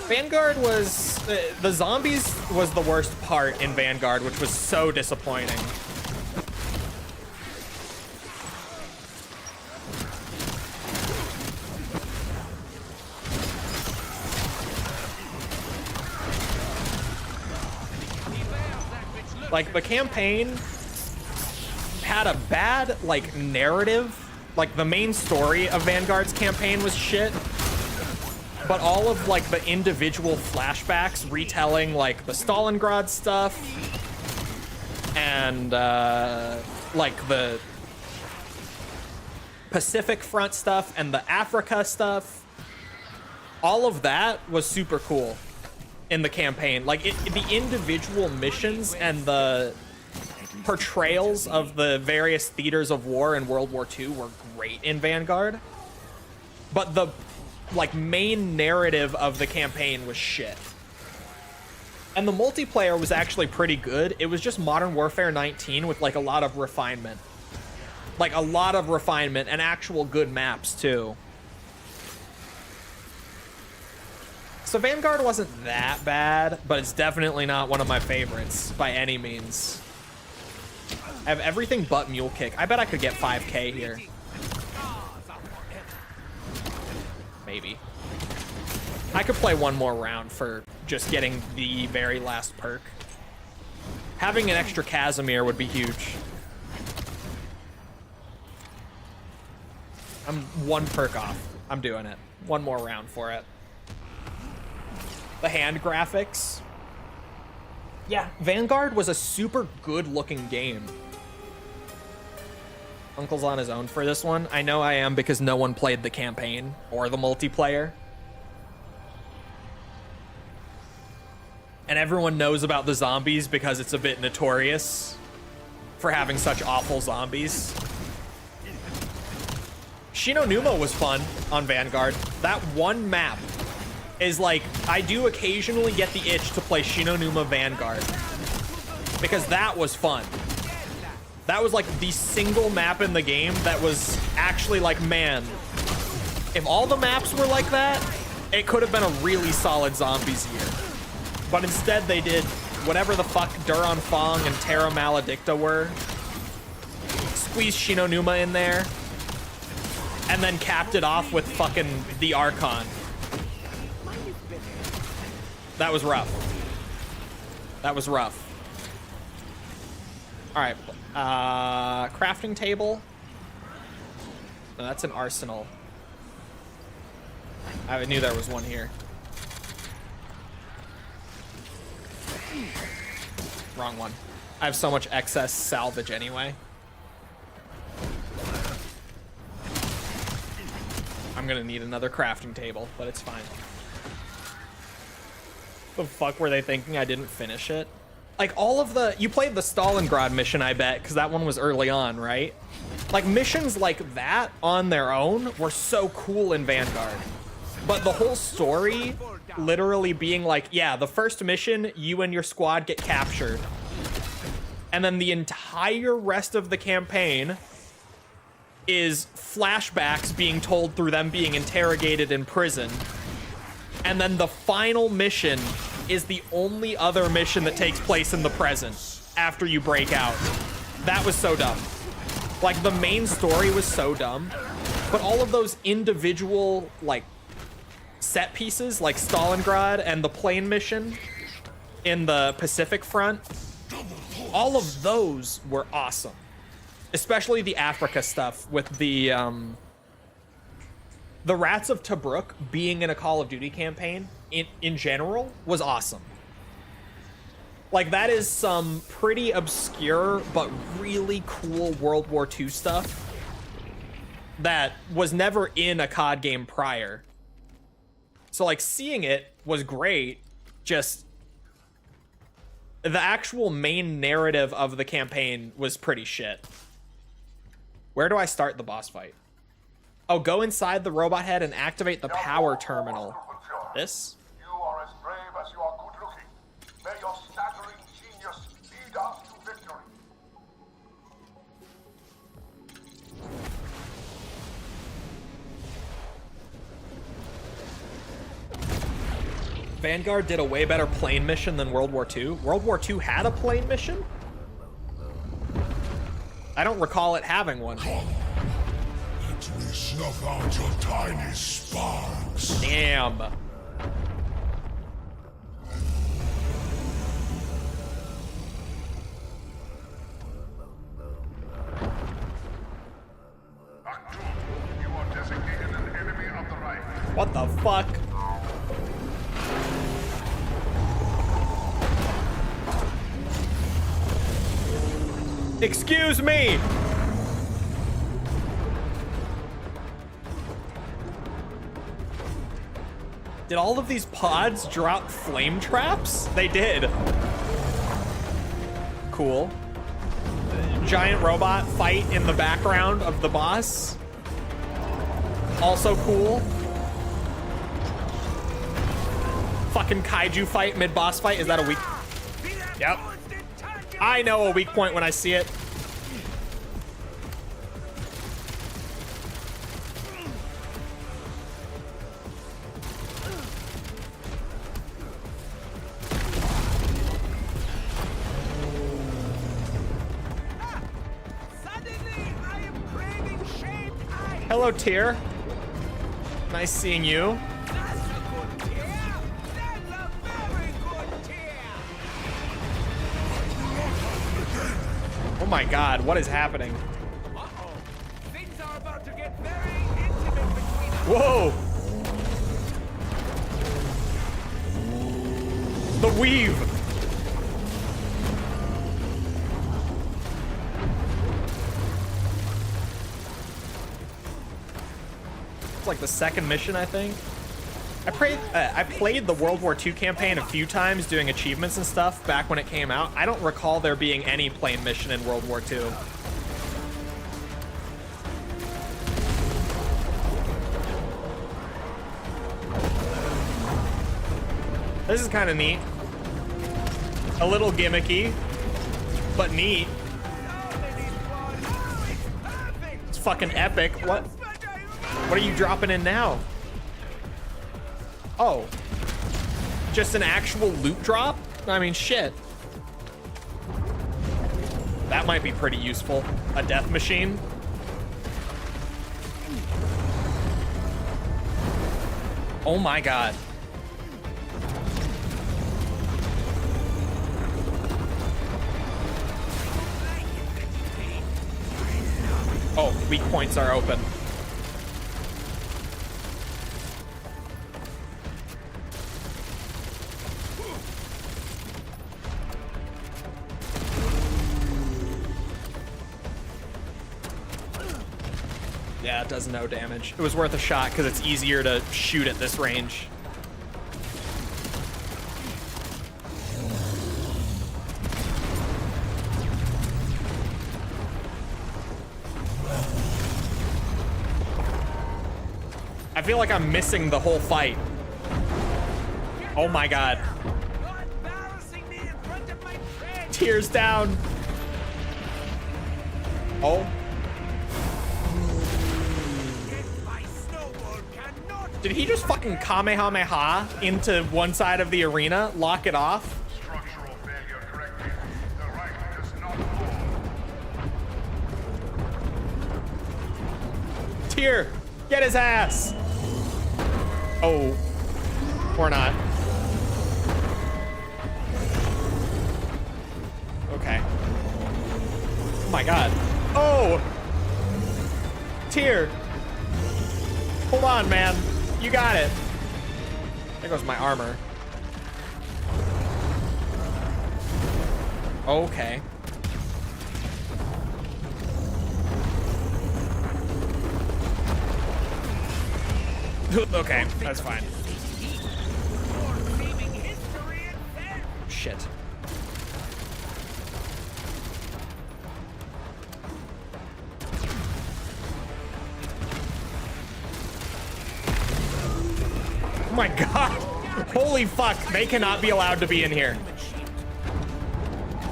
Vanguard was... the zombies was the worst part in Vanguard, which was so disappointing. Like, the campaign had a bad, like, narrative. Like, the main story of Vanguard's campaign was shit. But all of, like, the individual flashbacks retelling, like, the Stalingrad stuff and, like, the Pacific Front stuff and the Africa stuff, all of that was super cool in the campaign. Like, the individual missions and the portrayals of the various theaters of war in World War II were great in Vanguard. But the, like, main narrative of the campaign was shit. And the multiplayer was actually pretty good. It was just Modern Warfare 19 with, like, a lot of refinement. Like, a lot of refinement and actual good maps, too. So Vanguard wasn't that bad, but it's definitely not one of my favorites by any means. I have everything but Mule Kick. I bet I could get 5k here. Maybe. I could play one more round for just getting the very last perk. Having an extra Casimir would be huge. I'm 1 perk off. I'm doing it. One more round for it. The hand graphics. Yeah, Vanguard was a super good looking game. Uncle's on his own for this one. I know I am because no one played the campaign or the multiplayer. And everyone knows about the zombies because it's a bit notorious for having such awful zombies. Shinonuma was fun on Vanguard. That one map is like, I do occasionally get the itch to play Shinonuma Vanguard. Because that was fun. That was like the single map in the game that was actually like, man, if all the maps were like that, it could have been a really solid Zombies year. But instead they did whatever the fuck Duron Fong and Terra Maledicta were. Squeeze Shinonuma in there. And then capped it off with fucking the Archon. That was rough. That was rough. All right, crafting table. No, that's an arsenal. I knew there was one here. Wrong one. I have so much excess salvage anyway. I'm gonna need another crafting table, but it's fine. The fuck were they thinking I didn't finish it? Like, all of the... You played the Stalingrad mission, I bet, because that one was early on, right? Like, missions like that on their own were so cool in Vanguard. But the whole story literally being like, yeah, the first mission, you and your squad get captured. And then the entire rest of the campaign is flashbacks being told through them being interrogated in prison. And then the final mission is the only other mission that takes place in the present after you break out. That was so dumb. Like, the main story was so dumb, but all of those individual, like, set pieces, like Stalingrad and the plane mission in the Pacific Front, all of those were awesome. Especially the Africa stuff with the Rats of Tobruk being in a Call of Duty campaign in general was awesome. Like, that is some pretty obscure but really cool World War II stuff that was never in a COD game prior. So, like, seeing it was great. Just the actual main narrative of the campaign was pretty shit. Where do I start the boss fight? Oh, go inside the robot head and activate the power terminal. This? You are as brave as you are good looking. May your staggering genius lead us to victory. Vanguard did a way better plane mission than World War II. World War II had a plane mission? I don't recall it having one. Let me snuff out your tiny sparks. Damn. You are designated an enemy of the Reich. What the fuck? Excuse me! Did all of these pods drop flame traps? They did. Cool. Giant robot fight in the background of the boss. Also cool. Fucking kaiju fight, mid-boss fight. Is that a weak... Yep. I know a weak point when I see it. Hello, Tyr. Nice seeing you. Oh my god, what is happening? Uh-oh. Things are about to get very intimate between us. Whoa! The weave! It's like the second mission, I think. I played the World War II campaign a few times doing achievements and stuff back when it came out. I don't recall there being any plane mission in World War II. This is kind of neat. A little gimmicky, but neat. It's fucking epic. What are you dropping in now? Oh. Just an actual loot drop? I mean, shit. That might be pretty useful. A death machine. Oh my god. Oh, weak points are open. Yeah, it does no damage. It was worth a shot because it's easier to shoot at this range. I feel like I'm missing the whole fight. Oh my god. Tears down. Oh. Did he just fucking Kamehameha into one side of the arena, lock it off? Structural failure corrected. The right does not fall. Tyr, get his ass. Oh, or not. Okay. Oh my god. Oh! Tyr! Hold on, man. You got it. There goes my armor. Okay. Okay, that's fine. Shit. Oh my god! Holy fuck, they cannot be allowed to be in here.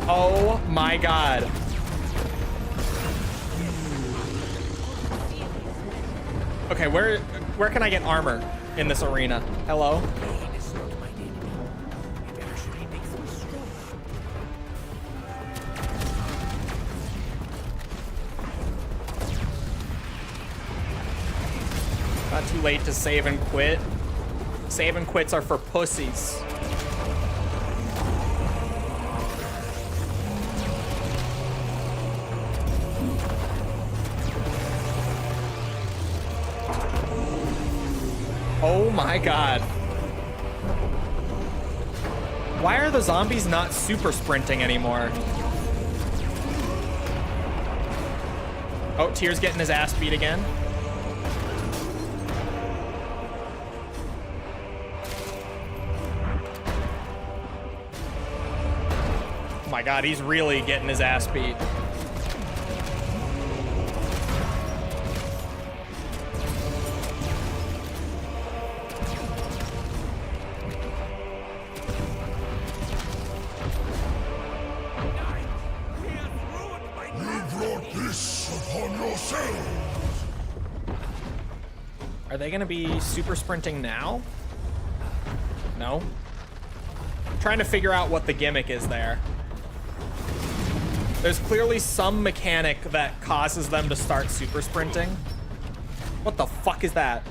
Oh my god. Okay, where can I get armor in this arena? Hello? Not too late to save and quit. Save and quits are for pussies. Oh my god. Why are the zombies not super sprinting anymore? Oh, Tyr's getting his ass beat again. Oh my god, he's really getting his ass beat. Are they gonna be super sprinting now? No? I'm trying to figure out what the gimmick is there. There's clearly some mechanic that causes them to start super sprinting. What the fuck is that?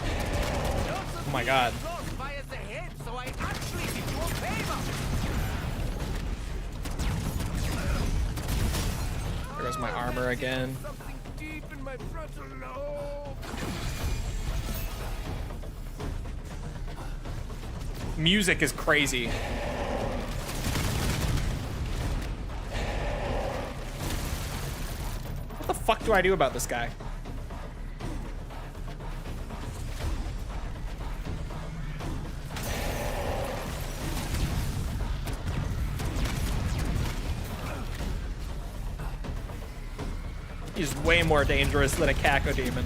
Oh my god. There goes my armor again. Music is crazy. What the fuck do I do about this guy? He's way more dangerous than a cacodemon.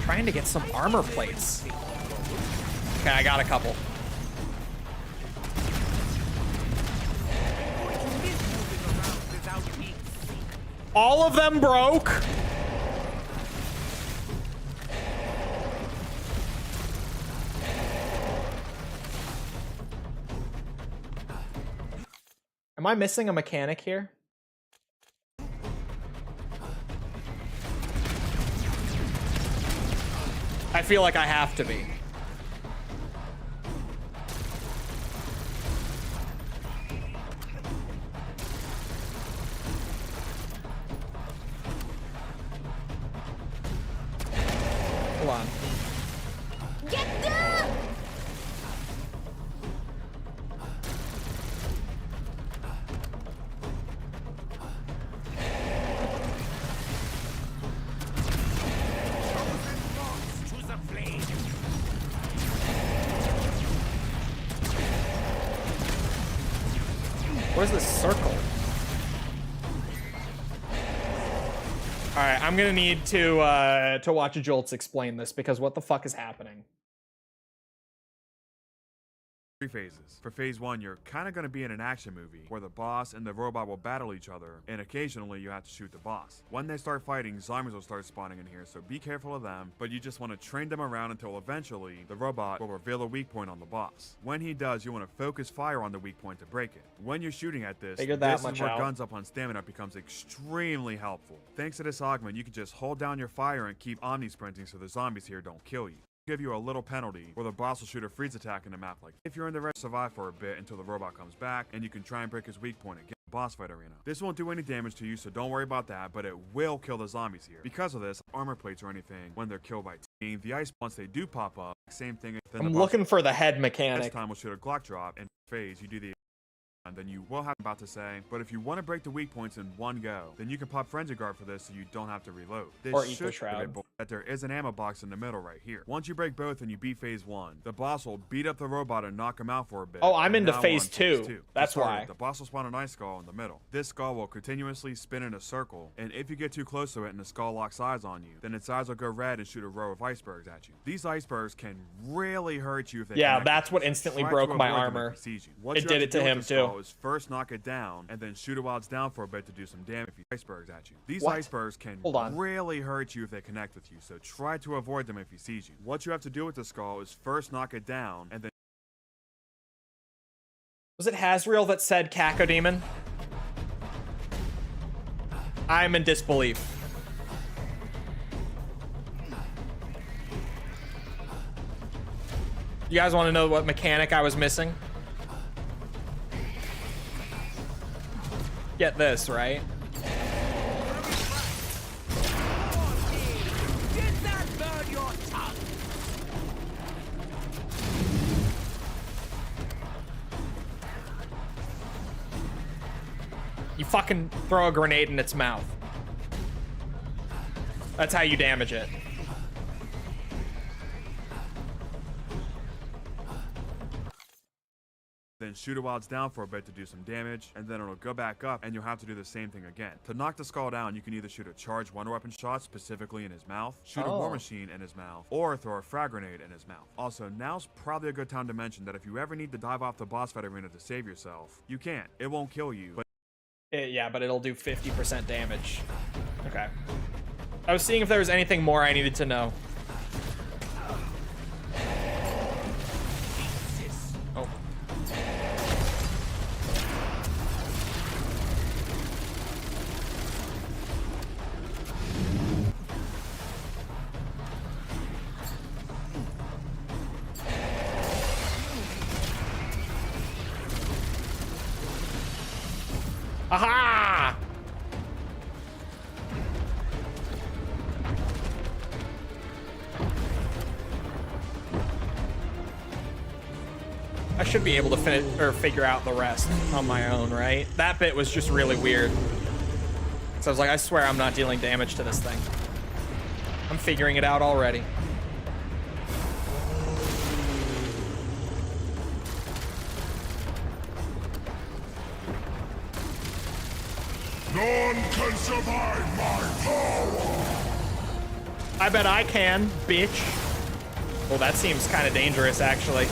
Trying to get some armor plates. Okay, I got a couple. All of them broke. Am I missing a mechanic here? I feel like I have to be. Hold on. Get down! Where's the circle? All right, I'm gonna need to watch Jolts explain this because what the fuck is happening? 3 phases. For phase 1, you're kind of going to be in an action movie where the boss and the robot will battle each other, and occasionally you have to shoot the boss. When they start fighting, zombies will start spawning in here, so be careful of them, but you just want to train them around until eventually the robot will reveal a weak point on the boss. When he does, you want to focus fire on the weak point to break it. When you're shooting at this, Figured that this much is where out. guns up on stamina becomes extremely helpful. Thanks to this augment, you can just hold down your fire and keep omni-sprinting so the zombies here don't kill you. Give you a little penalty where the boss will shoot a freeze attack in the map. Like if you're in the red, survive for a bit until the robot comes back and you can try and break his weak point again. Boss fight arena. This won't do any damage to you, so don't worry about that, but it will kill the zombies here. Because of this, armor plates or anything when they're killed by team, the ice once they do pop up, same thing. I'm looking for the head mechanic. This time we'll shoot a Glock drop and phase you do the and then you will have about to say, but if you want to break the weak points in one go, then you can pop Frenzy Guard for this so you don't have to reload. This Or Eco should Shroud. that there is an ammo box in the middle right here. Once you break both and you beat phase 1, the boss will beat up the robot and knock him out for a bit. Oh, I'm And into now phase we're on 2. That's To start why. with, the boss will spawn an ice skull in the middle. This skull will continuously spin in a circle, and if you get too close to it and the skull locks eyes on you, then its eyes will go red and shoot a row of icebergs at you. These icebergs can really hurt you if they Yeah, connect that's with what you. instantly Try broke to my avoid them armor. if he sees you. What It you did have it to do with him the too. skull is first knock it down, and then shoot it while it's down for a bit to do some damage if you icebergs at you. These What? icebergs can Hold on. really hurt you if they connect with you, so try to avoid them if he sees you. What you have to do with the skull is first knock it down, and then Was it Hasriel that said cacodemon? I'm in disbelief. You guys want to know what mechanic I was missing? Get this, right? Did that burn your tongue? You fucking throw a grenade in its mouth. That's how you damage it. then shoot it while it's down for a bit to do some damage, and then it'll go back up and you'll have to do the same thing again. To knock the skull down, you can either shoot a charged wonder weapon shot specifically in his mouth, shoot a war machine in his mouth, or throw a frag grenade in his mouth. Also, now's probably a good time to mention that if you ever need to dive off the boss fight arena to save yourself, you can. It won't kill you, but yeah, but it'll do 50% damage. Okay. I was seeing if there was anything more I needed to know. Oh. Aha! I should be able to figure out the rest on my own, right? That bit was just really weird. So I was like, I swear I'm not dealing damage to this thing. I'm figuring it out already. None can survive my power! I bet I can, bitch. Well, that seems kind of dangerous, actually.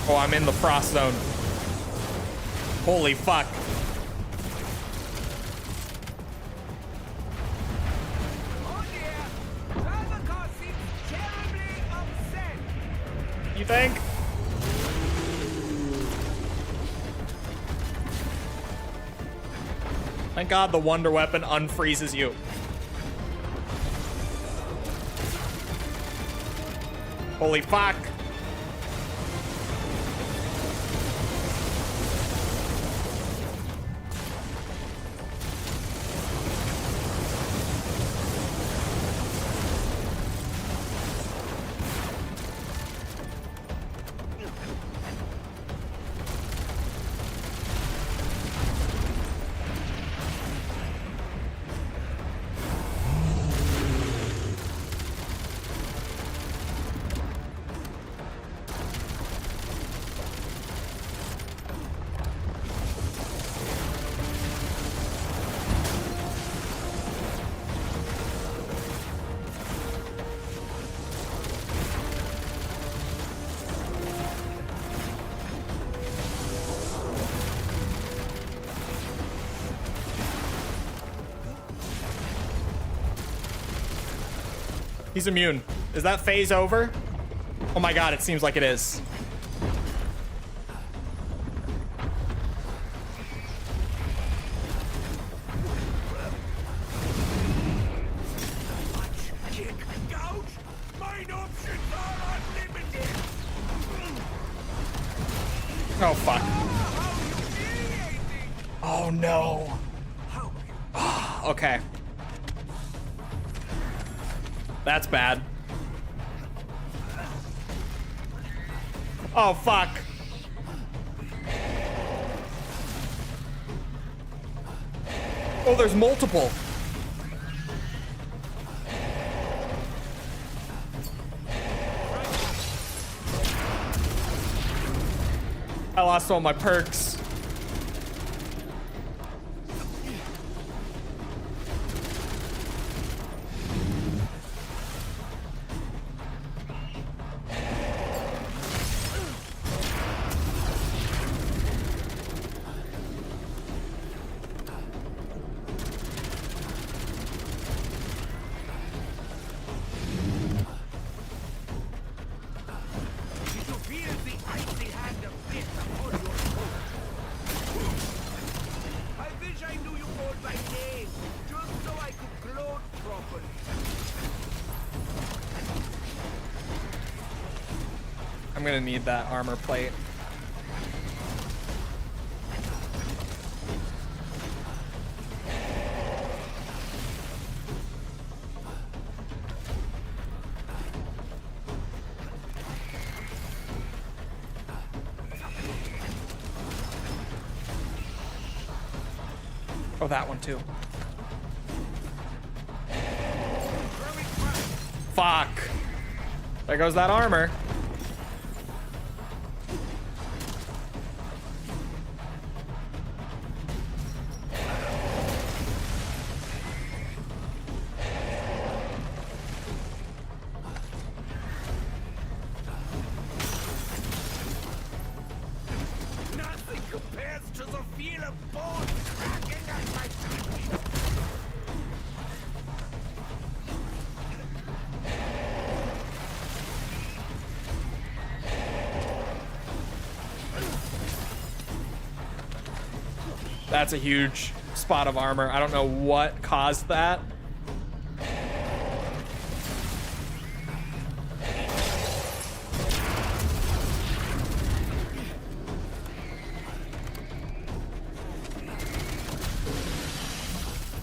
Oh, I'm in the frost zone. Holy fuck. Oh dear! Travicar seems terribly upset. You think? Thank God the wonder weapon unfreezes you. Holy fuck. He's immune. Is that phase over? Oh my God, it seems like it is. Oh fuck. Oh no. Okay. That's bad. Oh, fuck. Oh, there's multiple. I lost all my perks. I'm gonna need that armor plate. Oh, that one too. Fuck. There goes that armor. That's a huge spot of armor. I don't know what caused that.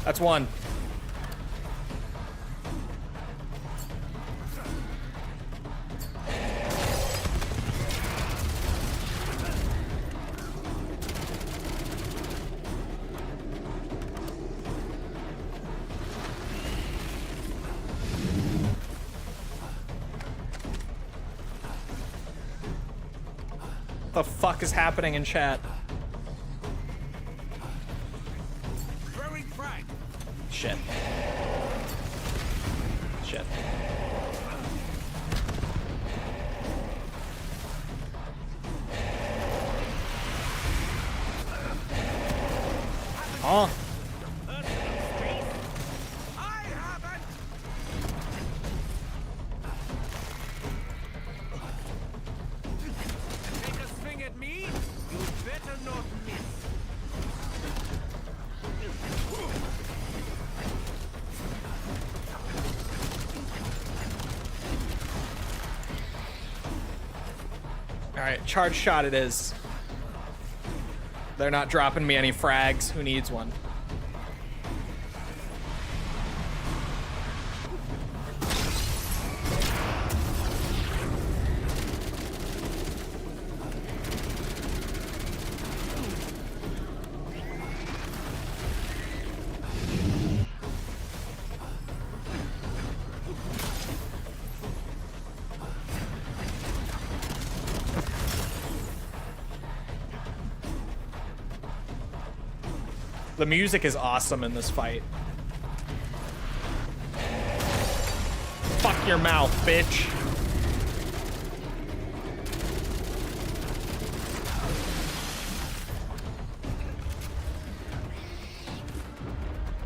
That's one. the fuck is happening in chat? Throwing frag. Shit. Shit. Oh. I haven't. Take a swing at me. You better not miss. All right, charge shot it is. They're not dropping me any frags. Who needs one? The music is awesome in this fight. Fuck your mouth, bitch.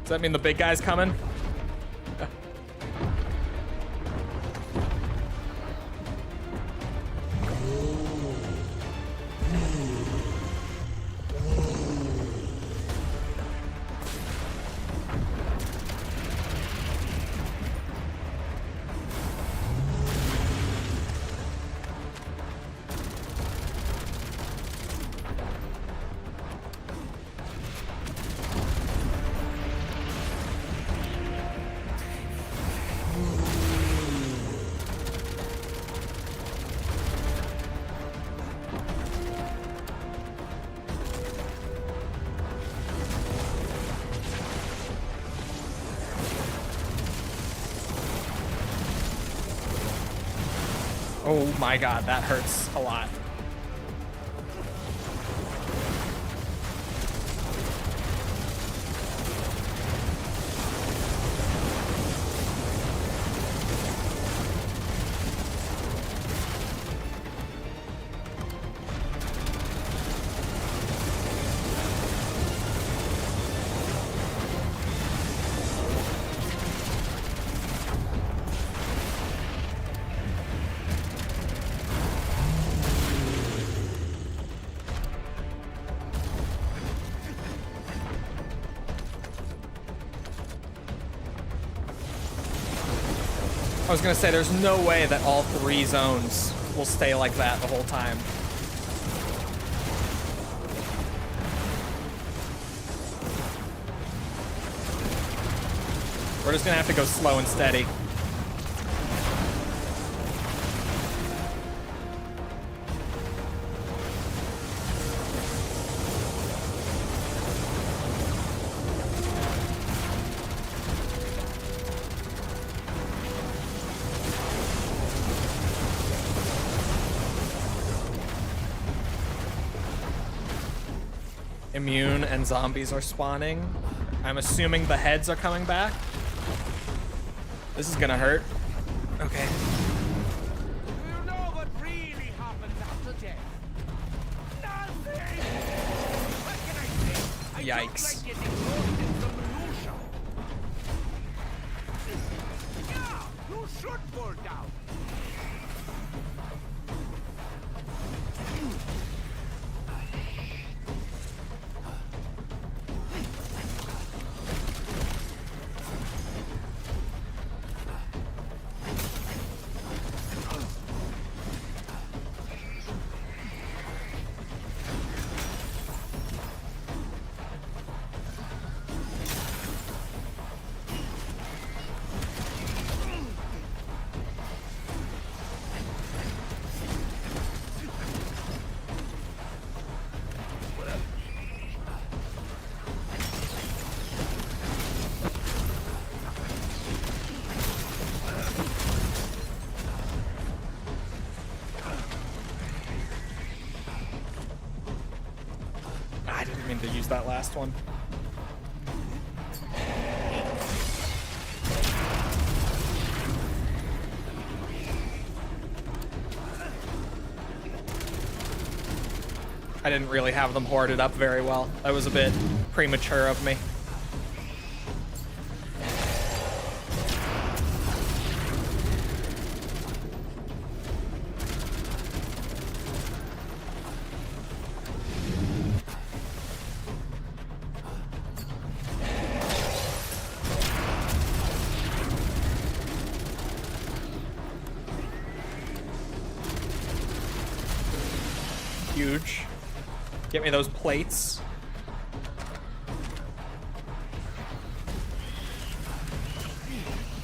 Does that mean the big guy's coming? Oh my god, that hurts a lot. I was gonna say, there's no way that all 3 zones will stay like that the whole time. We're just gonna have to go slow and steady. Immune and zombies are spawning. I'm assuming the heads are coming back. This is gonna hurt. Okay. Do you know what really happens after death? Nothing! What can I say? I Yikes. don't like getting lost in the minutia. Yeah, you should fall down. mean to use that last one. I didn't really have them hoarded up very well. That was a bit premature of me. Huge. Get me those plates.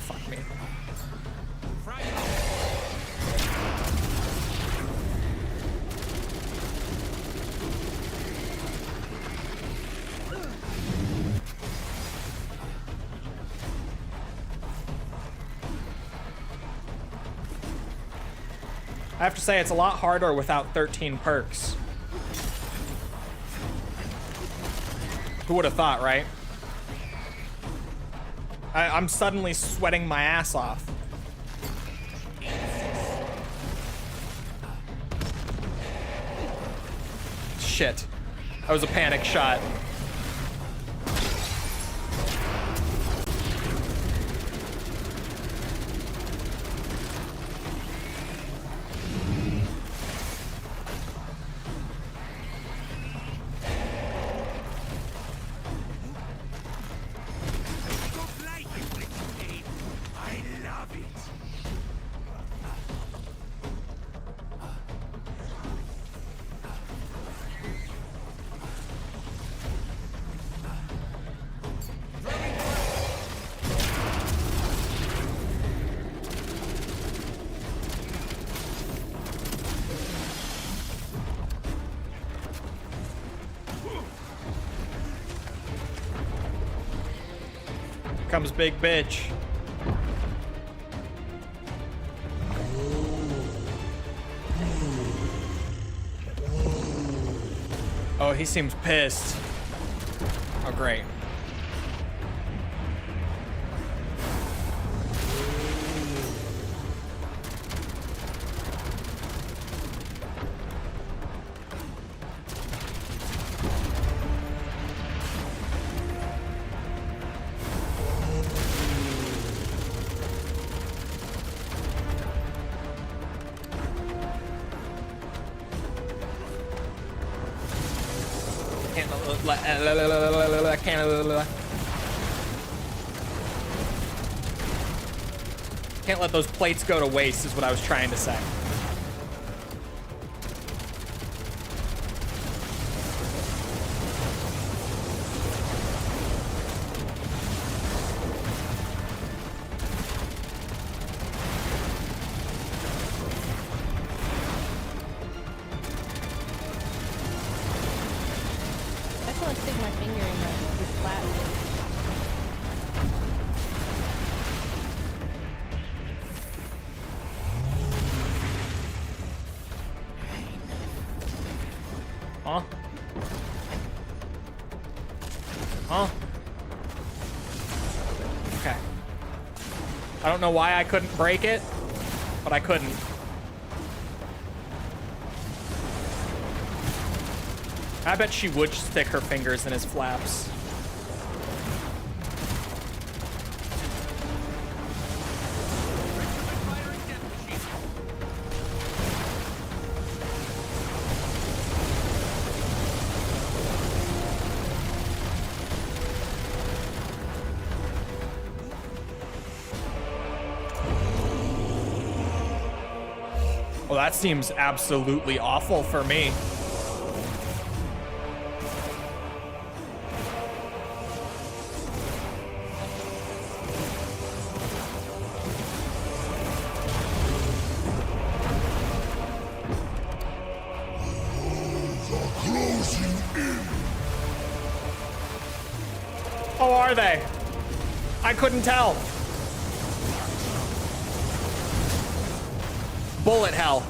Fuck me. I have to say, it's a lot harder without 13 perks. Who would have thought, right? I'm suddenly sweating my ass off. Shit. That was a panic shot. Comes big bitch. Oh, he seems pissed. Oh, great. Can't let those plates go to waste is what I was trying to say. I feel like sticking my finger in the flat. Huh? Huh? Okay. I don't know why I couldn't break it, but I couldn't. I bet she would stick her fingers in his flaps. Well, that seems absolutely awful for me. Oh, are they? I couldn't tell. Bullet hell.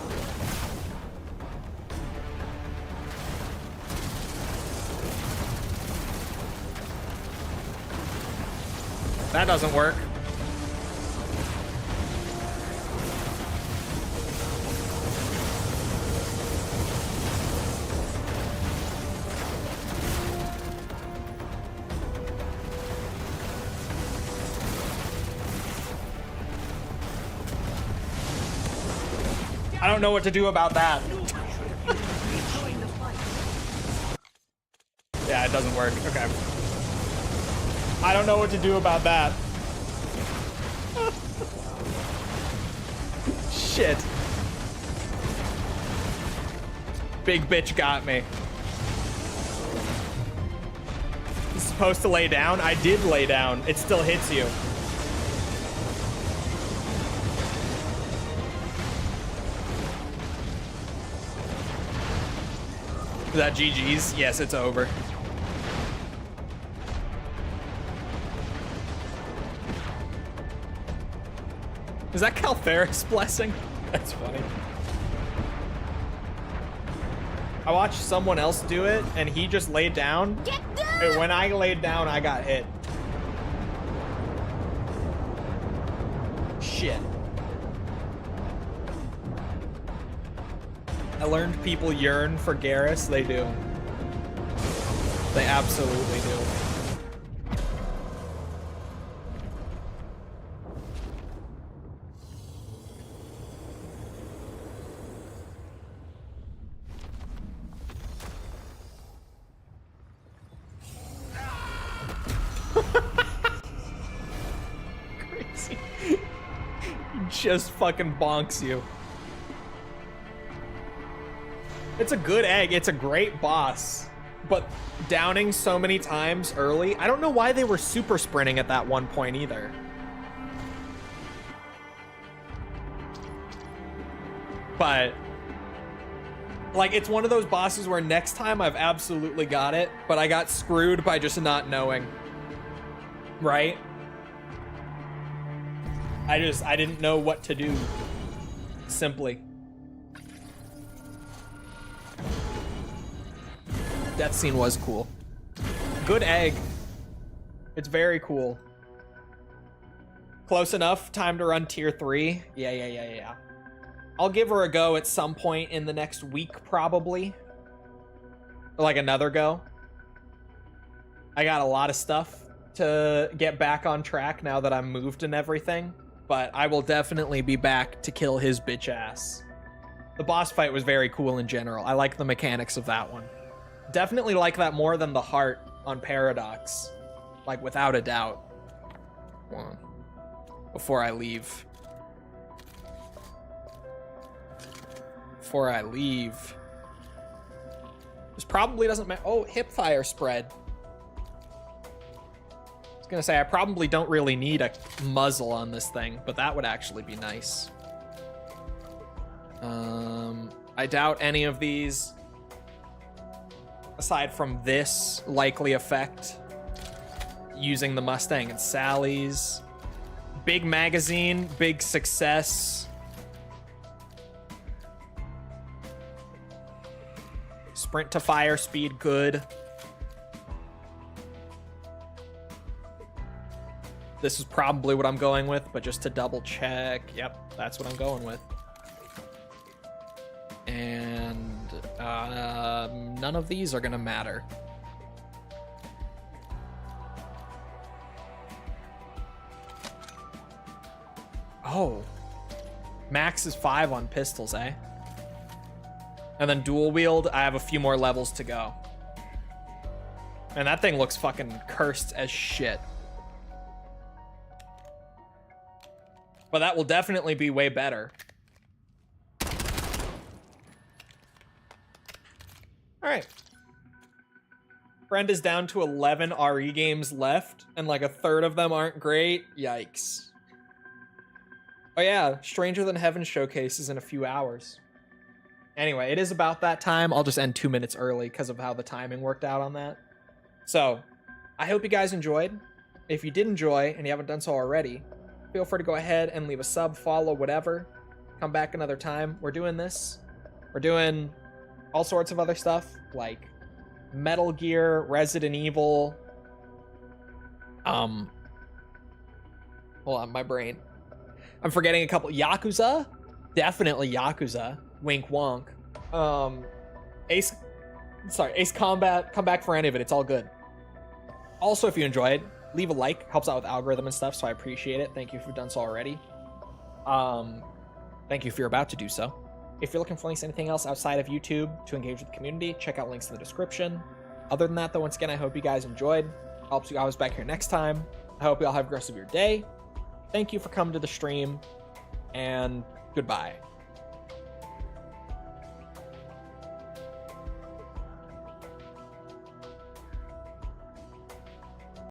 That doesn't work. I don't know what to do about that. Yeah, it doesn't work. Okay. I don't know what to do about that. Shit. Big bitch got me. You're supposed to lay down? I did lay down. It still hits you. Is that GG's? Yes, it's over. Is that Caltheri's blessing? That's funny. I watched someone else do it, and he just laid down. And when I laid down, I got hit. Shit. I learned people yearn for Garrus. They do. They absolutely do. Crazy. He just fucking bonks you. It's a good egg. It's a great boss. But downing so many times early, I don't know why they were super sprinting at that one point either. But like, it's one of those bosses where next time I've absolutely got it, but I got screwed by just not knowing. Right? I didn't know what to do. Simply. That scene was cool. Good egg. It's very cool. Close enough. Time to run tier 3. Yeah. I'll give her a go at some point in the next week, probably. Or like another go. I got a lot of stuff to get back on track now that I'm moved and everything. But I will definitely be back to kill his bitch ass. The boss fight was very cool in general. I like the mechanics of that one. Definitely like that more than the heart on Paradox. Like, without a doubt. Well, before I leave. This probably doesn't matter. Oh, hip fire spread. I was gonna say, I probably don't really need a muzzle on this thing, but that would actually be nice. I doubt any of these, aside from this likely effect, using the Mustang and Sally's. Big magazine, big success. Sprint to fire speed, good. This is probably what I'm going with, but just to double check. Yep, that's what I'm going with. And none of these are gonna matter. Oh, max is 5 on pistols, eh? And then dual wield, I have a few more levels to go. And that thing looks fucking cursed as shit. But that will definitely be way better. All right. Friend is down to 11 RE games left, and like a third of them aren't great. Yikes. Oh yeah, Stranger Than Heaven showcase is in a few hours. Anyway, it is about that time. I'll just end 2 minutes early because of how the timing worked out on that. So, I hope you guys enjoyed. If you did enjoy, and you haven't done so already, feel free to go ahead and leave a sub, follow, whatever. Come back another time. We're doing this. We're doing all sorts of other stuff, like Metal Gear, Resident Evil, Hold on, my brain. I'm forgetting a couple. Yakuza? Definitely Yakuza. Wink wonk. Ace Combat. Come back for any of it. It's all good. Also, if you enjoyed, leave a like. Helps out with algorithm and stuff, so I appreciate it. Thank you if you've done so already. Thank you if you're about to do so. If you're looking for links to anything else outside of YouTube to engage with the community, check out links in the description. Other than that, though, once again, I hope you guys enjoyed. I hope you guys back here next time. I hope you all have the rest of your day. Thank you for coming to the stream, and goodbye.